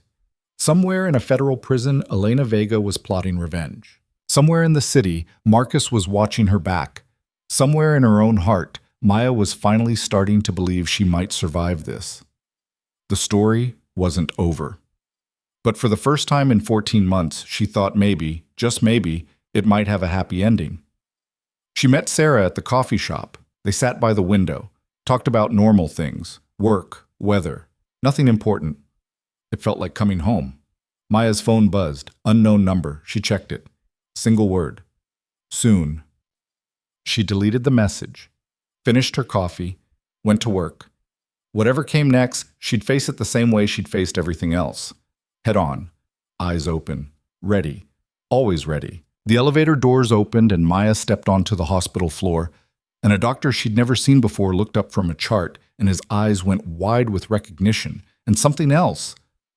Somewhere in a federal prison, Elena Vega was plotting revenge. Somewhere in the city, Marcus was watching her back. Somewhere in her own heart, Maya was finally starting to believe she might survive this. The story wasn't over. But for the first time in 14 months, she thought maybe, just maybe, it might have a happy ending. She met Sarah at the coffee shop. They sat by the window, talked about normal things, work, weather, nothing important. It felt like coming home. Maya's phone buzzed, unknown number. She checked it. Single word. Soon. She deleted the message, finished her coffee, went to work. Whatever came next, she'd face it the same way she'd faced everything else. Head on, eyes open, ready, always ready. The elevator doors opened and Maya stepped onto the hospital floor, and a doctor she'd never seen before looked up from a chart, and his eyes went wide with recognition, and something else,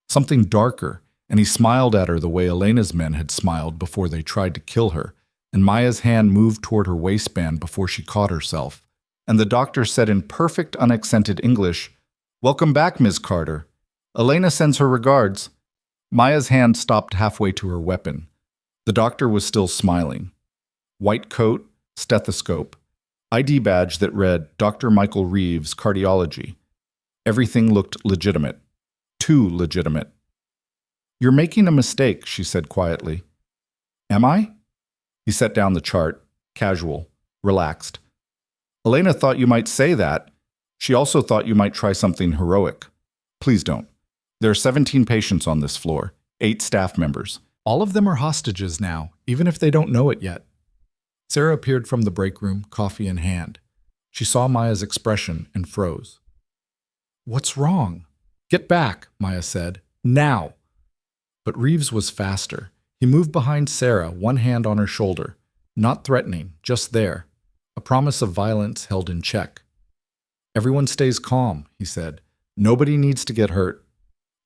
something darker, and he smiled at her the way Elena's men had smiled before they tried to kill her, and Maya's hand moved toward her waistband before she caught herself. And the doctor said in perfect unaccented English, "Welcome back, Ms. Carter. Elena sends her regards." Maya's hand stopped halfway to her weapon. The doctor was still smiling. White coat, stethoscope, ID badge that read Dr. Michael Reeves, Cardiology. Everything looked legitimate. Too legitimate. "You're making a mistake," she said quietly. "Am I?" He set down the chart, casual, relaxed. "Elena thought you might say that. She also thought you might try something heroic. Please don't. There are 17 patients on this floor, 8 staff members. All of them are hostages now, even if they don't know it yet." Sarah appeared from the break room, coffee in hand. She saw Maya's expression and froze. "What's wrong?" "Get back," Maya said. "Now." But Reeves was faster. He moved behind Sarah, one hand on her shoulder. Not threatening, just there. A promise of violence held in check. "Everyone stays calm," he said. "Nobody needs to get hurt.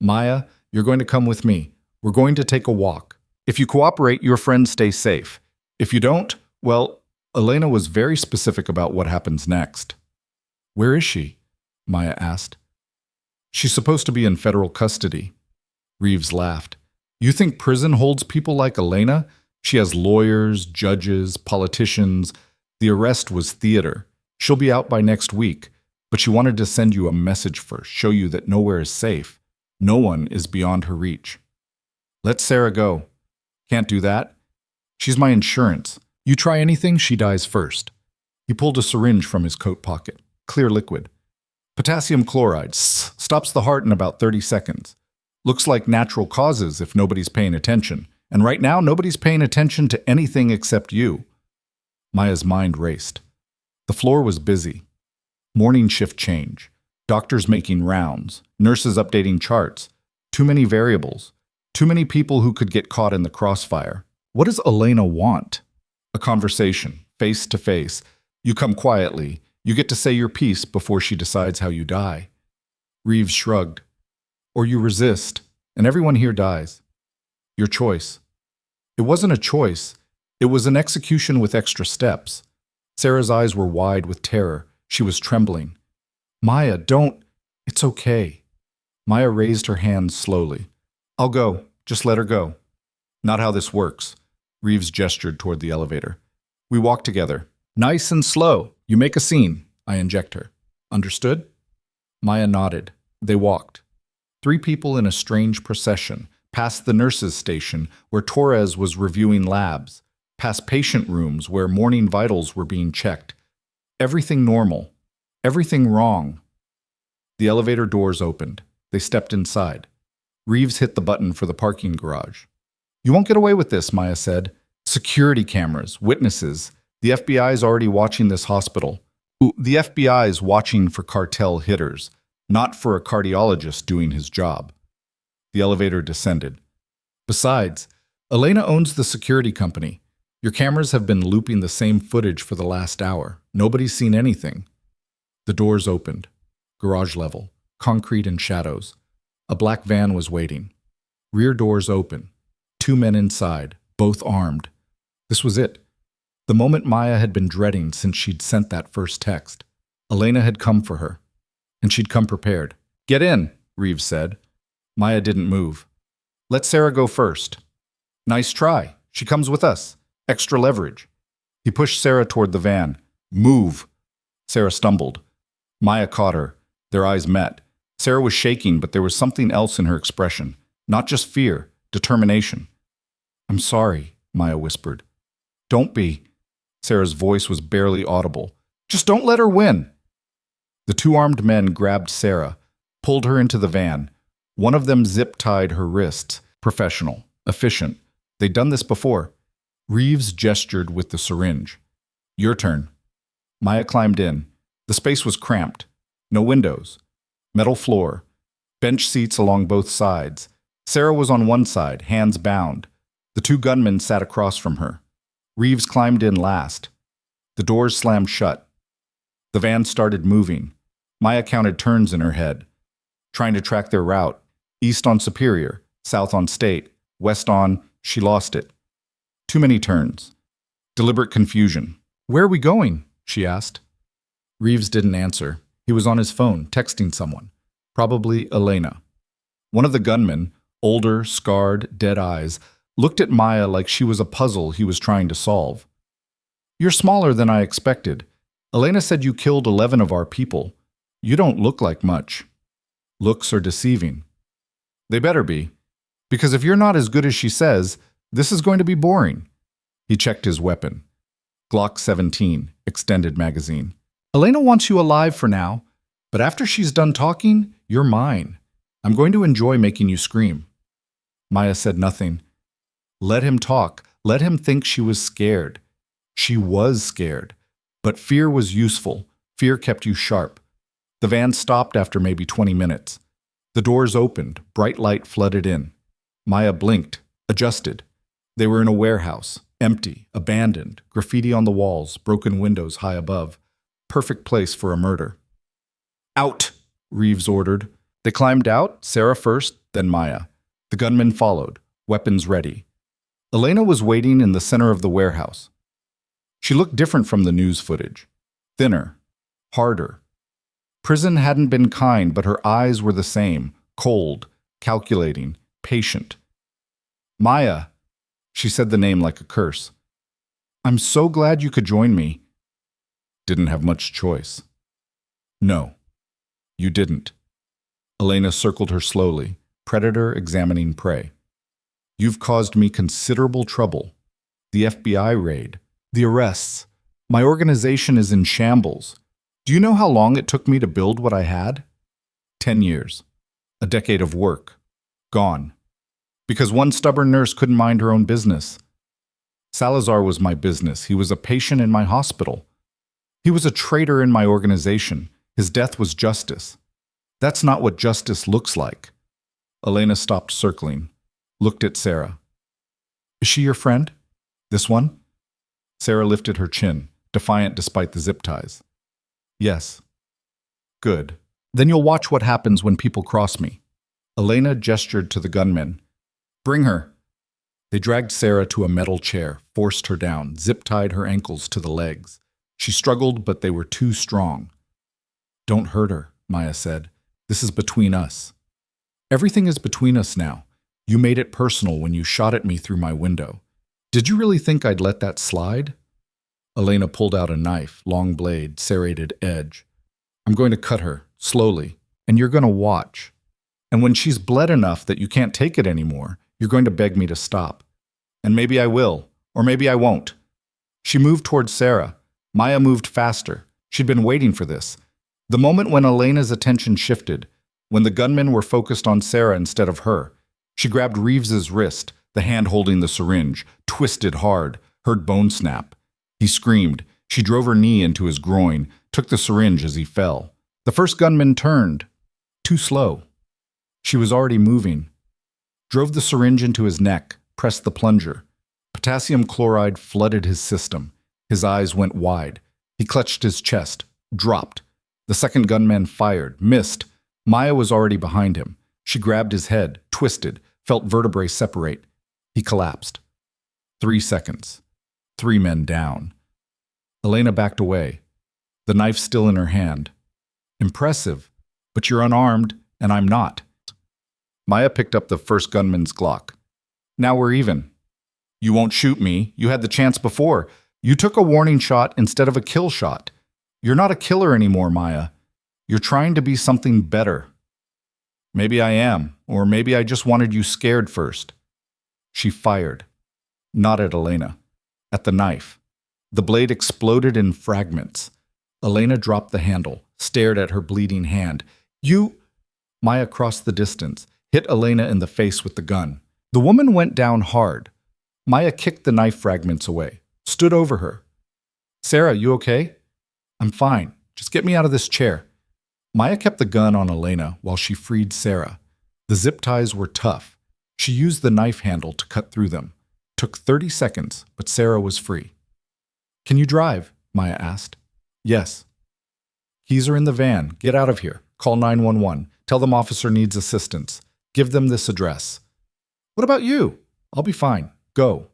Maya, you're going to come with me. We're going to take a walk. If you cooperate, your friends stay safe. If you don't, well," Elena was very specific about what happens next. "Where is she?" Maya asked. "She's supposed to be in federal custody." Reeves laughed. "You think prison holds people like Elena? She has lawyers, judges, politicians. The arrest was theater. She'll be out by next week, but she wanted to send you a message first, show you that nowhere is safe. No one is beyond her reach." "Let Sarah go." "Can't do that. She's my insurance. You try anything, she dies first." He pulled a syringe from his coat pocket. Clear liquid. "Potassium chloride. Stops the heart in about 30 seconds. Looks like natural causes if nobody's paying attention. And right now, nobody's paying attention to anything except you." Maya's mind raced. The floor was busy. Morning shift change. Doctors making rounds. Nurses updating charts. Too many variables. Too many people who could get caught in the crossfire. What does Elena want? A conversation, face to face. You come quietly. You get to say your piece before she decides how you die. Reeves shrugged. Or you resist, and everyone here dies. Your choice. It wasn't a choice. It was an execution with extra steps. Sarah's eyes were wide with terror. She was trembling. Maya, don't. It's okay. Maya raised her hands slowly. I'll go. Just let her go. Not how this works. Reeves gestured toward the elevator. We walk together. Nice and slow. You make a scene. I inject her. Understood? Maya nodded. They walked. 3 people in a strange procession, past the nurses' station where Torres was reviewing labs, past patient rooms where morning vitals were being checked. Everything normal. Everything wrong. The elevator doors opened. They stepped inside. Reeves hit the button for the parking garage. You won't get away with this, Maya said. Security cameras, witnesses. The FBI's already watching this hospital. The FBI's watching for cartel hitters, not for a cardiologist doing his job. The elevator descended. Besides, Elena owns the security company. Your cameras have been looping the same footage for the last hour. Nobody's seen anything. The doors opened. Garage level, concrete and shadows. A black van was waiting. Rear doors open. 2 men inside, both armed. This was it. The moment Maya had been dreading since she'd sent that first text. Elena had come for her. And she'd come prepared. Get in, Reeves said. Maya didn't move. Let Sarah go first. Nice try. She comes with us. Extra leverage. He pushed Sarah toward the van. Move. Sarah stumbled. Maya caught her. Their eyes met. Sarah was shaking, but there was something else in her expression. Not just fear, determination. I'm sorry, Maya whispered. Don't be. Sarah's voice was barely audible. Just don't let her win. The 2 armed men grabbed Sarah, pulled her into the van. One of them zip-tied her wrists. Professional, efficient. They'd done this before. Reeves gestured with the syringe. Your turn. Maya climbed in. The space was cramped. No windows. Metal floor. Bench seats along both sides. Sarah was on one side, hands bound. The 2 gunmen sat across from her. Reeves climbed in last. The doors slammed shut. The van started moving. Maya counted turns in her head, trying to track their route. East on Superior, south on State, west on, she lost it. Too many turns. Deliberate confusion. Where are we going? She asked. Reeves didn't answer. He was on his phone, texting someone. Probably Elena. One of the gunmen, older, scarred, dead eyes, looked at Maya like she was a puzzle he was trying to solve. You're smaller than I expected. Elena said you killed 11 of our people. You don't look like much. Looks are deceiving. They better be. Because if you're not as good as she says, this is going to be boring. He checked his weapon. Glock 17, extended magazine. Elena wants you alive for now, but after she's done talking, you're mine. I'm going to enjoy making you scream. Maya said nothing. Let him talk. Let him think she was scared. She was scared. But fear was useful. Fear kept you sharp. The van stopped after maybe 20 minutes. The doors opened. Bright light flooded in. Maya blinked, adjusted. They were in a warehouse, empty, abandoned, graffiti on the walls, broken windows high above. Perfect place for a murder. Out, Reeves ordered. They climbed out, Sarah first, then Maya. The gunmen followed, weapons ready. Elena was waiting in the center of the warehouse. She looked different from the news footage. Thinner, harder. Prison hadn't been kind, but her eyes were the same, cold, calculating, patient. Maya, she said the name like a curse. I'm so glad you could join me. Didn't have much choice. No, you didn't. Elena circled her slowly, predator examining prey. You've caused me considerable trouble. The FBI raid, the arrests. My organization is in shambles. Do you know how long it took me to build what I had? 10 years. A decade of work. Gone. Because one stubborn nurse couldn't mind her own business. Salazar was my business. He was a patient in my hospital. He was a traitor in my organization. His death was justice. That's not what justice looks like. Elena stopped circling, looked at Sarah. Is she your friend? This one? Sarah lifted her chin, defiant despite the zip ties. Yes. Good. Then you'll watch what happens when people cross me. Elena gestured to the gunmen. Bring her. They dragged Sarah to a metal chair, forced her down, zip-tied her ankles to the legs. She struggled, but they were too strong. "Don't hurt her," Maya said. "This is between us." "Everything is between us now. You made it personal when you shot at me through my window. Did you really think I'd let that slide?" Elena pulled out a knife, long blade, serrated edge. "I'm going to cut her, slowly, and you're going to watch. And when she's bled enough that you can't take it anymore, you're going to beg me to stop. And maybe I will, or maybe I won't." She moved towards Sarah. Maya moved faster. She'd been waiting for this. The moment when Elena's attention shifted, when the gunmen were focused on Sarah instead of her, she grabbed Reeves's wrist, the hand holding the syringe, twisted hard, heard bone snap. He screamed. She drove her knee into his groin, took the syringe as he fell. The first gunman turned. Too slow. She was already moving. Drove the syringe into his neck, pressed the plunger. Potassium chloride flooded his system. His eyes went wide. He clutched his chest, dropped. The second gunman fired, missed. Maya was already behind him. She grabbed his head, twisted, felt vertebrae separate. He collapsed. 3 seconds. 3 men down. Elena backed away, the knife still in her hand. "Impressive, but you're unarmed, and I'm not." Maya picked up the first gunman's Glock. "Now we're even. You won't shoot me. You had the chance before. You took a warning shot instead of a kill shot. You're not a killer anymore, Maya. You're trying to be something better." "Maybe I am, or maybe I just wanted you scared first." She fired. Not at Elena. At the knife. The blade exploded in fragments. Elena dropped the handle, stared at her bleeding hand. "You—" Maya crossed the distance, hit Elena in the face with the gun. The woman went down hard. Maya kicked the knife fragments away, stood over her. "Sarah, you okay?" "I'm fine. Just get me out of this chair." Maya kept the gun on Elena while she freed Sarah. The zip ties were tough. She used the knife handle to cut through them. Took 30 seconds, but Sarah was free. "Can you drive?" Maya asked. "Yes." "Keys are in the van. Get out of here. Call 911. Tell them officer needs assistance. Give them this address." "What about you?" "I'll be fine. Go."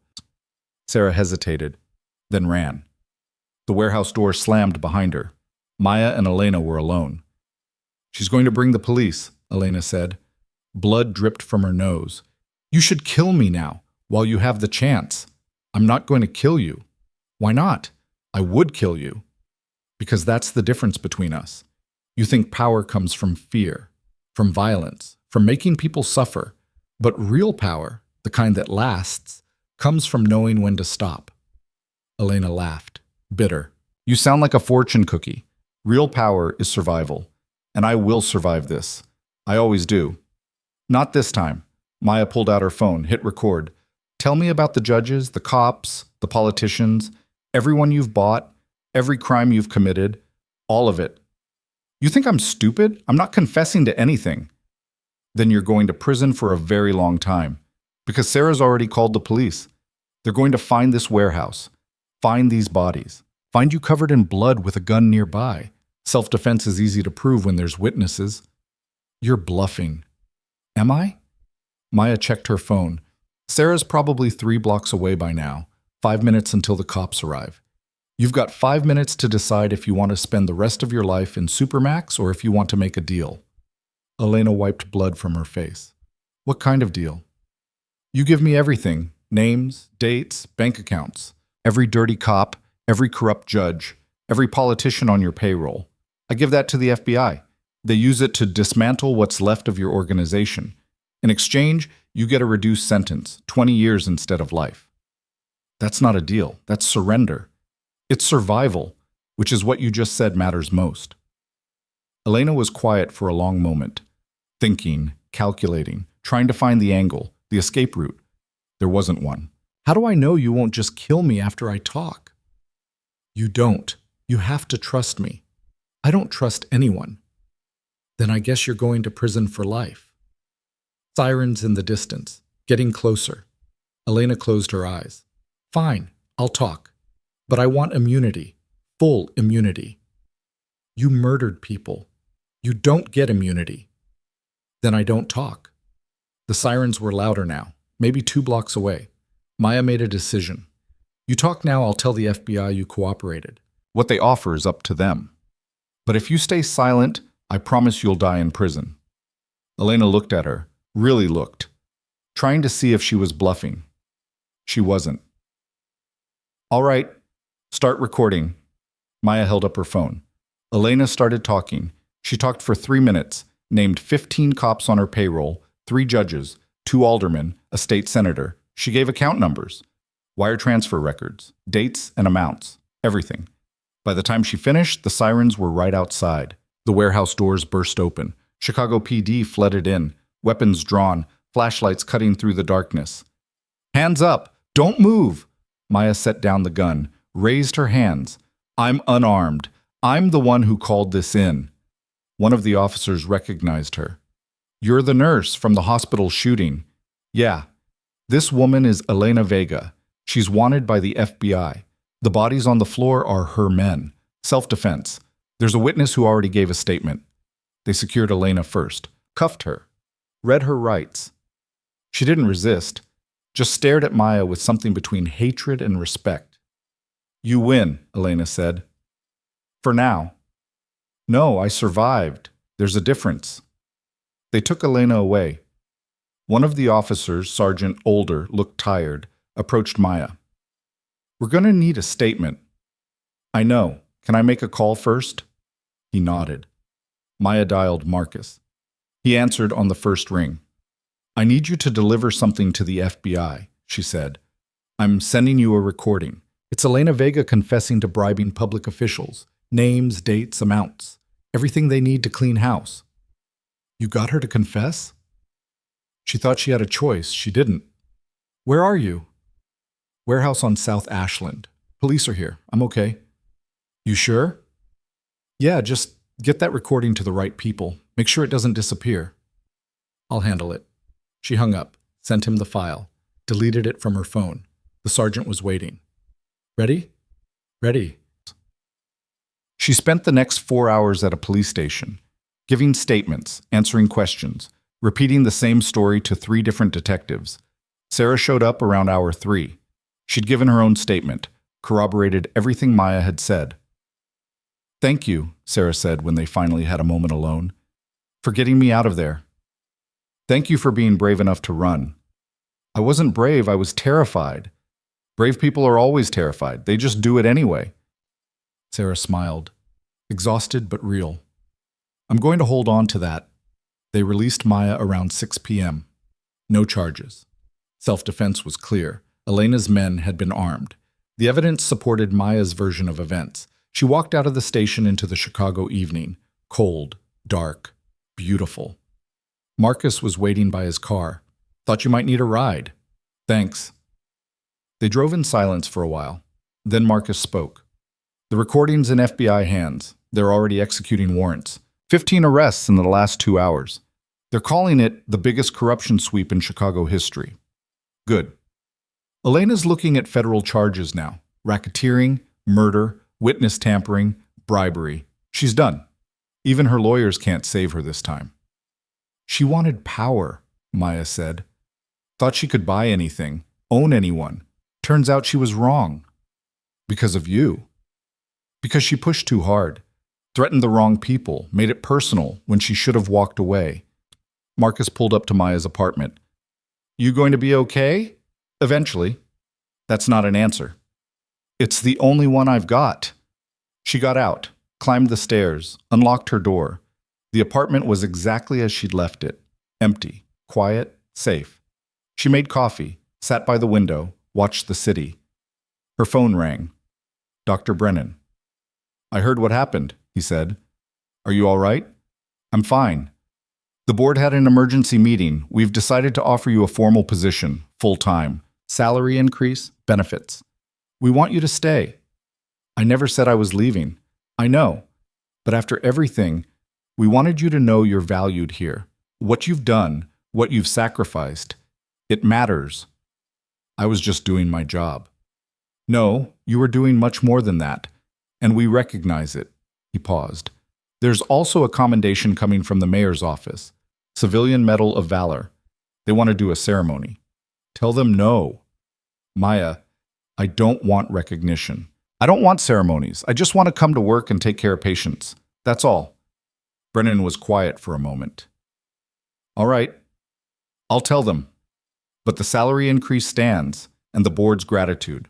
Sarah hesitated, then ran. The warehouse door slammed behind her. Maya and Elena were alone. "She's going to bring the police," Elena said. Blood dripped from her nose. "You should kill me now, while you have the chance." "I'm not going to kill you." "Why not?" "I would kill you." "Because that's the difference between us. You think power comes from fear, from violence, from making people suffer. But real power, the kind that lasts, comes from knowing when to stop." Elena laughed, bitter. "You sound like a fortune cookie. Real power is survival. And I will survive this. I always do." "Not this time." Maya pulled out her phone, hit record. "Tell me about the judges, the cops, the politicians, everyone you've bought, every crime you've committed, all of it." "You think I'm stupid? I'm not confessing to anything." "Then you're going to prison for a very long time. Because Sarah's already called the police. They're going to find this warehouse, find these bodies, find you covered in blood with a gun nearby. Self-defense is easy to prove when there's witnesses." "You're bluffing." "Am I?" Maya checked her phone. "Sarah's probably 3 blocks away by now. 5 minutes until the cops arrive. You've got 5 minutes to decide if you want to spend the rest of your life in Supermax or if you want to make a deal." Elena wiped blood from her face. "What kind of deal?" "You give me everything. Names, dates, bank accounts. Every dirty cop, every corrupt judge, every politician on your payroll. I give that to the FBI. They use it to dismantle what's left of your organization. In exchange, you get a reduced sentence, 20 years instead of life." "That's not a deal. That's surrender. It's survival, which is what you just said matters most." Elena was quiet for a long moment, thinking, calculating, trying to find the angle, the escape route. There wasn't one. "How do I know you won't just kill me after I talk?" "You don't. You have to trust me." "I don't trust anyone." "Then I guess you're going to prison for life." Sirens in the distance, getting closer. Elena closed her eyes. "Fine, I'll talk. But I want immunity. Full immunity." "You murdered people. You don't get immunity." "Then I don't talk." The sirens were louder now, maybe 2 blocks away. Maya made a decision. You talk now, I'll tell the FBI you cooperated. What they offer is up to them. But if you stay silent, I promise you'll die in prison. Elena looked at her, really looked, trying to see if she was bluffing. She wasn't. All right, start recording. Maya held up her phone. Elena started talking. She talked for 3 minutes, named 15 cops on her payroll, 3 judges, 2 aldermen, a state senator. She gave account numbers, wire transfer records, dates and amounts, everything. By the time she finished, the sirens were right outside. The warehouse doors burst open. Chicago PD flooded in, weapons drawn, flashlights cutting through the darkness. Hands up! Don't move! Maya set down the gun, raised her hands. I'm unarmed. I'm the one who called this in. One of the officers recognized her. You're the nurse from the hospital shooting. Yeah. This woman is Elena Vega. She's wanted by the FBI. The bodies on the floor are her men. Self-defense. There's a witness who already gave a statement. They secured Elena first, cuffed her, read her rights. She didn't resist, just stared at Maya with something between hatred and respect. You win, Elena said. For now. No, I survived. There's a difference. They took Elena away. One of the officers, Sergeant Older, looked tired, approached Maya. We're going to need a statement. I know. Can I make a call first? He nodded. Maya dialed Marcus. He answered on the first ring. I need you to deliver something to the FBI, she said. I'm sending you a recording. It's Elena Vega confessing to bribing public officials. Names, dates, amounts. Everything they need to clean house. You got her to confess? She thought she had a choice. She didn't. Where are you? Warehouse on South Ashland. Police are here. I'm okay. You sure? Yeah, just get that recording to the right people. Make sure it doesn't disappear. I'll handle it. She hung up, sent him the file, deleted it from her phone. The sergeant was waiting. Ready? Ready. She spent the next 4 hours at a police station, giving statements, answering questions, repeating the same story to 3 different detectives. Sarah showed up around hour 3. She'd given her own statement, corroborated everything Maya had said. Thank you, Sarah said when they finally had a moment alone, for getting me out of there. Thank you for being brave enough to run. I wasn't brave, I was terrified. Brave people are always terrified. They just do it anyway. Sarah smiled, exhausted but real. I'm going to hold on to that. They released Maya around 6 p.m. No charges. Self-defense was clear. Elena's men had been armed. The evidence supported Maya's version of events. She walked out of the station into the Chicago evening. Cold, dark, beautiful. Marcus was waiting by his car. Thought you might need a ride. Thanks. They drove in silence for a while. Then Marcus spoke. The recording's in FBI hands. They're already executing warrants. 15 arrests in the last 2 hours. They're calling it the biggest corruption sweep in Chicago history. Good. Elena's looking at federal charges now. Racketeering, murder, witness tampering, bribery. She's done. Even her lawyers can't save her this time. She wanted power, Maya said. Thought she could buy anything, own anyone. Turns out she was wrong. Because of you. Because she pushed too hard. Threatened the wrong people, made it personal when she should have walked away. Marcus pulled up to Maya's apartment. You going to be okay? Eventually. That's not an answer. It's the only one I've got. She got out, climbed the stairs, unlocked her door. The apartment was exactly as she'd left it. Empty, quiet, safe. She made coffee, sat by the window, watched the city. Her phone rang. Dr. Brennan. I heard what happened, he said. Are you all right? I'm fine. The board had an emergency meeting. We've decided to offer you a formal position, full-time, salary increase, benefits. We want you to stay. I never said I was leaving. I know. But after everything, we wanted you to know you're valued here. What you've done, what you've sacrificed, it matters. I was just doing my job. No, you were doing much more than that, and we recognize it. He paused. There's also a commendation coming from the mayor's office. Civilian Medal of Valor. They want to do a ceremony. Tell them no. Maya, I don't want recognition. I don't want ceremonies. I just want to come to work and take care of patients. That's all. Brennan was quiet for a moment. All right, I'll tell them. But the salary increase stands, and the board's gratitude,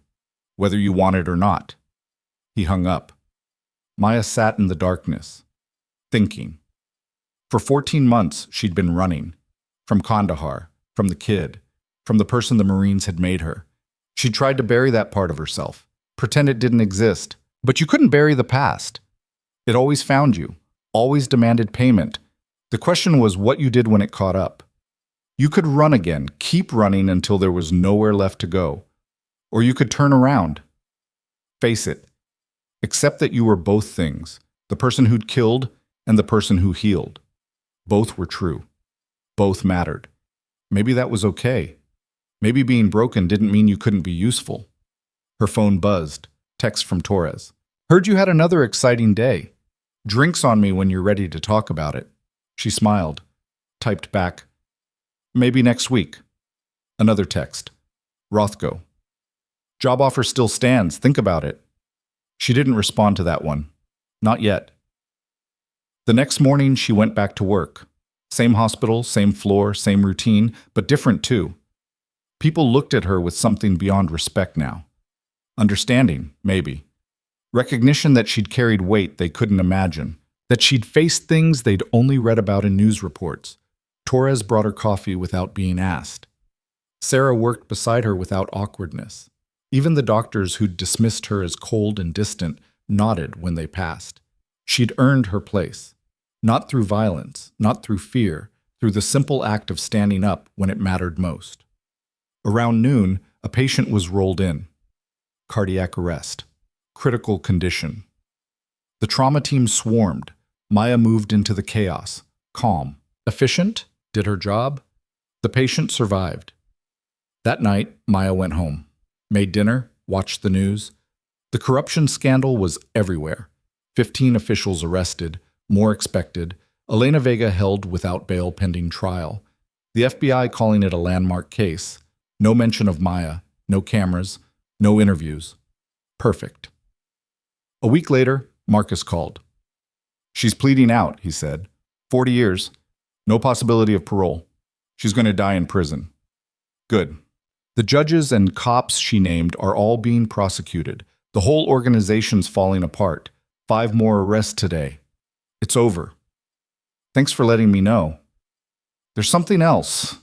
whether you want it or not. He hung up. Maya sat in the darkness, thinking. For 14 months, she'd been running. From Kandahar, from the kid, from the person the Marines had made her. She'd tried to bury that part of herself, pretend it didn't exist. But you couldn't bury the past. It always found you, always demanded payment. The question was what you did when it caught up. You could run again, keep running until there was nowhere left to go. Or you could turn around. Face it. Accept that you were both things, the person who'd killed and the person who healed. Both were true. Both mattered. Maybe that was okay. Maybe being broken didn't mean you couldn't be useful. Her phone buzzed. Text from Torres. Heard you had another exciting day. Drinks on me when you're ready to talk about it. She smiled. Typed back. Maybe next week. Another text. Rothko. Job offer still stands. Think about it. She didn't respond to that one. Not yet. The next morning, she went back to work. Same hospital, same floor, same routine, but different too. People looked at her with something beyond respect now. Understanding, maybe. Recognition that she'd carried weight they couldn't imagine, that she'd faced things they'd only read about in news reports. Torres brought her coffee without being asked. Sarah worked beside her without awkwardness. Even the doctors who'd dismissed her as cold and distant nodded when they passed. She'd earned her place. Not through violence, not through fear, through the simple act of standing up when it mattered most. Around noon, a patient was rolled in. Cardiac arrest. Critical condition. The trauma team swarmed. Maya moved into the chaos. Calm. Efficient. Did her job. The patient survived. That night, Maya went home. Made dinner. Watched the news. The corruption scandal was everywhere. 15 officials arrested. More expected. Elena Vega held without bail pending trial. The FBI calling it a landmark case. No mention of Maya. No cameras. No interviews. Perfect. A week later, Marcus called. She's pleading out, he said. 40 years. No possibility of parole. She's going to die in prison. Good. The judges and cops she named are all being prosecuted. The whole organization's falling apart. 5 more arrests today. It's over. Thanks for letting me know. There's something else.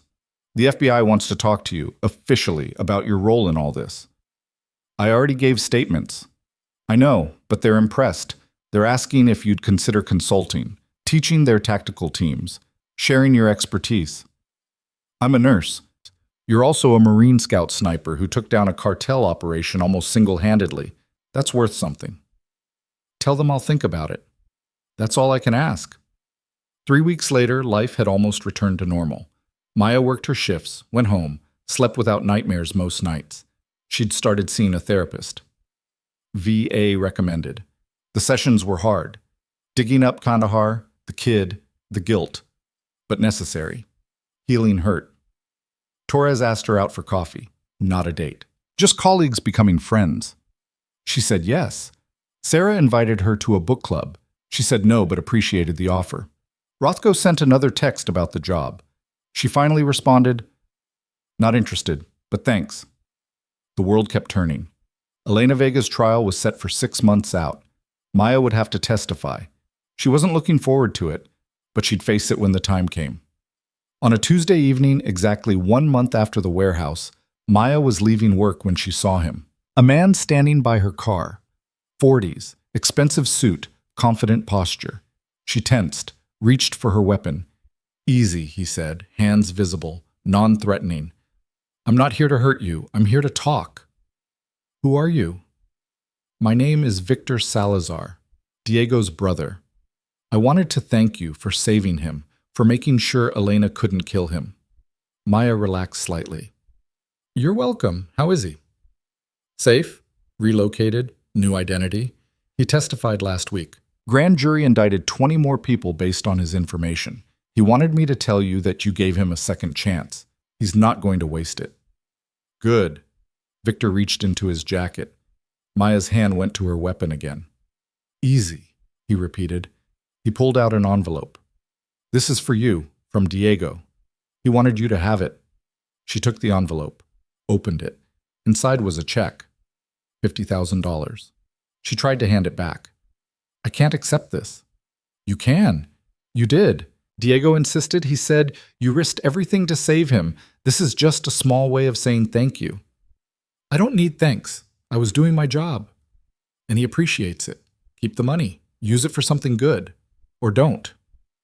The FBI wants to talk to you, officially, about your role in all this. I already gave statements. I know, but they're impressed. They're asking if you'd consider consulting, teaching their tactical teams, sharing your expertise. I'm a nurse. You're also a Marine Scout sniper who took down a cartel operation almost single-handedly. That's worth something. Tell them I'll think about it. That's all I can ask. 3 weeks later, life had almost returned to normal. Maya worked her shifts, went home, slept without nightmares most nights. She'd started seeing a therapist. VA recommended. The sessions were hard. Digging up Kandahar, the kid, the guilt. But necessary. Healing hurt. Torres asked her out for coffee. Not a date. Just colleagues becoming friends. She said yes. Sarah invited her to a book club. She said no, but appreciated the offer. Rothko sent another text about the job. She finally responded, not interested, but thanks. The world kept turning. Elena Vega's trial was set for 6 months out. Maya would have to testify. She wasn't looking forward to it, but she'd face it when the time came. On a Tuesday evening, exactly 1 month after the warehouse, Maya was leaving work when she saw him. A man standing by her car. 40s, expensive suit, confident posture. She tensed, reached for her weapon. Easy, he said, hands visible, non-threatening. I'm not here to hurt you. I'm here to talk. Who are you? My name is Victor Salazar, Diego's brother. I wanted to thank you for saving him, for making sure Elena couldn't kill him. Maya relaxed slightly. You're welcome. How is he? Safe, relocated, new identity. He testified last week. Grand jury indicted 20 more people based on his information. He wanted me to tell you that you gave him a second chance. He's not going to waste it. Good. Victor reached into his jacket. Maya's hand went to her weapon again. Easy, he repeated. He pulled out an envelope. This is for you, from Diego. He wanted you to have it. She took the envelope, opened it. Inside was a check. $50,000. She tried to hand it back. I can't accept this. You can. You did. Diego insisted. He said, you risked everything to save him. This is just a small way of saying thank you. I don't need thanks. I was doing my job. And he appreciates it. Keep the money. Use it for something good. Or don't.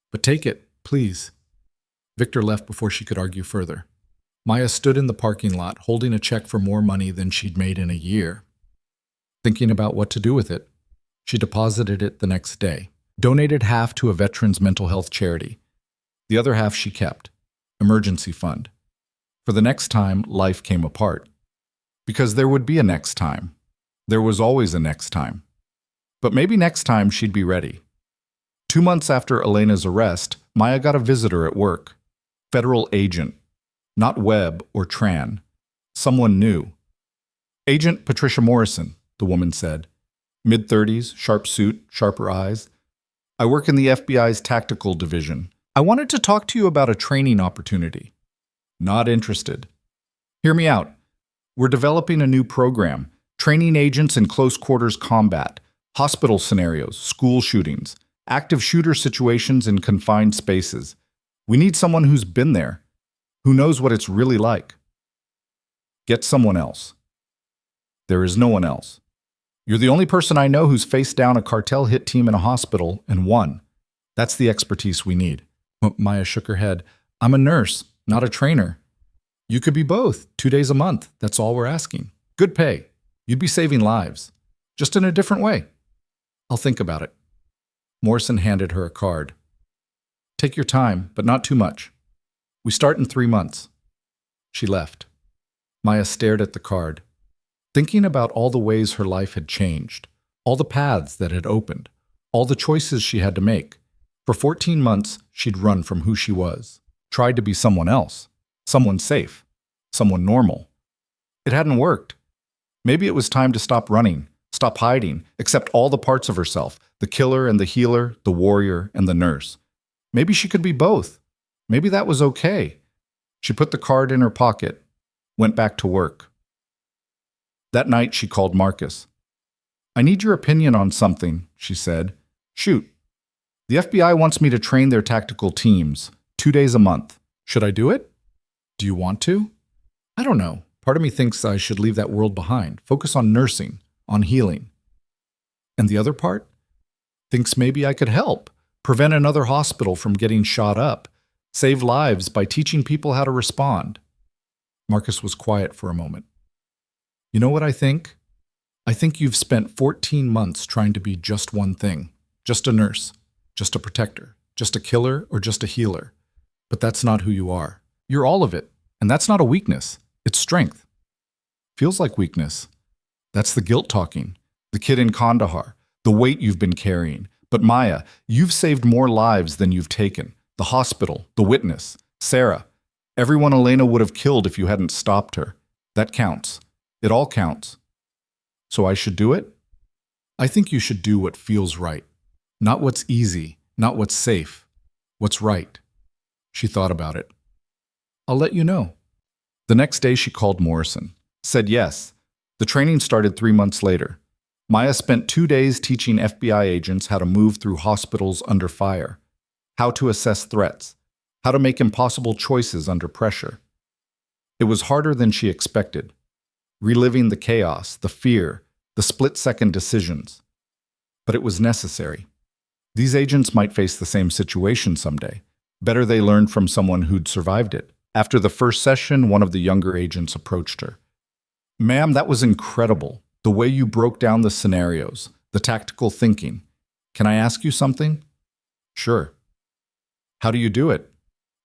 But take it, please. Victor left before she could argue further. Maya stood in the parking lot holding a check for more money than she'd made in a year. Thinking about what to do with it, she deposited it the next day, donated half to a veteran's mental health charity. The other half she kept, emergency fund. For the next time life came apart. Because there would be a next time. There was always a next time. But maybe next time she'd be ready. 2 months after Elena's arrest, Maya got a visitor at work. Federal agent. Not Webb or Tran. Someone new. Agent Patricia Morrison, the woman said. Mid-30s, sharp suit, sharper eyes. I work in the FBI's tactical division. I wanted to talk to you about a training opportunity. Not interested. Hear me out. We're developing a new program, training agents in close quarters combat, hospital scenarios, school shootings, active shooter situations in confined spaces. We need someone who's been there, who knows what it's really like. Get someone else. There is no one else. You're the only person I know who's faced down a cartel hit team in a hospital and won. That's the expertise we need. Maya shook her head. I'm a nurse, not a trainer. You could be both, 2 days a month. That's all we're asking. Good pay. You'd be saving lives. Just in a different way. I'll think about it. Morrison handed her a card. Take your time, but not too much. We start in 3 months. She left. Maya stared at the card, thinking about all the ways her life had changed, all the paths that had opened, all the choices she had to make. For 14 months, she'd run from who she was, tried to be someone else, someone safe, someone normal. It hadn't worked. Maybe it was time to stop running, stop hiding, accept all the parts of herself, the killer and the healer, the warrior and the nurse. Maybe she could be both. Maybe that was okay. She put the card in her pocket, went back to work. That night she called Marcus. I need your opinion on something, she said. Shoot. The FBI wants me to train their tactical teams, 2 days a month. Should I do it? Do you want to? I don't know. Part of me thinks I should leave that world behind, focus on nursing, on healing. And the other part? Thinks maybe I could help, prevent another hospital from getting shot up, save lives by teaching people how to respond. Marcus was quiet for a moment. You know what I think? I think you've spent 14 months trying to be just one thing, just a nurse, just a protector, just a killer, or just a healer. But that's not who you are. You're all of it, and that's not a weakness. It's strength. Feels like weakness. That's the guilt talking, the kid in Kandahar, the weight you've been carrying. But Maya, you've saved more lives than you've taken. The hospital, the witness, Sarah, everyone Elena would have killed if you hadn't stopped her. That counts. It all counts. So I should do it? I think you should do what feels right. Not what's easy, not what's safe. What's right. She thought about it. I'll let you know. The next day she called Morrison. Said yes. The training started 3 months later. Maya spent 2 days teaching FBI agents how to move through hospitals under fire, how to assess threats, how to make impossible choices under pressure. It was harder than she expected, reliving the chaos, the fear, the split-second decisions. But it was necessary. These agents might face the same situation someday. Better they learned from someone who'd survived it. After the first session, one of the younger agents approached her. Ma'am, that was incredible. The way you broke down the scenarios, the tactical thinking. Can I ask you something? Sure. How do you do it?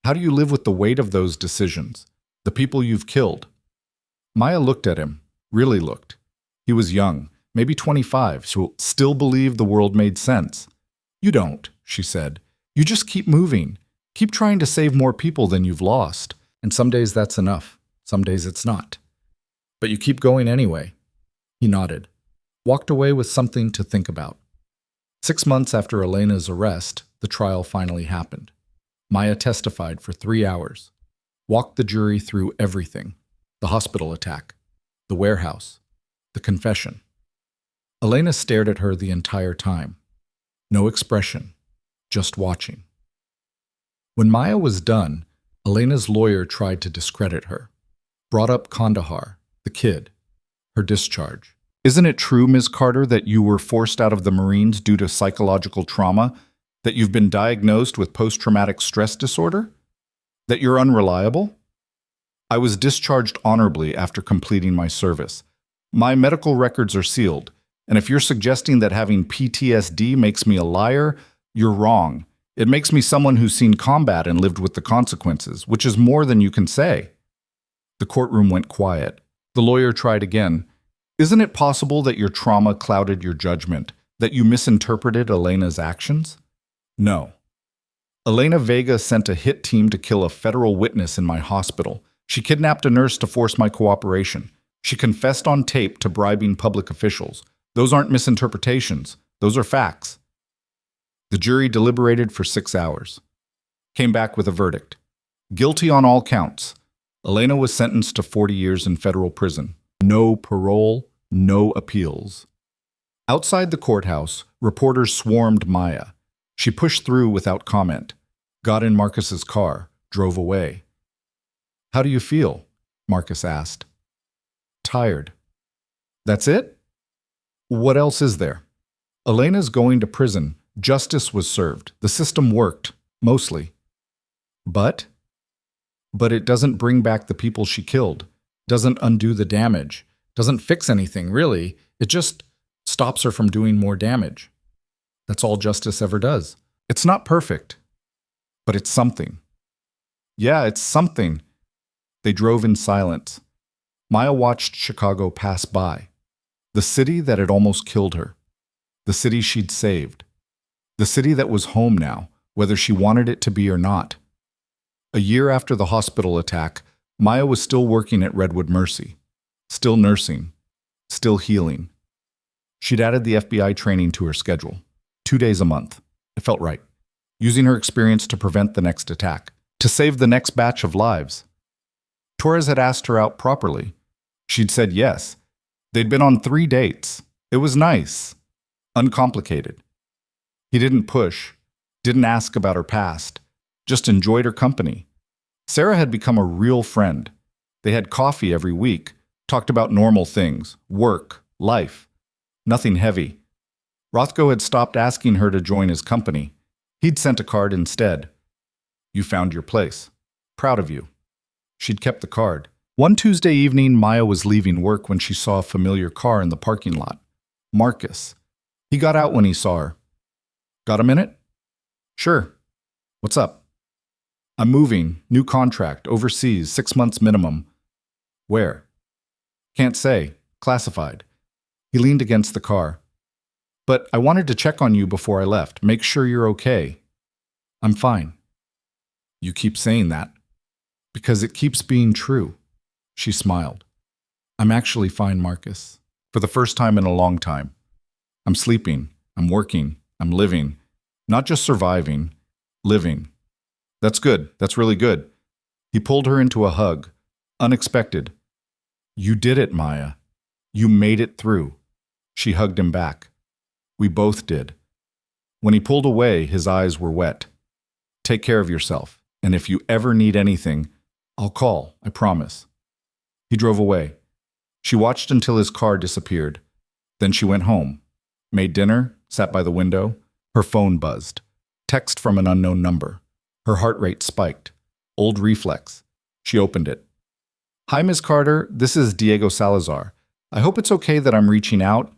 How do you live with the weight of those decisions? The people you've killed? Maya looked at him, really looked. He was young, maybe 25, so still believed the world made sense. You don't, she said. You just keep moving. Keep trying to save more people than you've lost. And some days that's enough. Some days it's not. But you keep going anyway. He nodded, walked away with something to think about. 6 months after Elena's arrest, the trial finally happened. Maya testified for 3 hours, walked the jury through everything: the hospital attack, the warehouse, the confession. Elena stared at her the entire time. No expression, just watching. When Maya was done, Elena's lawyer tried to discredit her. Brought up Kandahar, the kid, her discharge. Isn't it true, Ms. Carter, that you were forced out of the Marines due to psychological trauma? That you've been diagnosed with post-traumatic stress disorder? That you're unreliable? I was discharged honorably after completing my service. My medical records are sealed, and if you're suggesting that having PTSD makes me a liar, you're wrong. It makes me someone who's seen combat and lived with the consequences, which is more than you can say. The courtroom went quiet. The lawyer tried again. Isn't it possible that your trauma clouded your judgment, that you misinterpreted Elena's actions? No. Elena Vega sent a hit team to kill a federal witness in my hospital. She kidnapped a nurse to force my cooperation. She confessed on tape to bribing public officials. Those aren't misinterpretations. Those are facts. The jury deliberated for 6 hours. Came back with a verdict. Guilty on all counts. Elena was sentenced to 40 years in federal prison. No parole, no appeals. Outside the courthouse, reporters swarmed Maya. She pushed through without comment, got in Marcus's car, drove away. How do you feel? Marcus asked. Tired. That's it? What else is there? Elena's going to prison. Justice was served. The system worked, mostly. But it doesn't bring back the people she killed, doesn't undo the damage, doesn't fix anything, really. It just stops her from doing more damage. That's all justice ever does. It's not perfect, but it's something. Yeah, it's something. They drove in silence. Maya watched Chicago pass by. The city that had almost killed her. The city she'd saved. The city that was home now, whether she wanted it to be or not. A year after the hospital attack, Maya was still working at Redwood Mercy. Still nursing. Still healing. She'd added the FBI training to her schedule. 2 days a month. It felt right. Using her experience to prevent the next attack. To save the next batch of lives. Torres had asked her out properly. She'd said yes. They'd been on 3 dates. It was nice. Uncomplicated. He didn't push. Didn't ask about her past. Just enjoyed her company. Sarah had become a real friend. They had coffee every week. Talked about normal things. Work. Life. Nothing heavy. Rothko had stopped asking her to join his company. He'd sent a card instead. You found your place. Proud of you. She'd kept the card. One Tuesday evening, Maya was leaving work when she saw a familiar car in the parking lot. Marcus. He got out when he saw her. Got a minute? Sure. What's up? I'm moving. New contract. Overseas. 6 months minimum. Where? Can't say. Classified. He leaned against the car. But I wanted to check on you before I left. Make sure you're okay. I'm fine. You keep saying that. Because it keeps being true. She smiled. I'm actually fine, Marcus. For the first time in a long time. I'm sleeping. I'm working. I'm living. Not just surviving. Living. That's good. That's really good. He pulled her into a hug. Unexpected. You did it, Maya. You made it through. She hugged him back. We both did. When he pulled away, his eyes were wet. Take care of yourself, and if you ever need anything, I'll call, I promise. He drove away. She watched until his car disappeared. Then she went home, made dinner, sat by the window. Her phone buzzed. Text from an unknown number. Her heart rate spiked. Old reflex. She opened it. Hi, Ms. Carter. This is Diego Salazar. I hope it's okay that I'm reaching out.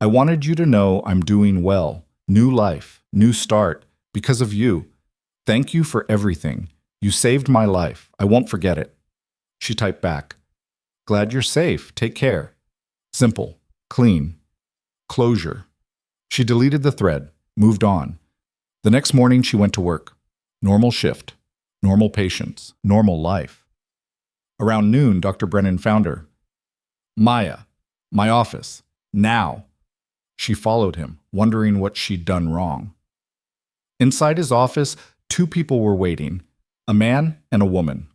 I wanted you to know I'm doing well. New life. New start. Because of you. Thank you for everything. You saved my life. I won't forget it. She typed back. Glad you're safe. Take care. Simple. Clean. Closure. She deleted the thread. Moved on. The next morning she went to work. Normal shift. Normal patients. Normal life. Around noon, Dr. Brennan found her. Maya, my office, now. She followed him, wondering what she'd done wrong. Inside his office, two people were waiting, a man and a woman,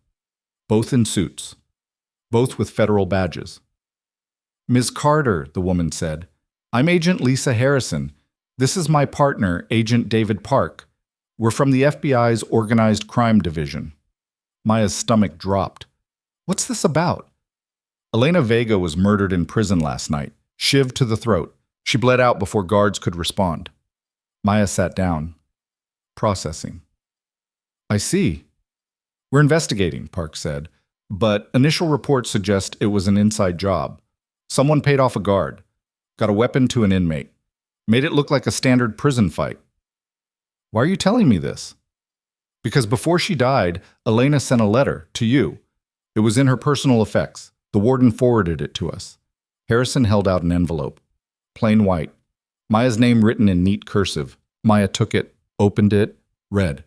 both in suits, both with federal badges. Ms. Carter, the woman said, I'm Agent Lisa Harrison. This is my partner, Agent David Park. We're from the FBI's Organized Crime Division. Maya's stomach dropped. What's this about? Elena Vega was murdered in prison last night, shivved to the throat. She bled out before guards could respond. Maya sat down, processing. I see. We're investigating, Park said, but initial reports suggest it was an inside job. Someone paid off a guard, got a weapon to an inmate, made it look like a standard prison fight. Why are you telling me this? Because before she died, Elena sent a letter to you. It was in her personal effects. The warden forwarded it to us. Harrison held out an envelope. Plain white. Maya's name written in neat cursive. Maya took it, opened it, read.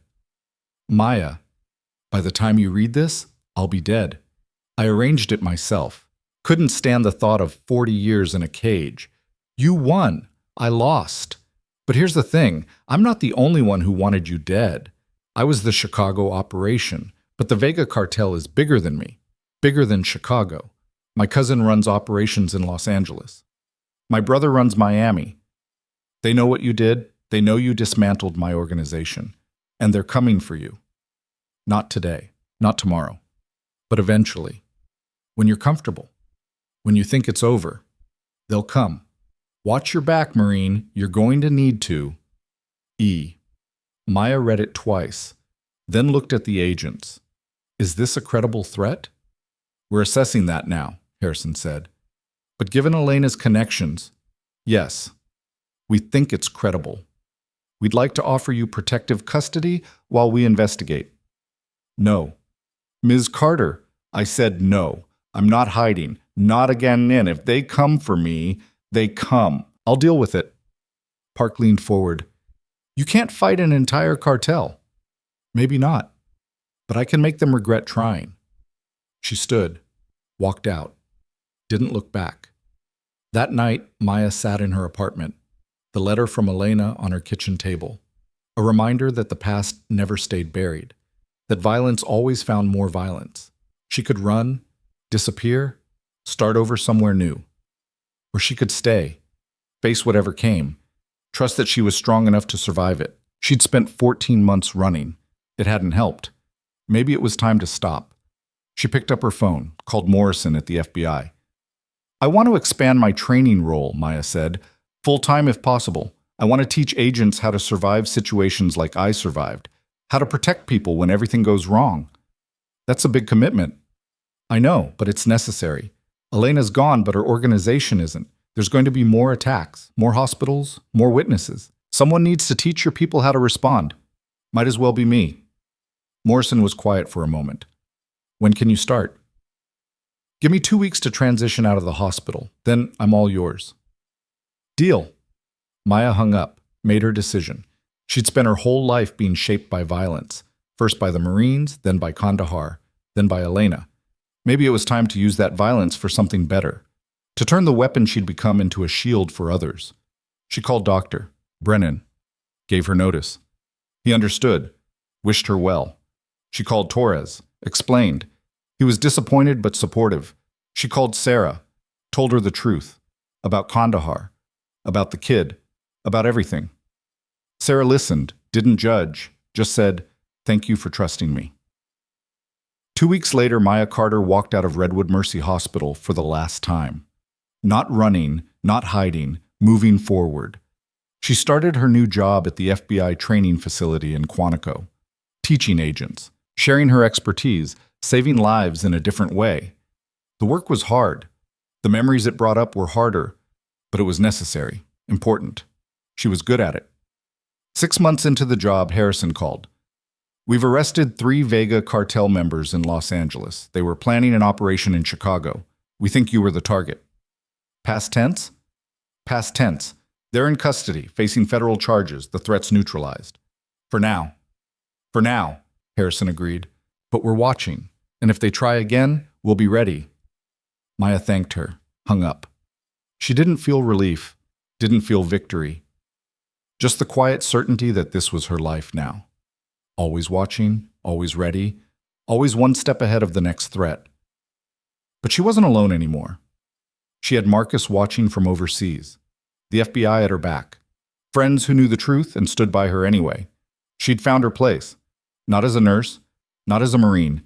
Maya, by the time you read this, I'll be dead. I arranged it myself. Couldn't stand the thought of 40 years in a cage. You won. I lost. But here's the thing. I'm not the only one who wanted you dead. I was the Chicago operation, but the Vega cartel is bigger than me, bigger than Chicago. My cousin runs operations in Los Angeles. My brother runs Miami. They know what you did. They know you dismantled my organization, and they're coming for you. Not today, not tomorrow, but eventually. When you're comfortable, when you think it's over, they'll come. Watch your back, Marine. You're going to need to. E. Maya read it twice, then looked at the agents. Is this a credible threat? We're assessing that now, Harrison said. But given Elena's connections, yes, we think it's credible. We'd like to offer you protective custody while we investigate. No. Ms. Carter, I said no. I'm not hiding. Not again in. If they come for me, they come. I'll deal with it. Park leaned forward. You can't fight an entire cartel. Maybe not, but I can make them regret trying. She stood, walked out, didn't look back. That night, Maya sat in her apartment, the letter from Elena on her kitchen table, a reminder that the past never stayed buried, that violence always found more violence. She could run, disappear, start over somewhere new. Or she could stay, face whatever came, trust that she was strong enough to survive it. She'd spent 14 months running. It hadn't helped. Maybe it was time to stop. She picked up her phone, called Morrison at the FBI. I want to expand my training role, Maya said. Full-time if possible. I want to teach agents how to survive situations like I survived, how to protect people when everything goes wrong. That's a big commitment. I know, but it's necessary. Elena's gone, but her organization isn't. There's going to be more attacks, more hospitals, more witnesses. Someone needs to teach your people how to respond. Might as well be me. Morrison was quiet for a moment. When can you start? Give me 2 weeks to transition out of the hospital. Then I'm all yours. Deal. Maya hung up, made her decision. She'd spent her whole life being shaped by violence, first by the Marines, then by Kandahar, then by Elena. Maybe it was time to use that violence for something better, to turn the weapon she'd become into a shield for others. She called Dr. Brennan, gave her notice. He understood, wished her well. She called Torres, explained. He was disappointed but supportive. She called Sarah, told her the truth, about Kandahar, about the kid, about everything. Sarah listened, didn't judge, just said, "Thank you for trusting me." 2 weeks later, Maya Carter walked out of Redwood Mercy Hospital for the last time. Not running, not hiding, moving forward. She started her new job at the FBI training facility in Quantico, teaching agents, sharing her expertise, saving lives in a different way. The work was hard. The memories it brought up were harder, but it was necessary, important. She was good at it. 6 months into the job, Harrison called. We've arrested 3 Vega cartel members in Los Angeles. They were planning an operation in Chicago. We think you were the target. Past tense? Past tense. They're in custody, facing federal charges. The threat's neutralized. For now. For now, Harrison agreed. But we're watching, and if they try again, we'll be ready. Maya thanked her. hung up. She didn't feel relief, didn't feel victory. Just the quiet certainty that this was her life now. Always watching, always ready, always one step ahead of the next threat. But she wasn't alone anymore. She had Marcus watching from overseas, the FBI at her back, friends who knew the truth and stood by her anyway. She'd found her place, not as a nurse, not as a Marine,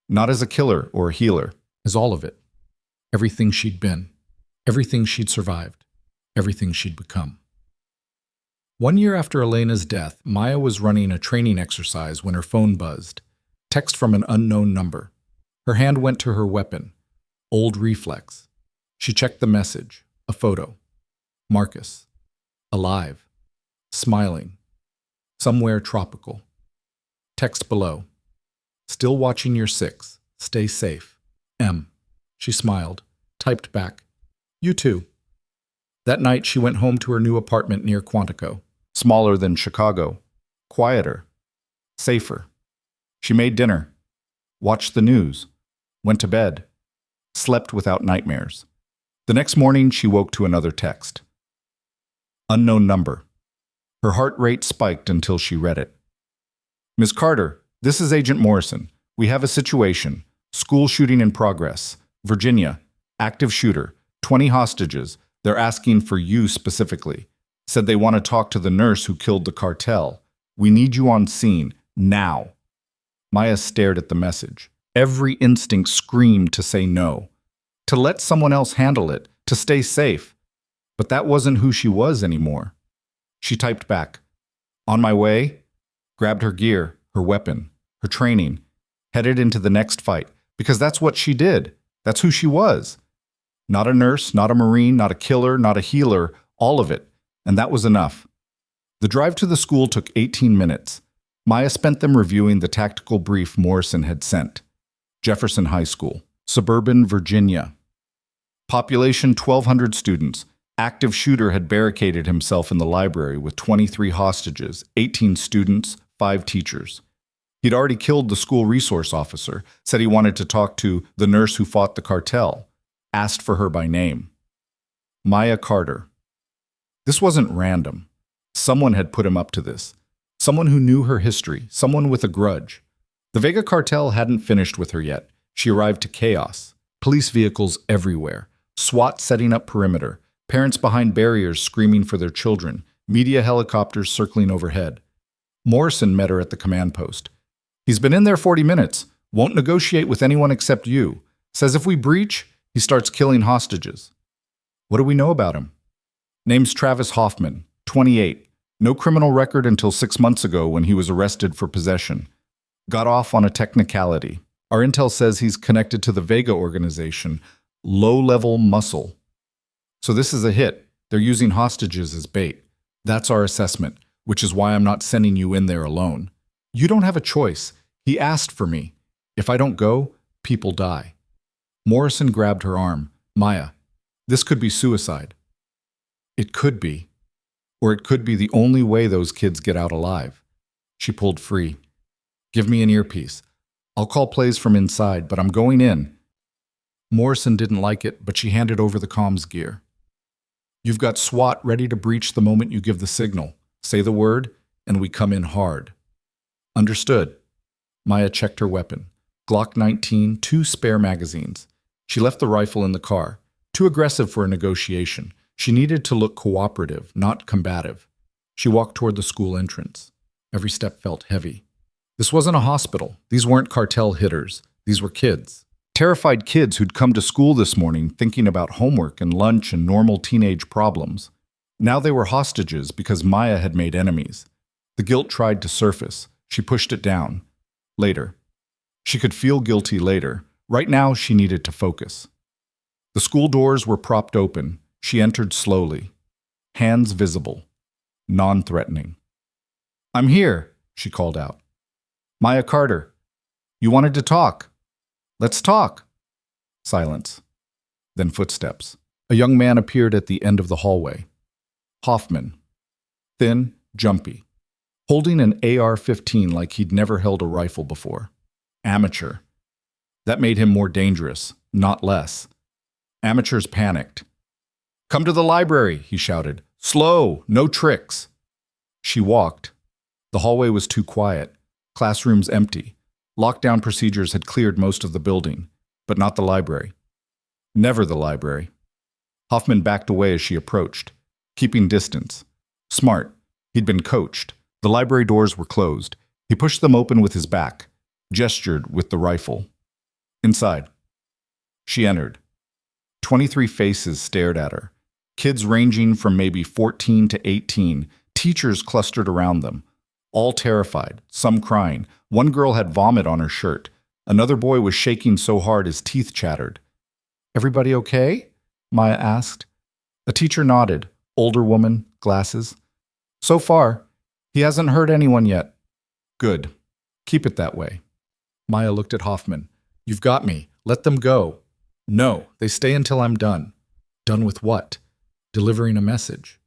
not as a killer or a healer. As all of it. Everything she'd been. Everything she'd survived. Everything she'd become. 1 year after Elena's death, Maya was running a training exercise when her phone buzzed. Text from an unknown number. Her hand went to her weapon. Old reflex. She checked the message. A photo. Marcus. Alive. Smiling. Somewhere tropical. Text below. Still watching your 6. Stay safe. M. She smiled. Typed back. You too. That night she went home to her new apartment near Quantico. Smaller than Chicago. Quieter. Safer. She made dinner. Watched the news. Went to bed. Slept without nightmares. The next morning she woke to another text. Unknown number. Her heart rate spiked until she read it. Ms. Carter, this is Agent Morrison. We have a situation. School shooting in progress. Virginia. Active shooter. 20 hostages. They're asking for you specifically. Said they want to talk to the nurse who killed the cartel. We need you on scene. Now. Maya stared at the message. Every instinct screamed to say no. To let someone else handle it. To stay safe. But that wasn't who she was anymore. She typed back. On my way. Grabbed her gear, her weapon, her training. Headed into the next fight. Because that's what she did. That's who she was. Not a nurse, not a Marine, not a killer, not a healer. All of it. And that was enough. The drive to the school took 18 minutes. Maya spent them reviewing the tactical brief Morrison had sent. Jefferson High School, suburban Virginia. Population 1,200 students. Active shooter had barricaded himself in the library with 23 hostages, 18 students, 5 teachers. He'd already killed the school resource officer, said he wanted to talk to the nurse who fought the cartel, asked for her by name. Maya Carter. This wasn't random. Someone had put him up to this. Someone who knew her history, someone with a grudge. The Vega cartel hadn't finished with her yet. She arrived to chaos. Police vehicles everywhere. SWAT setting up perimeter. Parents behind barriers screaming for their children. Media helicopters circling overhead. Morrison met her at the command post. He's been in there 40 minutes. Won't negotiate with anyone except you. Says if we breach, he starts killing hostages. What do we know about him? Name's Travis Hoffman, 28. No criminal record until 6 months ago when he was arrested for possession. Got off on a technicality. Our intel says he's connected to the Vega organization. Low-level muscle. So this is a hit. They're using hostages as bait. That's our assessment, which is why I'm not sending you in there alone. You don't have a choice. He asked for me. If I don't go, people die. Morrison grabbed her arm. Maya, this could be suicide. It could be. Or it could be the only way those kids get out alive. She pulled free. Give me an earpiece. I'll call plays from inside, but I'm going in. Morrison didn't like it, but she handed over the comms gear. You've got SWAT ready to breach the moment you give the signal. Say the word, and we come in hard. Understood. Maya checked her weapon. Glock 19, 2 spare magazines. She left the rifle in the car. Too aggressive for a negotiation. She needed to look cooperative, not combative. She walked toward the school entrance. Every step felt heavy. This wasn't a hospital. These weren't cartel hitters. These were kids. Terrified kids who'd come to school this morning thinking about homework and lunch and normal teenage problems. Now they were hostages because Maya had made enemies. The guilt tried to surface. She pushed it down. Later. She could feel guilty later. Right now, she needed to focus. The school doors were propped open. She entered slowly. Hands visible. Non-threatening. I'm here, she called out. Maya Carter. You wanted to talk. Let's talk. Silence. Then footsteps. A young man appeared at the end of the hallway. Hoffman. Thin, jumpy. Holding an AR-15 like he'd never held a rifle before. Amateur. That made him more dangerous, not less. Amateurs panicked. "Come to the library," he shouted. "Slow, no tricks." She walked. The hallway was too quiet. Classrooms empty. Lockdown procedures had cleared most of the building, but not the library. Never the library. Hoffman backed away as she approached, keeping distance. Smart. He'd been coached. The library doors were closed. He pushed them open with his back, gestured with the rifle. Inside. She entered. 23 faces stared at her. Kids ranging from maybe 14 to 18, teachers clustered around them. All terrified, some crying. One girl had vomit on her shirt. Another boy was shaking so hard his teeth chattered. "Everybody okay?" Maya asked. A teacher nodded, older woman, glasses. "So far, he hasn't hurt anyone yet." "Good. Keep it that way." Maya looked at Hoffman. "You've got me. Let them go." "No, they stay until I'm done." Done with what? Delivering a message.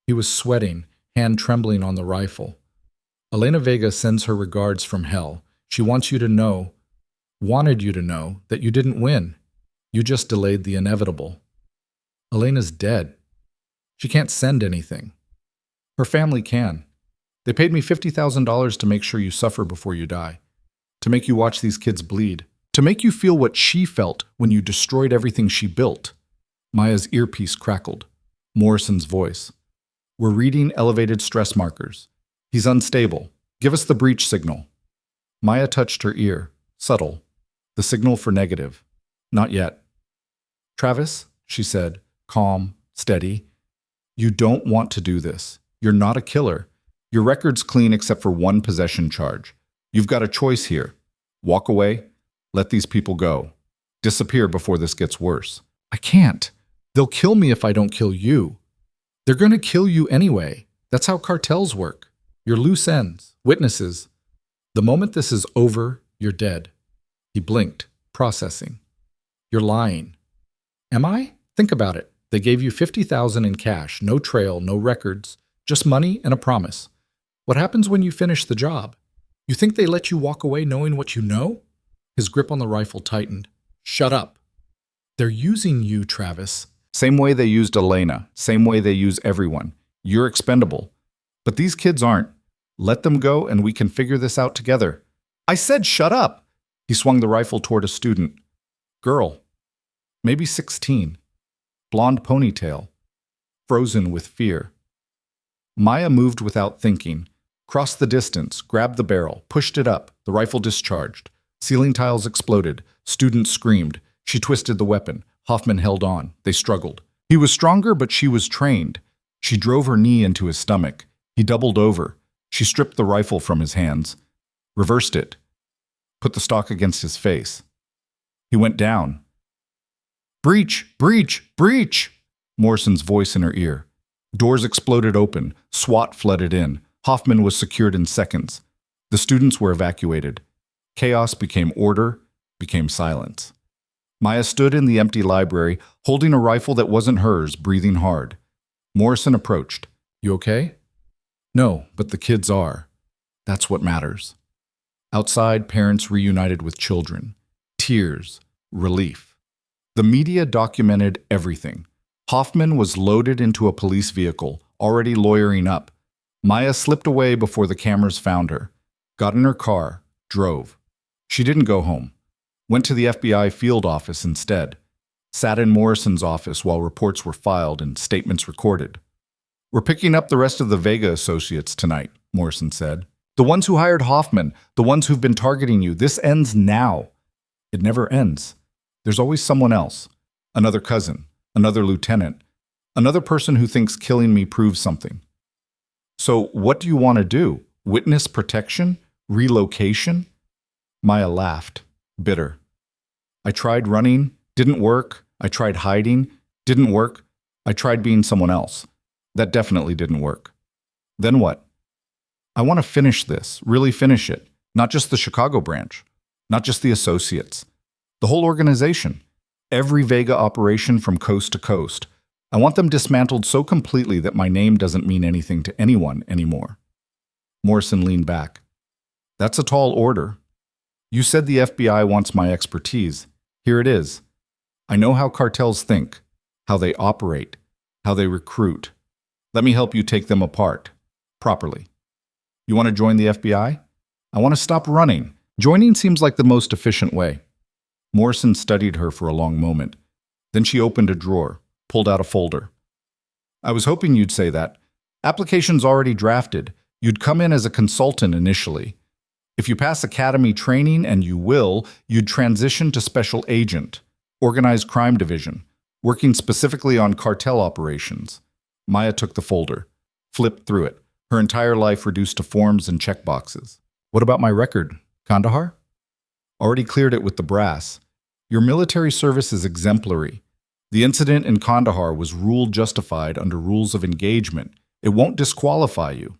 He was sweating, hand trembling on the rifle. "Elena Vega sends her regards from hell. She wants you to know, wanted you to know, that you didn't win. You just delayed the inevitable. Elena's dead. She can't send anything. Her family can. They paid me $50,000 to make sure you suffer before you die. To make you watch these kids bleed. To make you feel what she felt when you destroyed everything she built." Maya's earpiece crackled. Morrison's voice. "We're reading elevated stress markers. He's unstable. Give us the breach signal." Maya touched her ear. Subtle. The signal for negative. "Not yet." "Travis," she said, calm, steady, "you don't want to do this. You're not a killer. Your record's clean except for one possession charge. You've got a choice here. Walk away. Let these people go. Disappear before this gets worse." "I can't. They'll kill me if I don't kill you." "They're going to kill you anyway. That's how cartels work. You're loose ends, witnesses. The moment this is over, you're dead." He blinked, processing. "You're lying." "Am I? Think about it. They gave you $50,000 in cash, no trail, no records, just money and a promise. What happens when you finish the job? You think they let you walk away knowing what you know?" His grip on the rifle tightened. "Shut up. They're using you, Travis." "Same way they used Elena. Same way they use everyone. You're expendable. But these kids aren't. Let them go and we can figure this out together." "I said shut up!" He swung the rifle toward a student. Girl. Maybe 16. Blonde ponytail. Frozen with fear. Maya moved without thinking. Crossed the distance, grabbed the barrel, pushed it up. The rifle discharged. Ceiling tiles exploded. Students screamed. She twisted the weapon. Hoffman held on. They struggled. He was stronger, but she was trained. She drove her knee into his stomach. He doubled over. She stripped the rifle from his hands. Reversed it. Put the stock against his face. He went down. "Breach! Breach! Breach!" Morrison's voice in her ear. Doors exploded open. SWAT flooded in. Hoffman was secured in seconds. The students were evacuated. Chaos became order, became silence. Maya stood in the empty library, holding a rifle that wasn't hers, breathing hard. Morrison approached. "You okay?" "No, but the kids are. That's what matters." Outside, parents reunited with children. Tears. Relief. The media documented everything. Hoffman was loaded into a police vehicle, already lawyering up. Maya slipped away before the cameras found her. Got in her car, drove. She didn't go home. Went to the FBI field office instead. Sat in Morrison's office while reports were filed and statements recorded. "We're picking up the rest of the Vega associates tonight," Morrison said. "The ones who hired Hoffman, the ones who've been targeting you. This ends now." It never ends. There's always someone else. Another cousin, another lieutenant, another person who thinks killing me proves something. "So what do you want to do? Witness protection? Relocation?" Maya laughed, bitter. "I tried running, didn't work. I tried hiding, didn't work. I tried being someone else. That definitely didn't work. Then what? I want to finish this, really finish it. Not just the Chicago branch, not just the associates. The whole organization. Every Vega operation from coast to coast. I want them dismantled so completely that my name doesn't mean anything to anyone anymore." Morrison leaned back. "That's a tall order. You said the FBI wants my expertise. Here it is. I know how cartels think, how they operate, how they recruit. Let me help you take them apart, properly. You want to join the FBI? I want to stop running. Joining seems like the most efficient way. Morrison studied her for a long moment. Then she opened a drawer, pulled out a folder. I was hoping you'd say that. Application's already drafted. You'd come in as a consultant initially. If you pass academy training, and you will, you'd transition to special agent, organized crime division, working specifically on cartel operations. Maya took the folder, flipped through it, her entire life reduced to forms and checkboxes. What about my record, Kandahar? Already cleared it with the brass. Your military service is exemplary. The incident in Kandahar was ruled justified under rules of engagement. It won't disqualify you.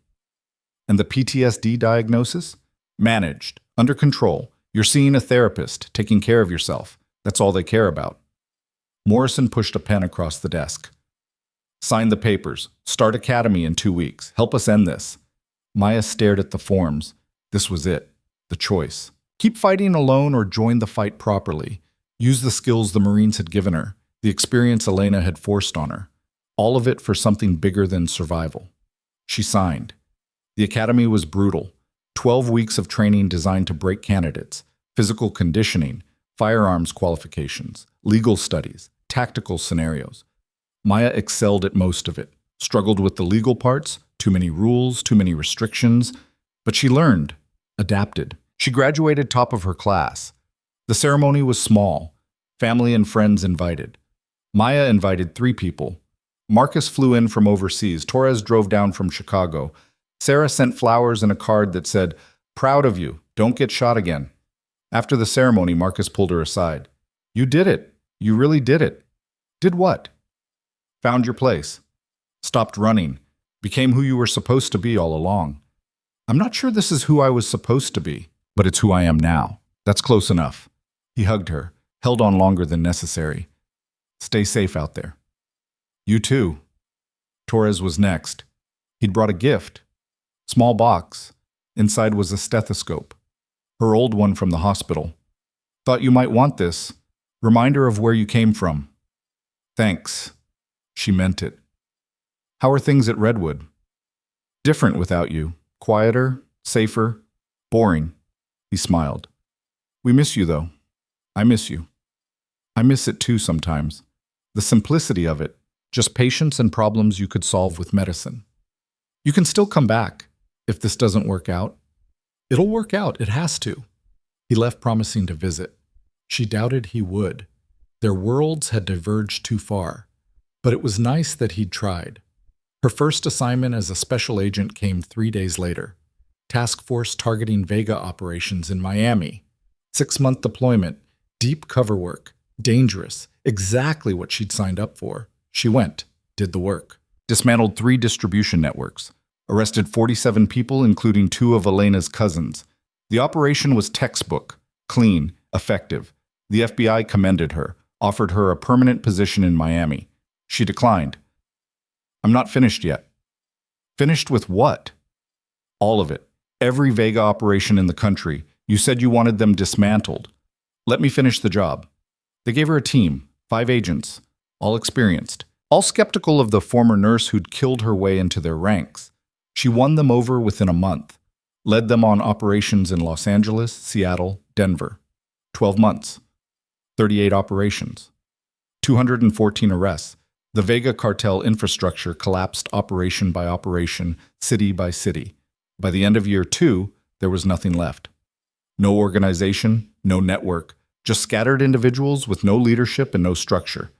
And the PTSD diagnosis? Managed, under control. You're seeing a therapist, taking care of yourself. That's all they care about. Morrison pushed a pen across the desk. Sign the papers. Start academy in 2 weeks. Help us end this. Maya stared at the forms. This was it. The choice. Keep fighting alone or join the fight properly. Use the skills the Marines had given her, the experience Elena had forced on her. All of it for something bigger than survival. She signed. The academy was brutal. 12 weeks of training designed to break candidates, physical conditioning, firearms qualifications, legal studies, tactical scenarios. Maya excelled at most of it, struggled with the legal parts, too many rules, too many restrictions, but she learned, adapted. She graduated top of her class. The ceremony was small, family and friends invited. Maya invited 3 people. Marcus flew in from overseas. Torres drove down from Chicago. Sarah sent flowers and a card that said, "Proud of you. Don't get shot again." After the ceremony, Marcus pulled her aside. "You did it. You really did it." "Did what?" "Found your place. Stopped running. Became who you were supposed to be all along." "I'm not sure this is who I was supposed to be, but it's who I am now. That's close enough." He hugged her, held on longer than necessary. "Stay safe out there." "You too." Torres was next. He'd brought a gift. Small box. Inside was a stethoscope. Her old one from the hospital. "Thought you might want this. Reminder of where you came from." "Thanks." She meant it. "How are things at Redwood?" "Different without you. Quieter, safer, boring." He smiled. "We miss you, though. I miss you. I miss it too sometimes. The simplicity of it, just patience and problems you could solve with medicine. You can still come back, if this doesn't work out. It'll work out, it has to." He left promising to visit. She doubted he would. Their worlds had diverged too far. But it was nice that he'd tried. Her first assignment as a special agent came 3 days later. Task force targeting Vega operations in Miami. 6-month deployment, deep cover work, dangerous, exactly what she'd signed up for. She went, did the work. Dismantled 3 distribution networks. Arrested 47 people, including 2 of Elena's cousins. The operation was textbook, clean, effective. The FBI commended her, offered her a permanent position in Miami. She declined. "I'm not finished yet." "Finished with what?" "All of it. Every Vega operation in the country. You said you wanted them dismantled. Let me finish the job." They gave her a team, 5 agents, all experienced, all skeptical of the former nurse who'd killed her way into their ranks. She won them over within a month, led them on operations in Los Angeles, Seattle, Denver. 12 months, 38 operations, 214 arrests. The Vega cartel infrastructure collapsed operation by operation, city by city. By the end of year 2, there was nothing left. No organization, no network, just scattered individuals with no leadership and no structure.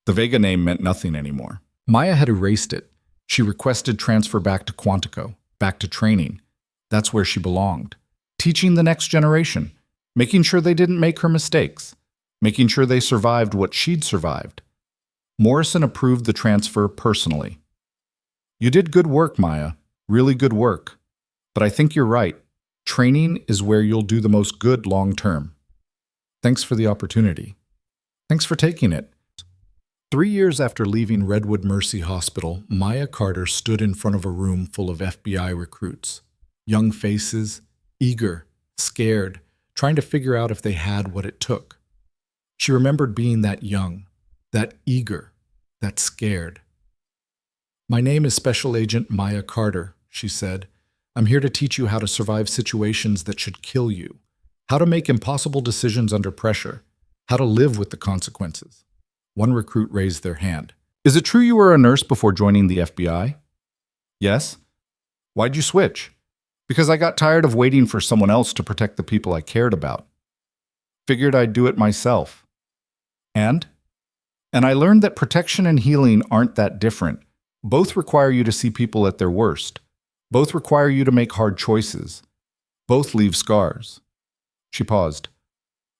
The Vega name meant nothing anymore. Maya had erased it. She requested transfer back to Quantico, back to training. That's where she belonged. Teaching the next generation, making sure they didn't make her mistakes, making sure they survived what she'd survived. Morrison approved the transfer personally. "You did good work, Maya, really good work. But I think you're right. Training is where you'll do the most good long term. Thanks for the opportunity. Thanks for taking it." 3 years after leaving Redwood Mercy Hospital, Maya Carter stood in front of a room full of FBI recruits. Young faces, eager, scared, trying to figure out if they had what it took. She remembered being that young, that eager, that scared. "My name is Special Agent Maya Carter," she said. "I'm here to teach you how to survive situations that should kill you, how to make impossible decisions under pressure, how to live with the consequences." One recruit raised their hand. Is it true you were a nurse before joining the FBI? Yes. Why'd you switch? Because I got tired of waiting for someone else to protect the people I cared about. Figured I'd do it myself. And I learned that protection and healing aren't that different. Both require you to see people at their worst. Both require you to make hard choices. Both leave scars. She paused.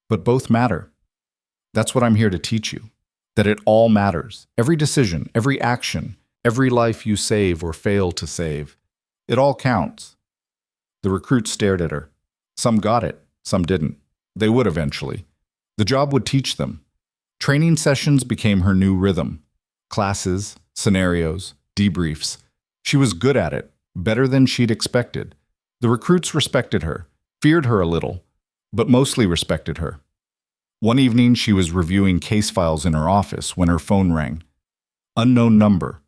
But both matter. That's what I'm here to teach you. That it all matters. Every decision, every action, every life you save or fail to save. It all counts. The recruits stared at her. Some got it, some didn't. They would eventually. The job would teach them. Training sessions became her new rhythm. Classes, scenarios, debriefs. She was good at it, better than she'd expected. The recruits respected her, feared her a little, but mostly respected her. One evening, she was reviewing case files in her office when her phone rang. Unknown number.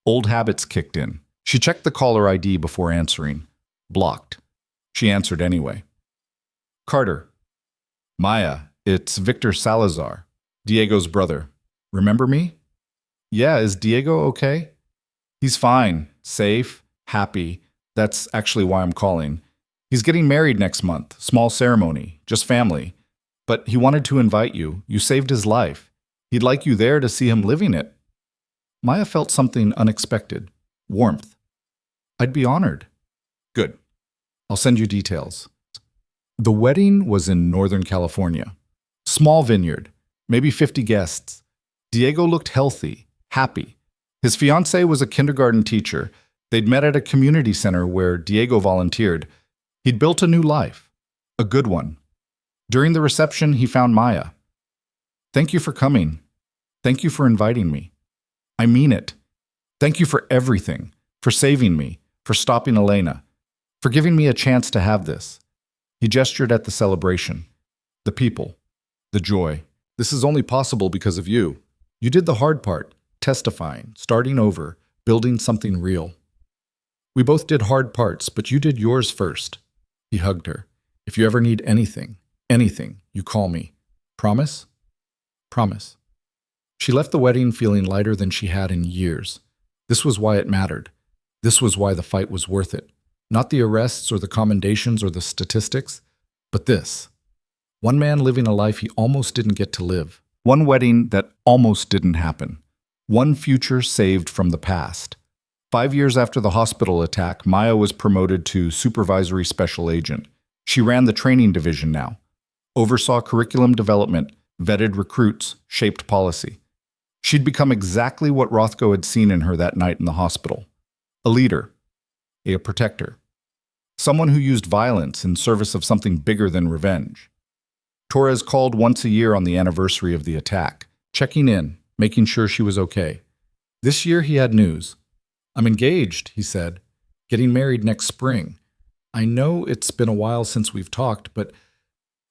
Old habits kicked in. She checked the caller ID before answering. Blocked. She answered anyway. "Carter." "Maya, it's Victor Salazar, Diego's brother. Remember me?" "Yeah, is Diego okay?" "He's fine, safe, happy. That's actually why I'm calling. He's getting married next month, small ceremony, just family. But he wanted to invite you. You saved his life. He'd like you there to see him living it." Maya felt something unexpected. Warmth. "I'd be honored." "Good. I'll send you details." The wedding was in Northern California. Small vineyard, maybe 50 guests. Diego looked healthy, happy. His fiancée was a kindergarten teacher. They'd met at a community center where Diego volunteered. He'd built a new life, a good one. During the reception, he found Maya. "Thank you for coming. Thank you for inviting me. I mean it. Thank you for everything, for saving me, for stopping Elena, for giving me a chance to have this." He gestured at the celebration, the people, the joy. "This is only possible because of you. You did the hard part, testifying, starting over, building something real. We both did hard parts, but you did yours first." He hugged her. "If you ever need anything, you call me. Promise?" "Promise." She left the wedding feeling lighter than she had in years. This was why it mattered. This was why the fight was worth it. Not the arrests or the commendations or the statistics, but this. One man living a life he almost didn't get to live. One wedding that almost didn't happen. One future saved from the past. 5 years after the hospital attack, Maya was promoted to supervisory special agent. She ran the training division now. Oversaw curriculum development, vetted recruits, shaped policy. She'd become exactly what Rothko had seen in her that night in the hospital. A leader. A protector. Someone who used violence in service of something bigger than revenge. Torres called once a year on the anniversary of the attack, checking in, making sure she was okay. This year he had news. "I'm engaged," he said. "Getting married next spring. I know it's been a while since we've talked, but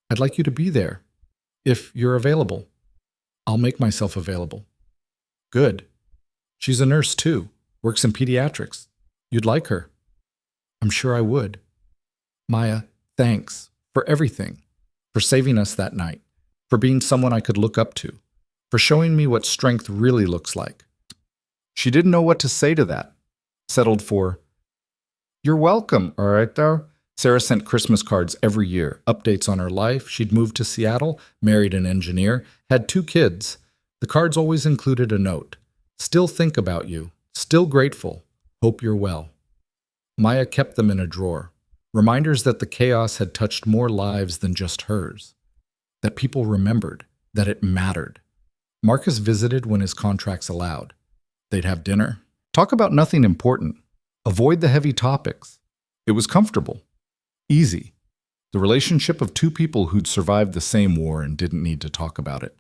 I'd like you to be there. If you're available." "I'll make myself available." "Good. She's a nurse too, works in pediatrics. You'd like her." "I'm sure I would." "Maya, thanks for everything, for saving us that night, for being someone I could look up to, for showing me what strength really looks like." She didn't know what to say to that. Settled for, "You're welcome, all right, though." Sarah sent Christmas cards every year, updates on her life. She'd moved to Seattle, married an engineer, had 2 kids. The cards always included a note. "Still think about you. Still grateful. Hope you're well." Maya kept them in a drawer. Reminders that the chaos had touched more lives than just hers. That people remembered. That it mattered. Marcus visited when his contracts allowed. They'd have dinner. Talk about nothing important. Avoid the heavy topics. It was comfortable. Easy. The relationship of 2 people who'd survived the same war and didn't need to talk about it.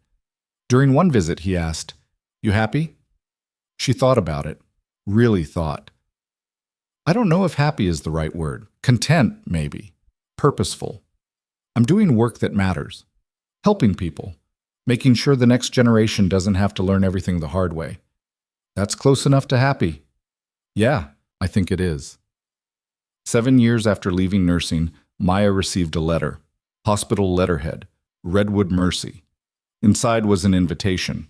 During one visit, he asked, "You happy?" She thought about it. Really thought. "I don't know if happy is the right word. Content, maybe. Purposeful. I'm doing work that matters. Helping people. making sure the next generation doesn't have to learn everything the hard way. That's close enough to happy. Yeah, I think it is. 7 years after leaving nursing, Maya received a letter. Hospital letterhead, Redwood Mercy. Inside was an invitation.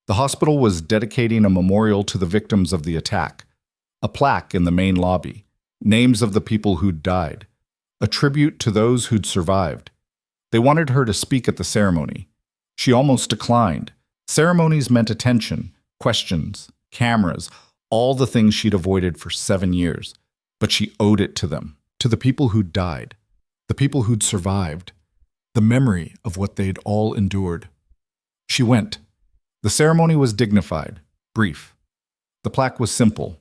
The hospital was dedicating a memorial to the victims of the attack. A plaque in the main lobby. Names of the people who'd died. A tribute to those who'd survived. They wanted her to speak at the ceremony. She almost declined. Ceremonies meant attention, questions, cameras, all the things she'd avoided for 7 years. But she owed it to them, to the people who'd died, the people who'd survived, the memory of what they'd all endured. She went. The ceremony was dignified, brief. The plaque was simple.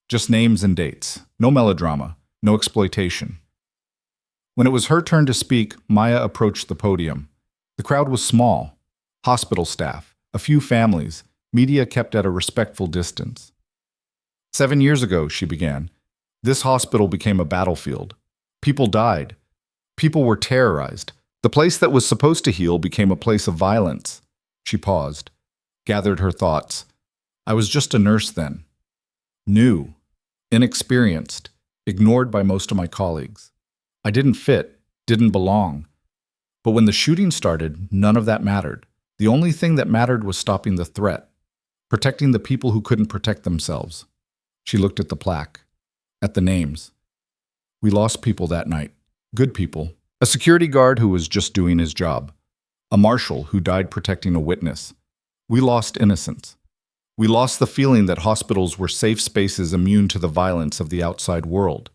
Just names and dates. No melodrama, no exploitation. When it was her turn to speak, Maya approached the podium. The crowd was small. Hospital staff, a few families, media kept at a respectful distance. 7 years ago, she began, this hospital became a battlefield. People died. People were terrorized. The place that was supposed to heal became a place of violence. She paused, gathered her thoughts. I was just a nurse then. New, inexperienced, ignored by most of my colleagues. I didn't fit, didn't belong. But when the shooting started, none of that mattered. The only thing that mattered was stopping the threat, protecting the people who couldn't protect themselves. She looked at the plaque, at the names. We lost people that night, good people. A security guard who was just doing his job. A marshal who died protecting a witness. We lost innocence. We lost the feeling that hospitals were safe spaces immune to the violence of the outside world.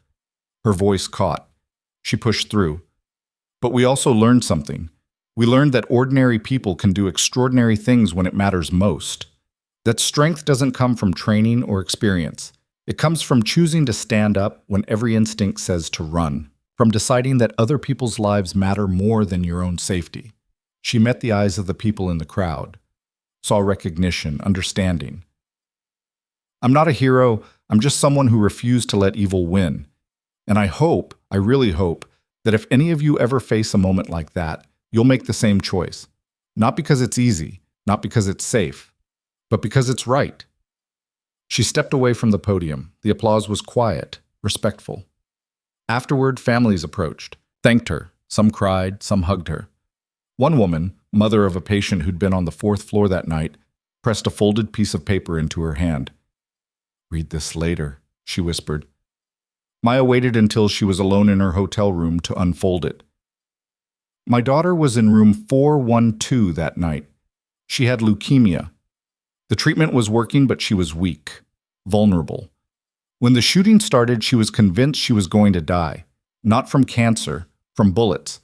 Her voice caught. She pushed through. But we also learned something. We learned that ordinary people can do extraordinary things when it matters most. That strength doesn't come from training or experience. It comes from choosing to stand up when every instinct says to run. From deciding that other people's lives matter more than your own safety. She met the eyes of the people in the crowd. Saw recognition, understanding. I'm not a hero, I'm just someone who refused to let evil win. And I really hope, that if any of you ever face a moment like that, you'll make the same choice. Not because it's easy, not because it's safe, but because it's right. She stepped away from the podium. The applause was quiet, respectful. Afterward, families approached, thanked her. Some cried, some hugged her. One woman, mother of a patient who'd been on the 4th floor that night, pressed a folded piece of paper into her hand. Read this later, she whispered. Maya waited until she was alone in her hotel room to unfold it. My daughter was in room 412 that night. She had leukemia. The treatment was working, but she was weak, vulnerable. When the shooting started, she was convinced she was going to die. Not from cancer, from bullets.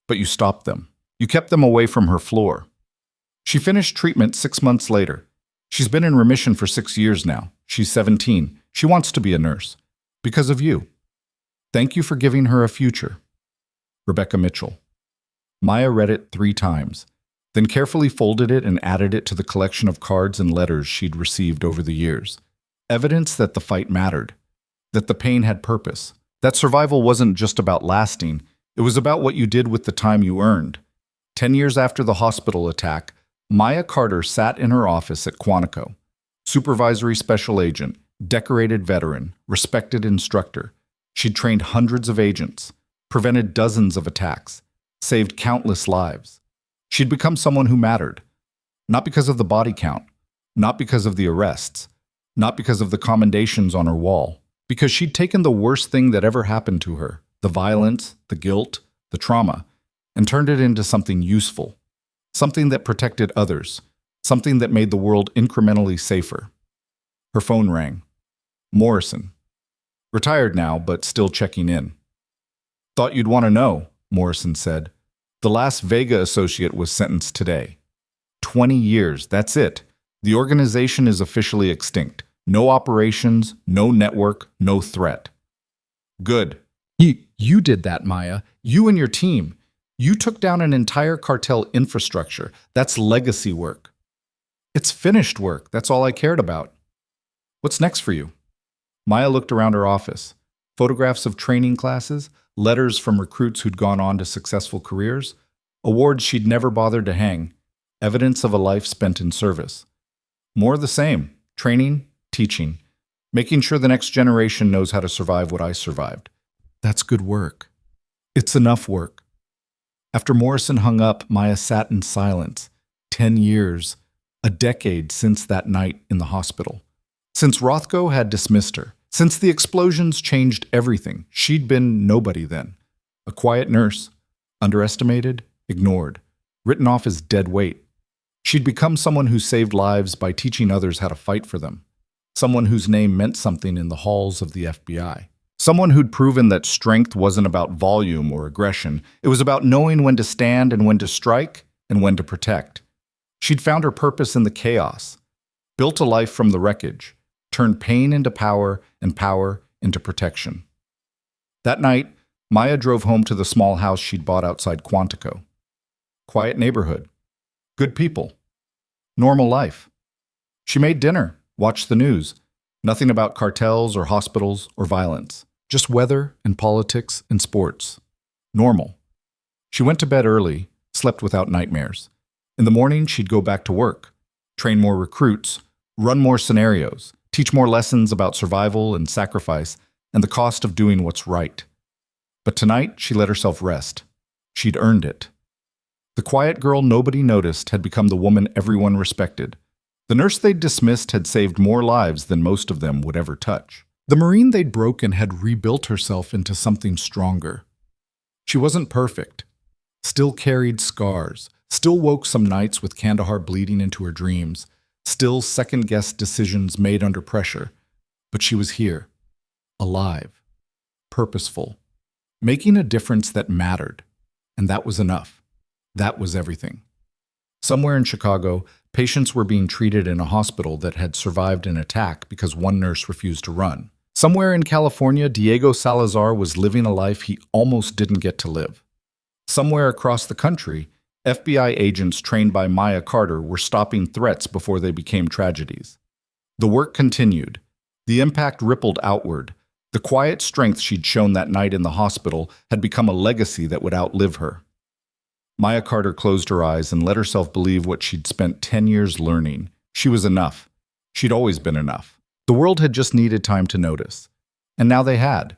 But you stopped them. You kept them away from her floor. She finished treatment 6 months later. She's been in remission for 6 years now. She's 17. She wants to be a nurse. Because of you. Thank you for giving her a future. Rebecca Mitchell. Maya read it 3 times, then carefully folded it and added it to the collection of cards and letters she'd received over the years. Evidence that the fight mattered, that the pain had purpose, that survival wasn't just about lasting, it was about what you did with the time you earned. 10 years after the hospital attack, Maya Carter sat in her office at Quantico. Supervisory special agent, decorated veteran, respected instructor. She'd trained hundreds of agents, prevented dozens of attacks, saved countless lives. She'd become someone who mattered. Not because of the body count, not because of the arrests, not because of the commendations on her wall, because she'd taken the worst thing that ever happened to her, the violence, the guilt, the trauma, and turned it into something useful, something that protected others, something that made the world incrementally safer. Her phone rang. Morrison. Retired now, but still checking in. Thought you'd want to know, Morrison said. The last Vega associate was sentenced today. 20 years, that's it. The organization is officially extinct. No operations, no network, no threat. Good. You did that, Maya. You and your team. You took down an entire cartel infrastructure. That's legacy work. It's finished work. That's all I cared about. What's next for you? Maya looked around her office. Photographs of training classes, letters from recruits who'd gone on to successful careers, awards she'd never bothered to hang, evidence of a life spent in service. More of the same, training, teaching, making sure the next generation knows how to survive what I survived. That's good work. It's enough work. After Morrison hung up, Maya sat in silence. 10 years, a decade since that night in the hospital. Since Rothko had dismissed her. Since the explosions changed everything. She'd been nobody then. A quiet nurse, underestimated, ignored, written off as dead weight. She'd become someone who saved lives by teaching others how to fight for them. Someone whose name meant something in the halls of the FBI. Someone who'd proven that strength wasn't about volume or aggression. It was about knowing when to stand and when to strike and when to protect. She'd found her purpose in the chaos, built a life from the wreckage, turned pain into power and power into protection. That night, Maya drove home to the small house she'd bought outside Quantico. Quiet neighborhood. Good people. Normal life. She made dinner, watched the news. Nothing about cartels or hospitals or violence. Just weather and politics and sports. Normal. She went to bed early, slept without nightmares. In the morning, she'd go back to work, train more recruits, run more scenarios, teach more lessons about survival and sacrifice and the cost of doing what's right. But tonight, she let herself rest. She'd earned it. The quiet girl nobody noticed had become the woman everyone respected. The nurse they'd dismissed had saved more lives than most of them would ever touch. The Marine they'd broken had rebuilt herself into something stronger. She wasn't perfect. Still carried scars. Still woke some nights with Kandahar bleeding into her dreams. Still second-guessed decisions made under pressure. But she was here. Alive. Purposeful. Making a difference that mattered. And that was enough. That was everything. Somewhere in Chicago, patients were being treated in a hospital that had survived an attack because one nurse refused to run. Somewhere in California, Diego Salazar was living a life he almost didn't get to live. Somewhere across the country, FBI agents trained by Maya Carter were stopping threats before they became tragedies. The work continued. The impact rippled outward. The quiet strength she'd shown that night in the hospital had become a legacy that would outlive her. Maya Carter closed her eyes and let herself believe what she'd spent 10 years learning. She was enough. She'd always been enough. The world had just needed time to notice. And now they had.